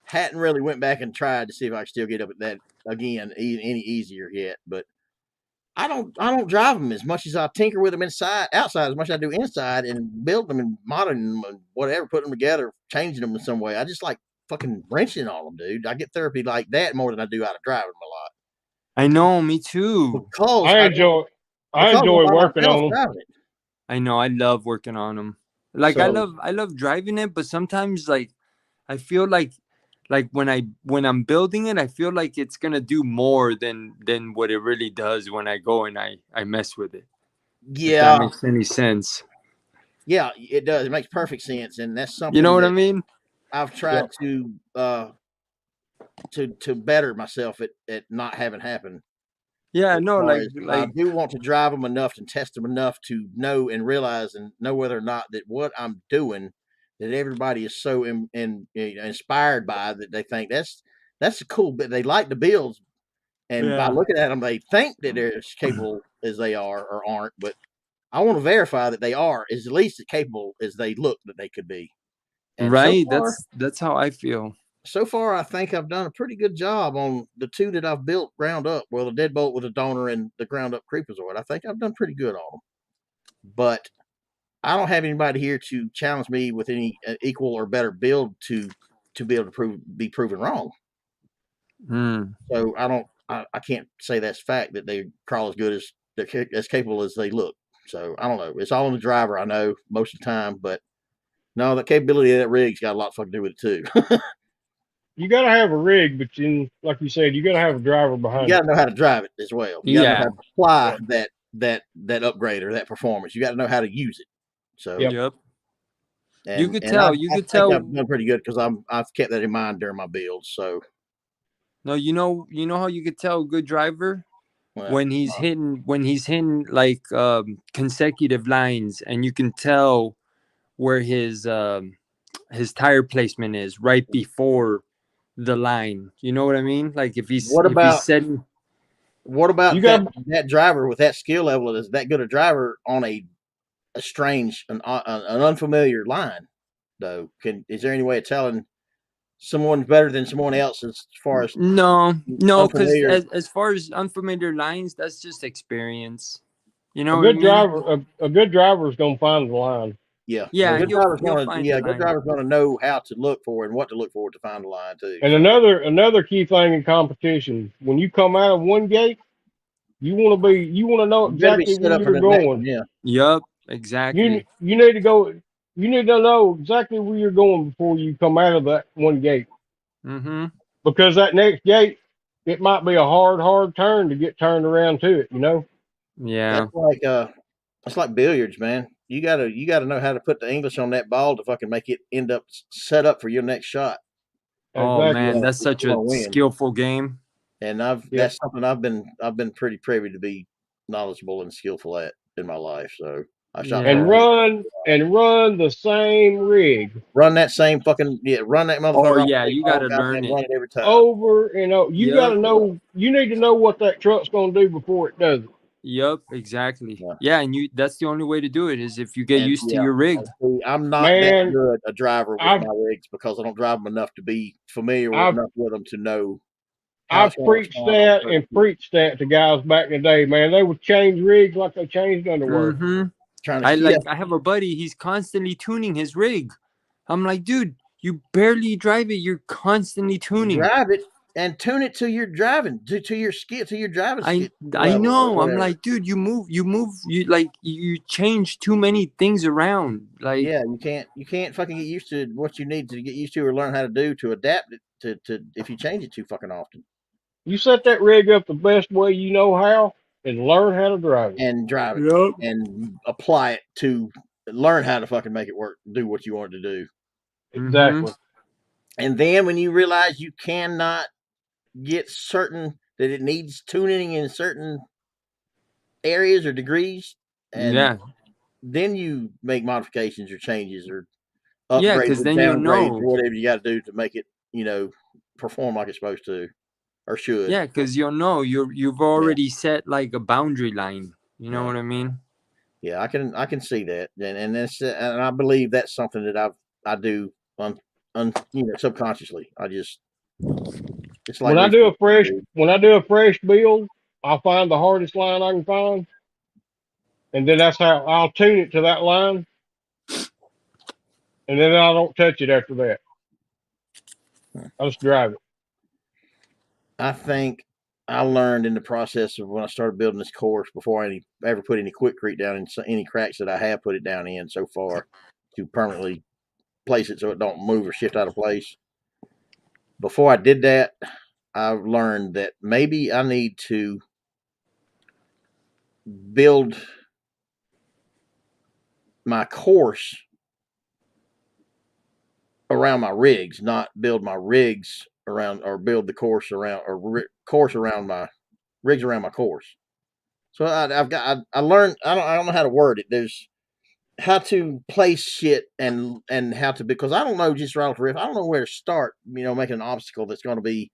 hadn't really went back and tried to see if I could still get up at that again any easier yet. But I don't drive them as much as I tinker with them outside as much as I do inside, and build them and modding them and whatever, putting them together, changing them in some way. I just like fucking wrenching on them, dude. I get therapy like that more than I do out of driving them a lot. I know, me too. Because I enjoy working on them. I know, I love working on them. Like I love driving it, but sometimes like I feel like when I'm building it, I feel like it's gonna do more than what it really does when I go and I mess with it. Yeah, if that makes any sense. Yeah, it does. It makes perfect sense, and that's something. You know what I mean? I've tried to better myself at not having happen. Yeah, no, like I do want to drive them enough and test them enough to know and realize and know whether or not that what I'm doing, that everybody is so inspired by, that they think that's a cool bit. They like the builds, and by looking at them, they think that they're as capable as they are or aren't. But I want to verify that they are at least as capable as they look that they could be. And right. So far, that's how I feel. So far, I think I've done a pretty good job on the two that I've built ground up. Well, the deadbolt with a donor and the ground up creepazoid. I think I've done pretty good on them. But I don't have anybody here to challenge me with any equal or better build to be able to be proven wrong. So I can't say that's fact that they crawl as good as they're as capable as they look. So I don't know. It's all on the driver, I know, most of the time. But no, the capability of that rig's got a lot to fucking do with it too. You got to have a rig, but like you said, you got to have a driver behind. You got to know how to drive it as well. You got to know how to apply that upgrade or that performance. You got to know how to use it. So yep. And, you could tell. I've done pretty good because I've kept that in mind during my builds. So no, you know how you could tell a good driver when he's hitting like consecutive lines, and you can tell where his tire placement is right before the line. You know what I mean? Like if he's setting. What about that driver with that skill level is that good a driver on a strange an unfamiliar line though? Is there any way of telling someone's better than someone else as far as no, because as far as unfamiliar lines, that's just experience. You know, a good driver is gonna find the line. Yeah, a good driver's gonna know how to look for and what to look for to find the line too. And another key thing in competition, when you come out of one gate, you want to know exactly where you're going. Yep, exactly. You need to go. You need to know exactly where you're going before you come out of that one gate. Because that next gate, it might be a hard turn to get turned around to it. You know. Yeah. That's like billiards, man. you gotta know how to put the English on that ball to fucking make it end up set up for your next shot. Oh Exactly. man, that's such a skillful game. And that's something I've been pretty privy to be knowledgeable and skillful at in my life. So I shot And run the same rig. Run that same fucking run that motherfucker. Oh yeah, you gotta learn it. Run it every time. Over and over. You gotta know. You need to know what that truck's gonna do before it does it. Yep, exactly. Yeah, and that's the only way to do it is if you get used to your rig. I'm not that good a driver with my rigs because I don't drive them enough to be familiar enough with them to know. I've preached that to guys back in the day, man. They would change rigs like they changed underwear. Mm-hmm. I have a buddy. He's constantly tuning his rig. I'm like, dude, you barely drive it. You're constantly tuning. Drive it and tune it to your driving, to your skill, to your driving skill. I know. I'm like, dude, you change too many things around. Like, yeah, you can't fucking get used to what you need to get used to or learn how to do to adapt it to if you change it too fucking often. You set that rig up the best way you know how and learn how to drive it. And drive it and apply it to learn how to fucking make it work, do what you want it to do. Exactly. And then when you realize you cannot get certain that it needs tuning in certain areas or degrees, and then you make modifications or changes or upgrades or downgrades or whatever you got to do to make it, perform like it's supposed to or should. Yeah, because you've already set like a boundary line. You know what I mean? Yeah, I can see that, and that's and I believe that's something that I do subconsciously. It's like when I do a fresh build, I'll find the hardest line I can find, and then that's how I'll tune it to that line, and then I don't touch it after that. I just drive it. I think I learned in the process of when I started building this course before I ever put any Quickcrete down in any cracks that I have put it down in so far to permanently place it so it don't move or shift out of place. Before I did that, I learned that maybe I need to build my course around my rigs, not build my rigs around or build the course around or course around my rigs around my course. So I learned, I don't know how to word it. There's how to place shit and how to, because I don't know just right off the riff. I don't know where to start, making an obstacle that's going to be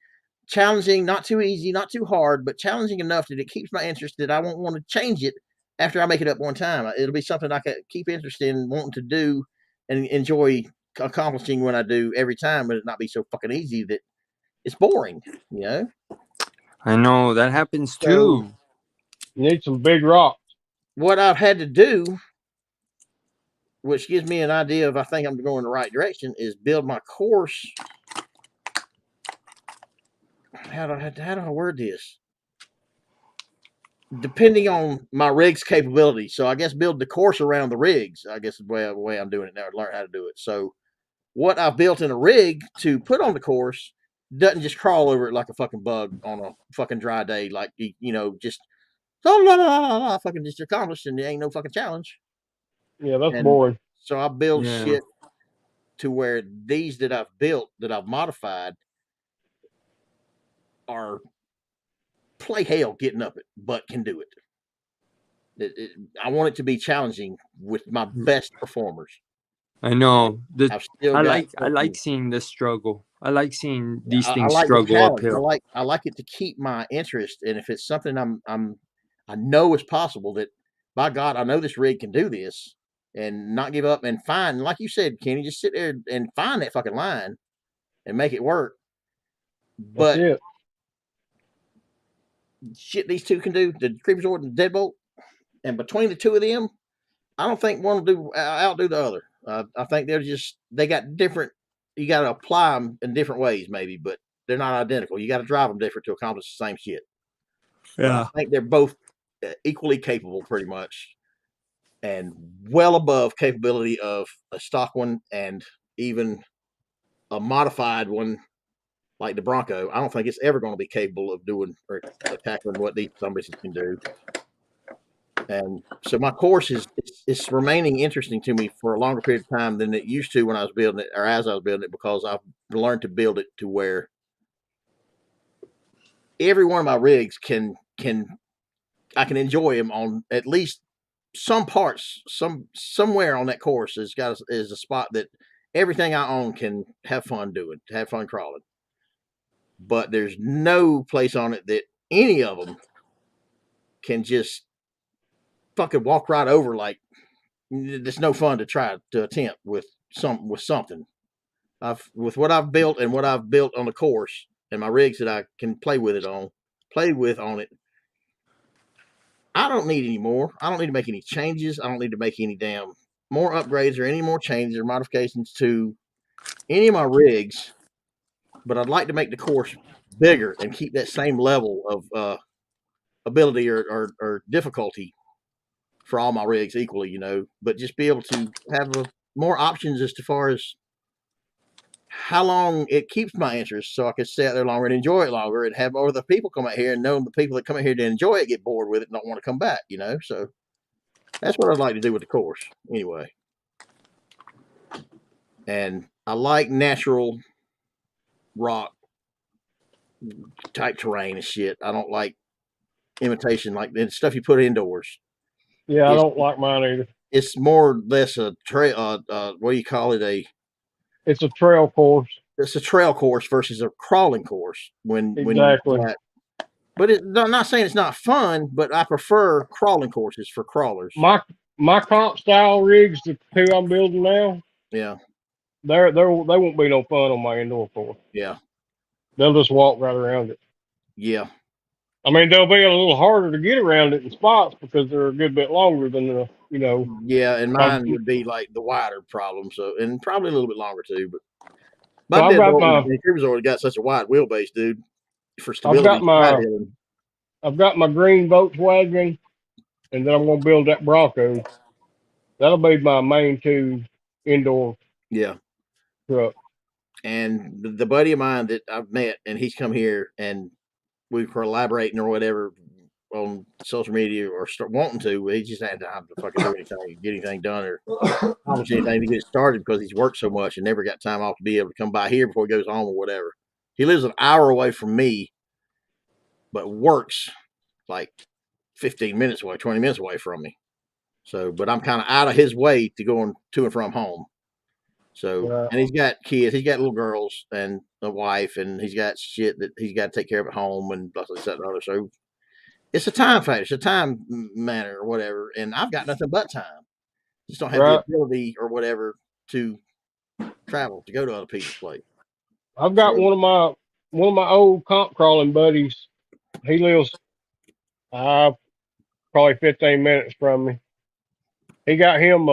challenging, not too easy, not too hard, but challenging enough that it keeps my interest that I won't want to change it after I make it up one time. It'll be something I can keep interested in wanting to do and enjoy accomplishing when I do every time, but it not be so fucking easy that it's boring, I know that happens too. You need some big rocks. What I've had to do, which gives me an idea of I think I'm going in the right direction, is build my course. How do I word this? Depending on my rig's capability. So I guess build the course around the rigs, I guess is the way I'm doing it now to learn how to do it. So what I've built in a rig to put on the course doesn't just crawl over it like a fucking bug on a fucking dry day, like, just fucking just accomplished and there ain't no fucking challenge. Yeah, that's boring. So I build shit to where these that I've built, that I've modified, are play hell getting up it, but can do it. I want it to be challenging with my best performers. I know. I like seeing the struggle. I like seeing these things struggle uphill. I like it to keep my interest, and if it's something I know is possible, that by God I know this rig can do this, and not give up and find, like you said, Kenny, just sit there and find that fucking line and make it work. But shit, these two can do, the Creeper Sword and the Deadbolt, and between the two of them, I don't think one will outdo the other. I think they got different. You got to apply them in different ways, maybe, but they're not identical. You got to drive them different to accomplish the same shit. Yeah, I think they're both equally capable, pretty much, and well above capability of a stock one and even a modified one like the Bronco. I don't think it's ever going to be capable of doing or tackling what these zombies can do. And so my course is remaining interesting to me for a longer period of time than it used to when I was building it, or as I was building it, because I've learned to build it to where every one of my rigs I can enjoy them on at least some parts, somewhere on that course is a spot that everything I own can have fun doing, have fun crawling. But there's no place on it that any of them can just fucking walk right over. Like, it's no fun to try to attempt with something. With what I've built and what I've built on the course and my rigs that I can play with on it. I don't need any more. I don't need to make any changes. I don't need to make any damn more upgrades or any more changes or modifications to any of my rigs. But I'd like to make the course bigger and keep that same level of ability or difficulty for all my rigs equally, you know, but just be able to have more options as far as how long it keeps my interest, so I can stay out there longer and enjoy it longer, and have other people come out here and know the people that come out here to enjoy it get bored with it and don't want to come back, you know. So that's what I'd like to do with the course anyway. And I like natural rock type terrain and shit. I don't like imitation, like the stuff you put indoors. Yeah, I don't like mine either. It's more or less a trail. What do you call it? It's a trail course. It's a trail course versus a crawling course. Exactly. But I'm not saying it's not fun, but I prefer crawling courses for crawlers. My comp style rigs, the two I'm building now, yeah, they won't be no fun on my indoor course. Yeah, they'll just walk right around it. Yeah, I mean, they'll be a little harder to get around it in spots because they're a good bit longer than the, you know. Yeah, and mine would be like the wider problem, so, and probably a little bit longer too. But my so deadbolt and Cruiser got such a wide wheelbase, dude, for stability. I've got my green Volkswagen, and then I'm gonna build that Bronco. That'll be my main two indoor. Yeah. Truck. And the buddy of mine that I've met, and he's come here, and we were collaborating or whatever on social media or wanting to. He just had time to fucking do anything, get anything done, or accomplish anything to get started because he's worked so much and never got time off to be able to come by here before he goes home or whatever. He lives an hour away from me, but works like 15 minutes away, 20 minutes away from me. So, but I'm kind of out of his way to going to and from home. So, and he's got kids, he's got little girls and a wife, and he's got shit that he's got to take care of at home and blah, blah, blah, blah. So it's a time factor, it's a time matter or whatever. And I've got nothing but time. Just don't have the ability or whatever to travel, to go to other people's place. I've got one of my old comp crawling buddies. He lives probably 15 minutes from me. He got him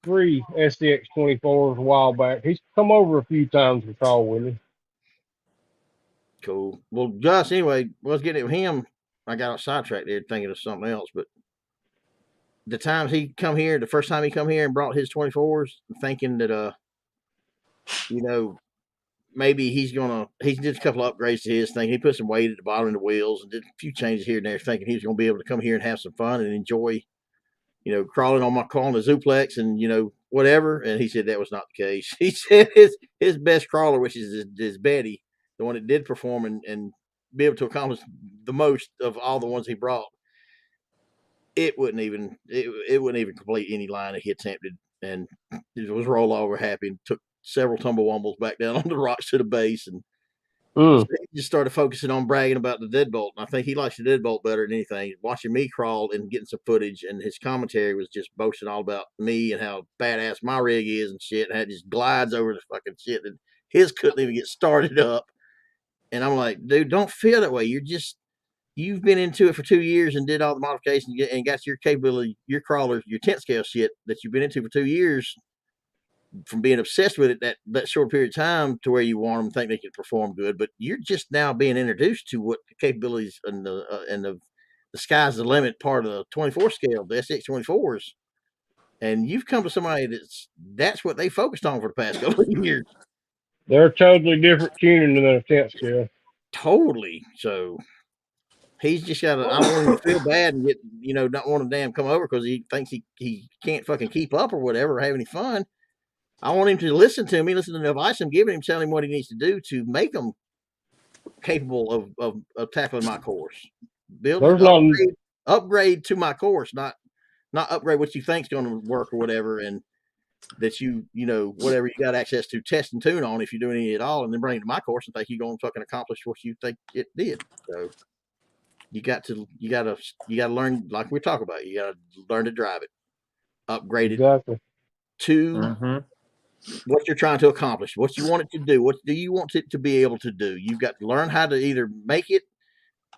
3 SCX 24s a while back. He's come over a few times to crawl with me. Cool. Well, Josh, anyway, let's get it with him. I got sidetracked there thinking of something else, but the times he come here, the first time he come here and brought his 24s, thinking that you know, maybe he did a couple of upgrades to his thing. He put some weight at the bottom of the wheels and did a few changes here and there, thinking he was going to be able to come here and have some fun and enjoy, you know, crawling on the Zuplex and, you know, whatever. And he said that was not the case. He said his best crawler, which is his Betty, the one that did perform and be able to accomplish the most of all the ones he brought, it wouldn't even complete any line that he attempted, and it was roll over happy and took several tumble wumbles back down on the rocks to the base, and so he just started focusing on bragging about the deadbolt. And I think he likes the deadbolt better than anything. Watching me crawl and getting some footage, and his commentary was just boasting all about me and how badass my rig is and shit, and how it just glides over the fucking shit that his couldn't even get started up. And I'm like, dude, don't feel that way. You've been into it for 2 years and did all the modifications and got your capability, your crawlers, your tent scale shit that you've been into for 2 years from being obsessed with it that short period of time to where you want them to think they can perform good. But you're just now being introduced to what the capabilities and the sky's the limit part of the 24 scale, the SX 24s. And you've come to somebody that's what they focused on for the past couple of years. They're totally different tuning than a tent scale. Totally. So He's just got I don't want him to feel bad and get, not want to damn come over because he thinks he can't fucking keep up or whatever or have any fun. I want him to listen to me, listen to the advice I'm giving him, tell him what he needs to do to make him capable of tackling my course. Upgrade to my course, not upgrade what you think's going to work or whatever, and that whatever you got access to test and tune on if you're doing it at all, and then bring it to my course and think you're going to fucking accomplish what you think it did. So you got to learn, like we talk about. You got to learn to drive it, upgrade it to what you're trying to accomplish, what you want it to do, what do you want it to be able to do. You've got to learn how to either make it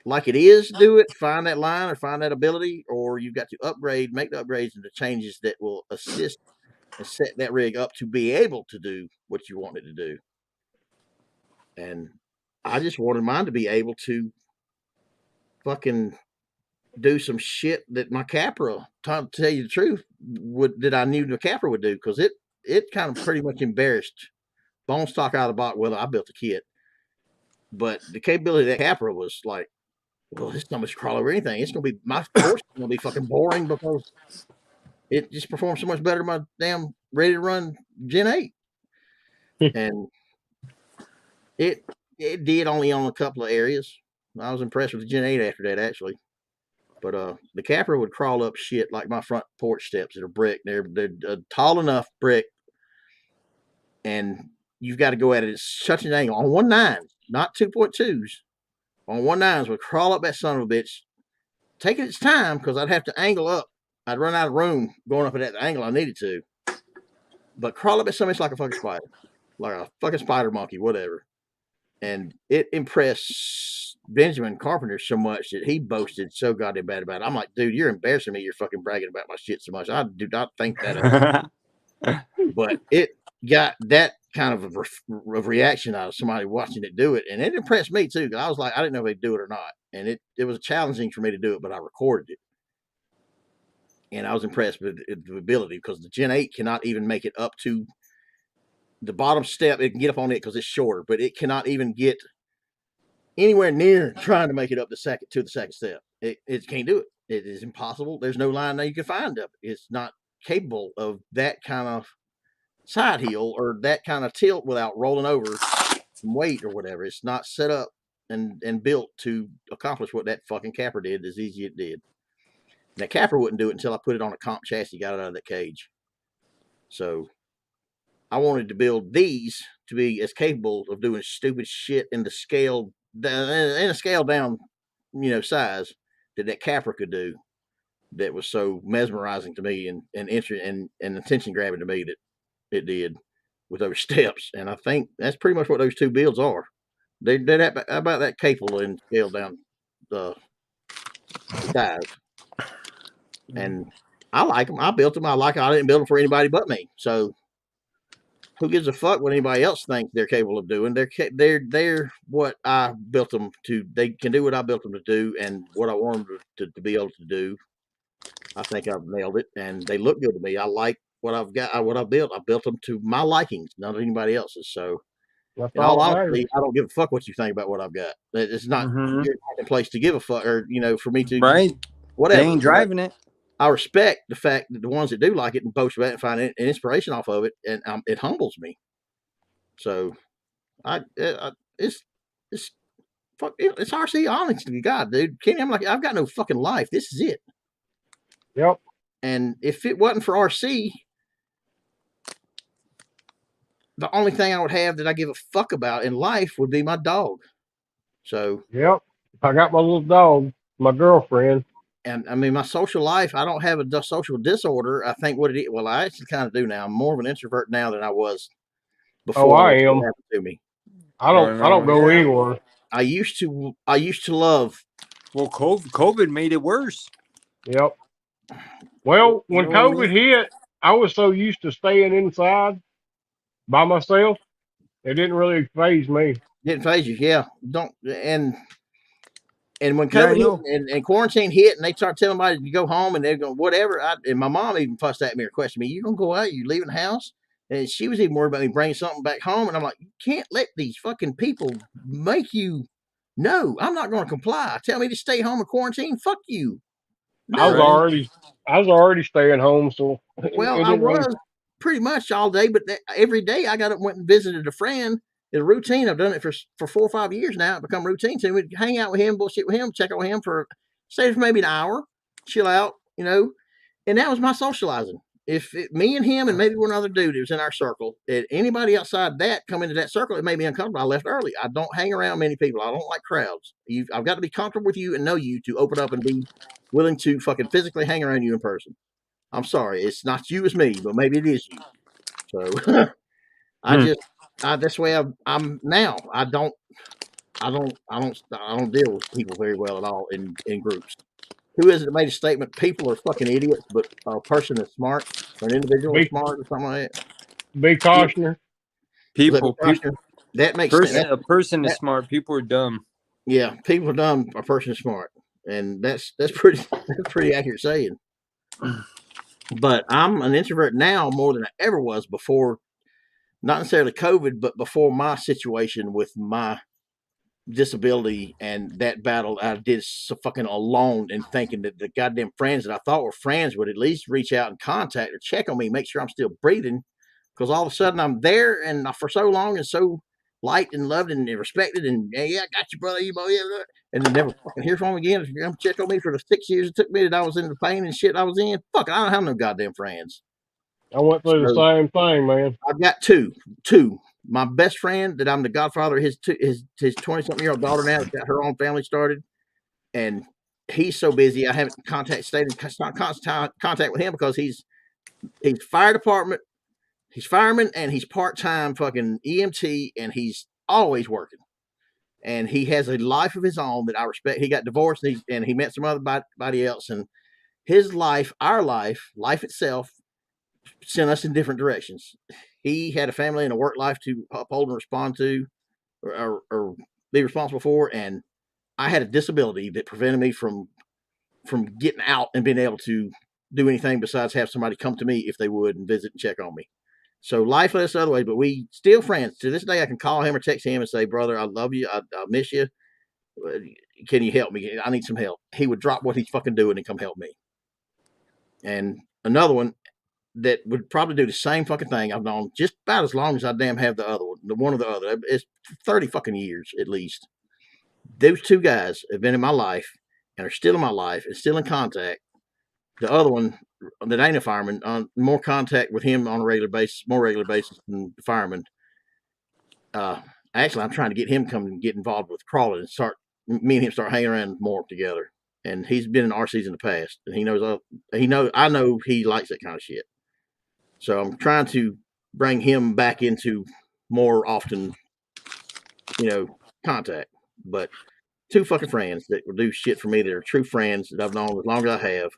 like it is, do it, find that line or find that ability, or you've got to make the upgrades and the changes that will assist and set that rig up to be able to do what you want it to do. And I just wanted mine to be able to fucking do some shit that my Capra, to tell you the truth, that I knew the Capra would do, because it kind of pretty much embarrassed bone stock out of the box. Well, I built the kit, but the capability of that Capra was like, well, this not much crawl over anything. It's gonna be my course is gonna be fucking boring because it just performs so much better than my damn ready to run Gen 8. And it did only on a couple of areas. I was impressed with the Gen 8 after that, actually. But the Capra would crawl up shit like my front porch steps that are brick. They're a tall enough brick, and you've got to go at it at such an angle on 1.9, not 2.2s. On 1.9s would crawl up that son of a bitch, taking its time because I'd have to angle up. I'd run out of room going up at that angle I needed to. But crawl up at something like a fucking spider, like a fucking spider monkey, whatever. And it impressed Benjamin Carpenter so much that he boasted so goddamn bad about it. I'm like, dude, you're embarrassing me. You're fucking bragging about my shit so much. I do not think that. But it got that kind of a reaction out of somebody watching it do it, and it impressed me too. Because I was like, I didn't know if they'd do it or not, and it was challenging for me to do it, but I recorded it, and I was impressed with the ability, because the Gen 8 cannot even make it up to the bottom step. It can get up on it because it's shorter, but it cannot even get anywhere near trying to make it up the second step. It can't do it. It is impossible. There's no line that you can find up. It's not capable of that kind of side heel or that kind of tilt without rolling over some weight or whatever. It's not set up and built to accomplish what that fucking Capra did as easy as it did. And that Capra wouldn't do it until I put it on a comp chassis, got it out of that cage. So I wanted to build these to be as capable of doing stupid shit in a scale down, size that Capra could do. That was so mesmerizing to me and attention grabbing to me that it did with those steps. And I think that's pretty much what those two builds are. They're about that capable in scale down the size. And I like them. I built them. I didn't build them for anybody but me. So who gives a fuck what anybody else thinks they're capable of doing? They're what I built them to. They can do what I built them to do, and what I want them to be able to do. I think I've nailed it, and they look good to me. I like what I've got, what I built. I built them to my likings, not anybody else's. So, in all honesty, I don't give a fuck what you think about what I've got. It's not your place to give a fuck, or for me to whatever. They ain't driving it. I respect the fact that the ones that do like it and boast about it and find an inspiration off of it, and it humbles me. So, it's RC, honestly to God, dude. Kenny, I'm like, I've got no fucking life. This is it. Yep. And if it wasn't for RC, the only thing I would have that I give a fuck about in life would be my dog. So, yep, I got my little dog, my girlfriend. And I mean, my social life, I don't have a social disorder. I think what it is, well, I actually kind of do now. I'm more of an introvert now than I was before. Oh, I am. Happened to me. I don't go anywhere. I used to love. Well, COVID made it worse. Yep. Well, when COVID hit, I was so used to staying inside by myself, it didn't really faze me. Didn't faze you, yeah. And when COVID hit and quarantine hit, and they start telling everybody to go home, and they're going whatever. And my mom even fussed at me or questioned me. You gonna go out? You leaving the house? And she was even worried about me bringing something back home. And I'm like, you can't let these fucking people make you No, I'm not going to comply. Tell me to stay home and quarantine. Fuck you. I was No. already staying home, so Well, it I didn't really. was pretty much all day, but every day I got up, went and visited a friend. It's a routine. I've done it for 4 or 5 years now. It become routine. So we'd hang out with him, bullshit with him, check on him stay for maybe an hour, chill out, and that was my socializing. If me and him and maybe one other dude who was in our circle, anybody outside that come into that circle, it made me uncomfortable. I left early. I don't hang around many people. I don't like crowds. I've got to be comfortable with you and know you to open up and be willing to fucking physically hang around you in person. I'm sorry, it's not you, it's me, but maybe it is you. So that's the way I'm now. I don't deal with people very well at all in groups. Who is it that made a statement? People are fucking idiots, but a person is smart, or an individual is Be smart, or something like be that. cautioner. People. That makes sense. A person is smart. People are dumb. Yeah, people are dumb. A person is smart, and that's pretty accurate saying. But I'm an introvert now more than I ever was before. Not necessarily COVID, but before my situation with my disability and that battle I did so fucking alone, and thinking that the goddamn friends that I thought were friends would at least reach out and contact or check on me, make sure I'm still breathing. Because all of a sudden I'm there and for so long and so liked and loved and respected, and yeah, I got you, brother, you boy, yeah, and then never fucking hear from him again. If you're gonna check on me for the 6 years it took me that I was in the pain and shit I was in, fuck, I don't have no goddamn friends. I went through the So same thing, man. I've got two. My best friend that I'm the godfather of his 20-something-year-old daughter now, that's got her own family started, and he's so busy I haven't stayed in constant contact with him because he's fire department, he's fireman, and he's part-time fucking EMT, and he's always working. And he has a life of his own that I respect. He got divorced and he met some other body else, and his life, our life itself, sent us in different directions. He had a family and a work life to uphold and respond to, or be responsible for, and I had a disability that prevented me from getting out and being able to do anything besides have somebody come to me if they would and visit and check on me. So life led us the other way, but we still friends. To this day, I can call him or text him and say, brother, I love you. I miss you. Can you help me? I need some help. He would drop what he's fucking doing and come help me. And another one that would probably do the same fucking thing I've known just about as long as I damn have the other one, the one or the other. It's 30 fucking years at least. Those two guys have been in my life and are still in my life and still in contact. The other one that ain't a fireman, more contact with him on a regular basis, more regular basis than the fireman. Actually, I'm trying to get him come and get involved with crawling and me and him start hanging around more together. And he's been in RCs in the past, and I know he likes that kind of shit. So I'm trying to bring him back into more often, contact. But two fucking friends that will do shit for me that are true friends that I've known as long as I have.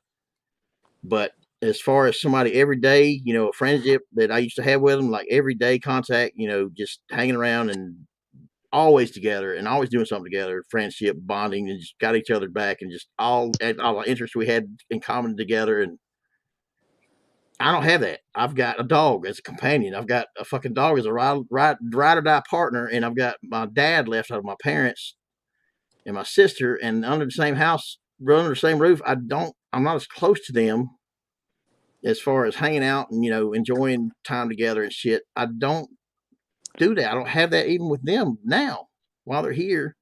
But as far as somebody every day, a friendship that I used to have with them, like everyday contact, just hanging around and always together and always doing something together, friendship, bonding, and just got each other back, and just all the interests we had in common together. And I don't have that. I've got a dog as a companion. I've got a fucking dog as a ride or die partner, and I've got my dad left out of my parents and my sister, and under the same house, under the same roof. I'm not as close to them as far as hanging out and enjoying time together and shit. I don't do that. I don't have that even with them now while they're here,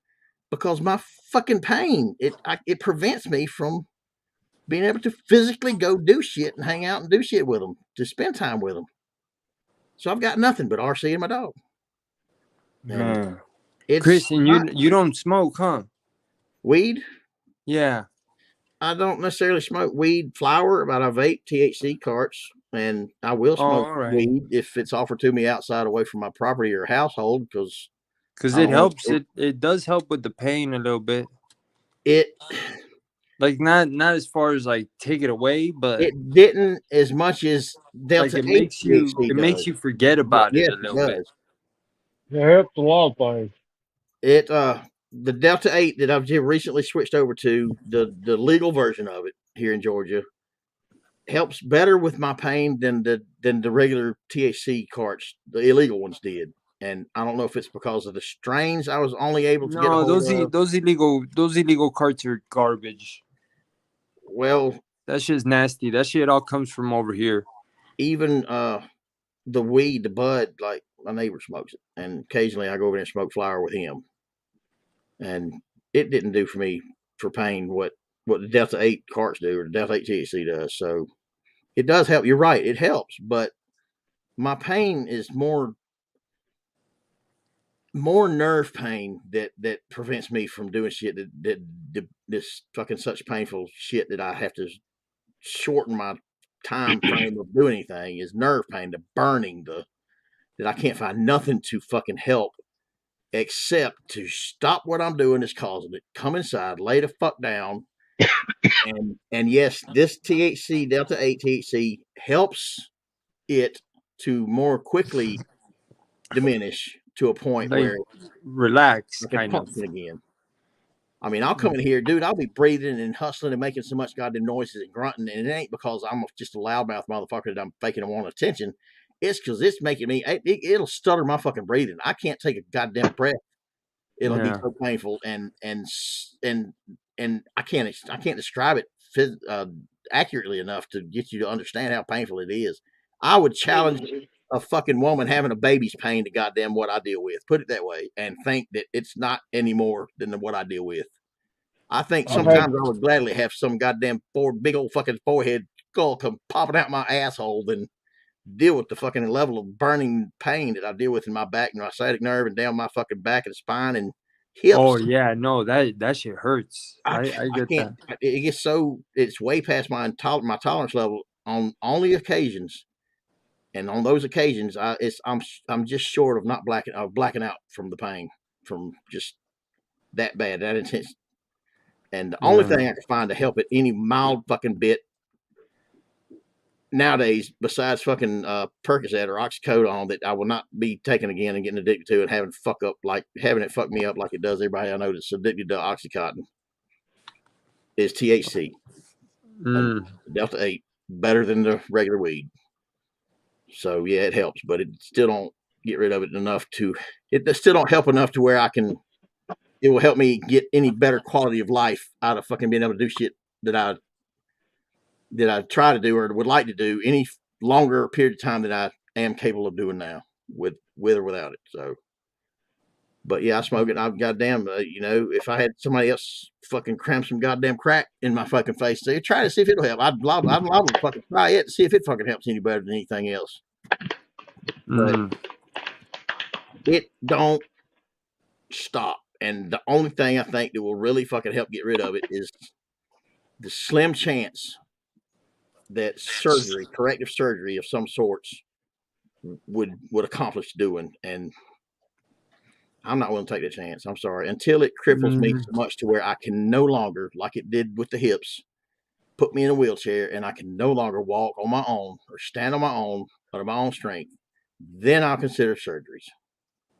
because my fucking pain it prevents me from being able to physically go do shit and hang out and do shit with them, to spend time with them. So I've got nothing but RC and my dog. Man, Christian, you don't smoke, huh? Weed? Yeah. I don't necessarily smoke weed flower, but I vape THC carts, and I will smoke weed if it's offered to me outside, away from my property or household, because it helps. It does help with the pain a little bit. Like not as far as like take it away, but it didn't as much as Delta 8 makes you forget about it a little bit. It helps a lot of things. The Delta 8 that I've just recently switched over to, the legal version of it here in Georgia, helps better with my pain than the regular THC carts, the illegal ones, did. And I don't know if it's because of the strains I was only able to get a No, hold of. those illegal carts are garbage. Well, that shit's nasty. That shit all comes from over here. Even the weed, the bud, like my neighbor smokes it, and occasionally I go over there and smoke flower with him, and it didn't do for me for pain what the Delta 8 carts do or the Delta 8 THC does. So it does help. You're right, it helps, but my pain is more nerve pain that prevents me from doing shit that this fucking such painful shit that I have to shorten my time frame of doing anything is nerve pain, the burning, that I can't find nothing to fucking help except to stop what I'm doing is causing it. Come inside, lay the fuck down, and yes, this THC, Delta 8 THC, helps it to more quickly diminish to a point Like, where relax, I can kind of. function again. I mean, I'll come in here, dude. I'll be breathing and hustling and making so much goddamn noises and grunting, and it ain't because I'm just a loudmouth motherfucker that I'm faking and wanting attention. It's because it's making me. It'll stutter my fucking breathing. I can't take a goddamn breath. It'll be so painful, and I can't describe it accurately enough to get you to understand how painful it is. I would challenge a fucking woman having a baby's pain to goddamn what I deal with. Put it that way, and think that it's not any more than what I deal with. I think sometimes I would gladly have some goddamn big old fucking forehead skull come popping out my asshole than deal with the fucking level of burning pain that I deal with in my back and my sciatic nerve and down my fucking back and spine and hips. Oh yeah, no, that shit hurts. I get can't, that. It gets so, it's way past my tolerance level on only occasions. And on those occasions, I'm just short of not blacking out from the pain, from just that bad, that intense. And the only thing I can find to help it any mild fucking bit nowadays, besides fucking Percocet or oxycodone, that I will not be taking again and getting addicted to and having it fuck me up like it does everybody I know that's addicted to Oxycontin, is THC. Delta 8, better than the regular weed. So yeah, it helps, but it still don't get rid of it enough to. It still don't help enough to where it will help me get any better quality of life out of fucking being able to do shit that I try to do or would like to do any longer period of time than I am capable of doing now, with or without it. So, but yeah, I smoke it. I'm goddamn, if I had somebody else fucking cram some goddamn crack in my fucking face, say, try to see if it'll help. I'd love to fucking try it to see if it fucking helps any better than anything else. But it don't stop. And the only thing I think that will really fucking help get rid of it is the slim chance that corrective surgery of some sorts would accomplish doing. And I'm not willing to take that chance. I'm sorry. Until it cripples me so much to where I can no longer, like it did with the hips, put me in a wheelchair and I can no longer walk on my own or stand on my own out of my own strength, then I'll consider surgeries.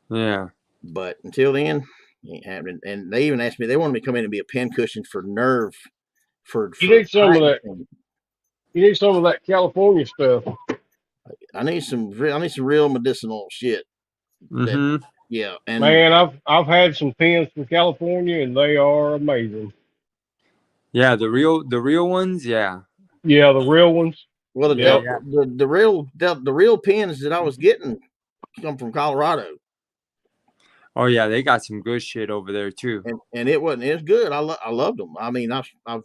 Yeah. But until then, it ain't happening. And they even asked me, they wanted me to come in and be a pincushion for nerve. You need some of that. You need some of that California stuff. I need some real medicinal shit. Yeah, and man, I've had some pins from California, and they are amazing. Yeah, the real ones. Yeah. Yeah, the real ones. Well, the real pins that I was getting come from Colorado. Oh yeah, they got some good shit over there too. And it wasn't. It was good. I loved them. I mean, I was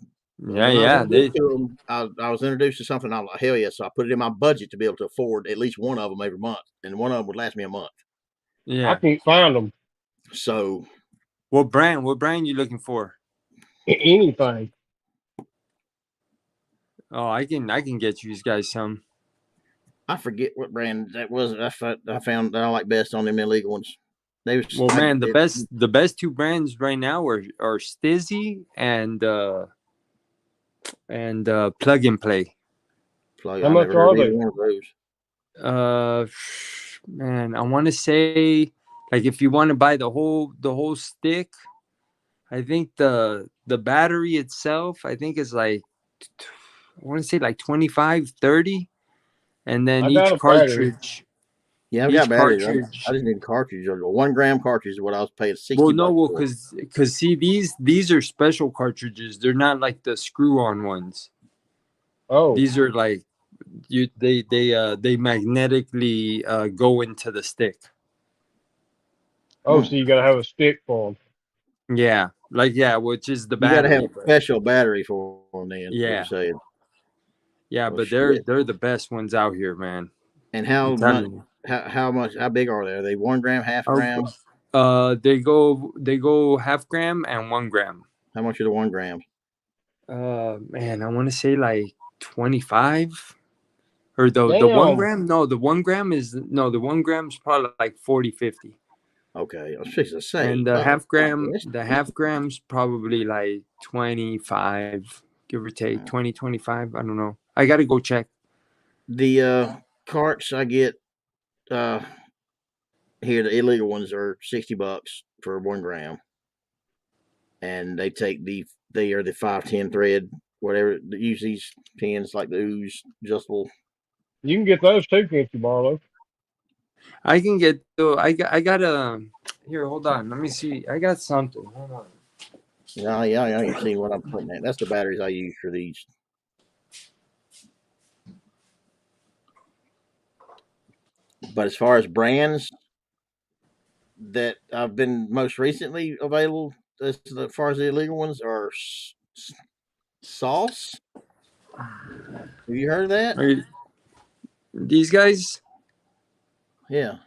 introduced to something. I'm like, hell yeah! So I put it in my budget to be able to afford at least one of them every month, and one of them would last me a month. Yeah, I can't find them. So, what brand you looking for? Anything. Oh, I can get you guys some. I forget what brand that was. I found that I like best on them illegal ones. The best two brands right now are Stizzy and Plug and Play. How much are they? One of those. Man, I want to say, like, if you want to buy the whole stick, I think the battery itself, I think is like, I want to say like 25, 30, and then each cartridge. Yeah, I've got batteries. I just need cartridge. 1 gram cartridge is what I was paying $60. Well, no, because see, these are special cartridges. They're not like the screw-on ones. Oh, These are like they magnetically go into the stick. so you gotta have a stick for them. Yeah, which is the You got to battery. have a special battery for them. Then, Yeah. what you're saying. Yeah, Oh, but shit. they're the best ones out here, man. And how telling much? you. How much? How big are they? Are they 1 gram, half gram? They go half gram and 1 gram. How much are the 1 gram? Man, I want to say like 25. Or the 1 Damn. gram? No, the 1 gram is the 1 gram's probably like 40, 50. Okay, I was fixing to say. And the half gram's probably like 25, give or take 20, 25. I don't know. I gotta go check. The carts I get here, the illegal ones are $60 for 1 gram, and they take they are the 510 thread, whatever. Use these pins like the ooze adjustable. You can get those too, can't you, Barlow? I can get I got here. Hold on, let me see. I got something. Hold on. Yeah, you see what I'm putting at. That's the batteries I use for these. But as far as brands that I've been most recently available, as far as the illegal ones, are Sauce. Have you heard of that? These guys? Yeah.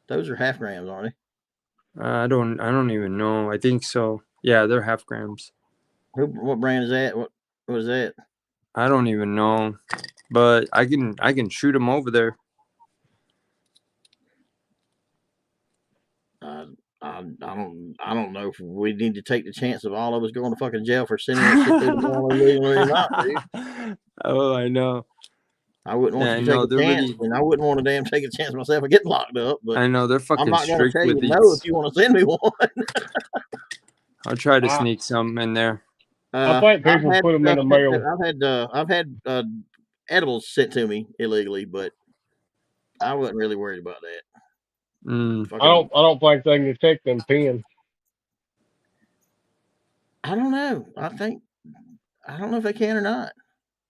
Those are half grams, aren't they? I don't even know. I think so. Yeah, they're half grams. What brand is that? What is that? I don't even know, but I can shoot them over there. I don't know if we need to take the chance of all of us going to fucking jail for sending that shit through the mail illegally or not, dude. Oh, I know. I wouldn't want you to take a chance, and I wouldn't want to damn take a chance myself of getting locked up. But I know they're fucking I'm not going to strict tell with you these. no if you want to send me one. I'll try to sneak some in there. I think people put them in the mail. I've had edibles sent to me illegally, but I wasn't really worried about that. I don't think they can detect them pins. I don't know. I don't know if they can or not.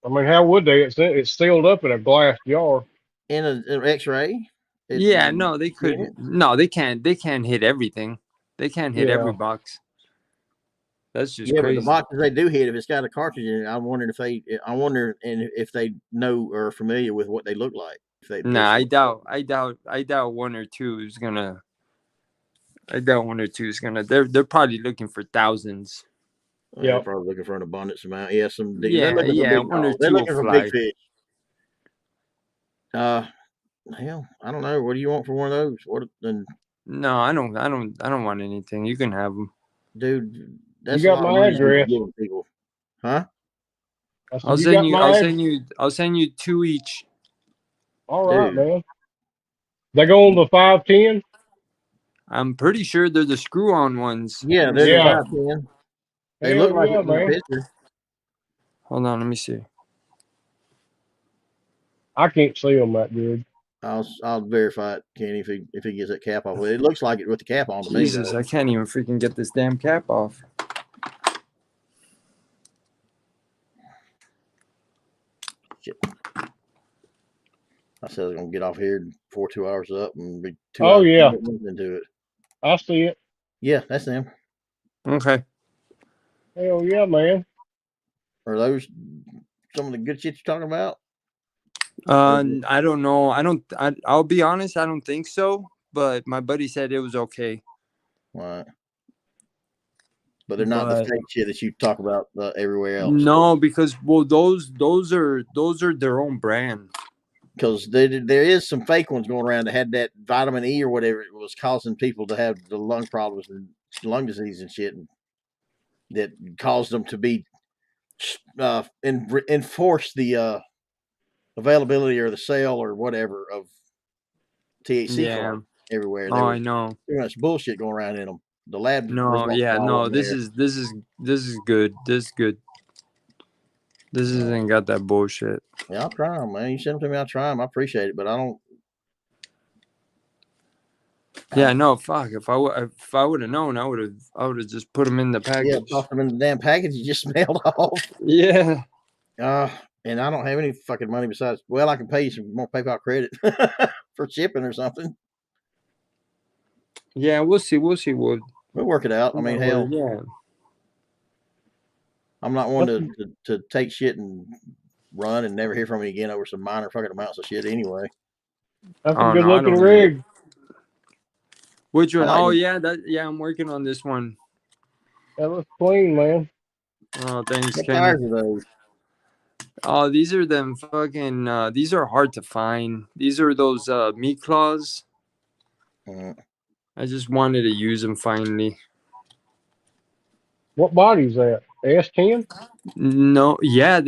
I mean, how would they? It's sealed up in a glass jar. In an X-ray. Yeah, no, they could. No, they can't. They can't hit everything. They can't hit every box. That's just crazy. But the boxes they do hit, if it's got a cartridge in it, I wonder if they know or are familiar with what they look like. Nah, I doubt 1 or 2 is gonna. I doubt 1 or 2 is gonna. They're probably looking for thousands. Yeah, they're probably looking for an abundance amount. Yeah, they're looking for big 1 or 2. They're looking for big fish. Hell, I don't know. What do you want for one of those? No, I don't want anything. You can have them, dude. That's you got my address, people. Huh? I'll send you 2 each. All right, man. They go on the 510. I'm pretty sure they're the screw-on ones. Yeah, they're the 510. They look like it in the picture. Hold on, let me see. I can't see them that good. I'll verify it, Kenny, if he gets that cap off. It looks like it with the cap on to me. Jesus, I can't even freaking get this damn cap off. Shit. I said I was gonna get off here before 2 hours up and be 2 hours into it. I see it. Yeah, that's them. Okay. Hell yeah, man. Are those some of the good shit you're talking about? I don't know. I'll be honest, I don't think so. But my buddy said it was okay. Right. But they're not the fake shit that you talk about everywhere else. No, because those are their own brand. Because there is some fake ones going around that had that vitamin E or whatever it was causing people to have the lung problems and lung disease and shit, and that caused them to be enforce the availability or the sale or whatever of THC everywhere. I know. Too much bullshit going around in them. The lab. No, yeah, no. This is good. This is good. This isn't got that bullshit. Yeah, I'll try them, man. You send them to me, I'll try them. I appreciate it, but I don't. Yeah, no, fuck. If I would have known, I would have just put them in the package. Yeah, tossed them in the damn package you just mailed off. Yeah. And I don't have any fucking money besides. Well, I can pay you some more PayPal credit for shipping or something. Yeah, we'll see. We'll work it out. I mean, hell, yeah. I'm not one to take shit and run and never hear from me again over some minor fucking amounts of shit anyway. That's a good looking rig. Which one? Oh yeah, I'm working on this one. That looks clean, man. Oh, thanks, What Kenny. tires are those? Oh, these are them fucking. These are hard to find. These are those meat claws. I just wanted to use them finally. What body is that? S10? No, yeah,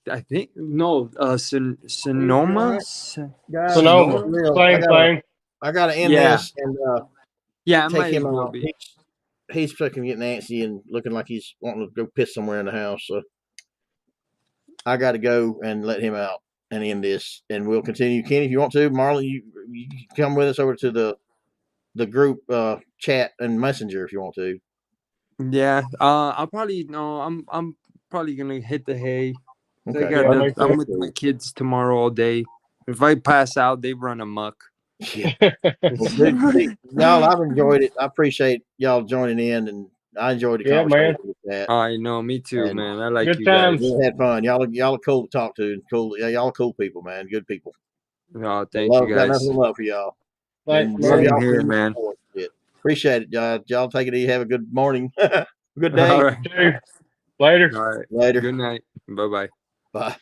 I think no. Sonoma. Sonoma. Same thing. I gotta end this and take him out. He's fucking getting antsy and looking like he's wanting to go piss somewhere in the house. So I got to go and let him out and end this, and we'll continue. Kenny, if you want to, Marlon, you come with us over to the group chat and messenger if you want to. Yeah, I'll probably I'm probably gonna hit the hay. Okay. I'm with my kids tomorrow all day. If I pass out, they run amok. Yeah. Y'all, I've enjoyed it. I appreciate y'all joining in, and I enjoyed the conversation with that. I know, me too, man. I like good you times. guys. We had fun. Y'all are cool to talk to. Cool. Yeah, y'all are cool people, man. Good people. Oh, thank you guys. Got nothing but love for y'all. Thanks, love y'all here, man. Appreciate it, y'all. Take it easy. Have a good morning. Good day. All right. Later. All right. Later. Good night. Bye-bye. Bye.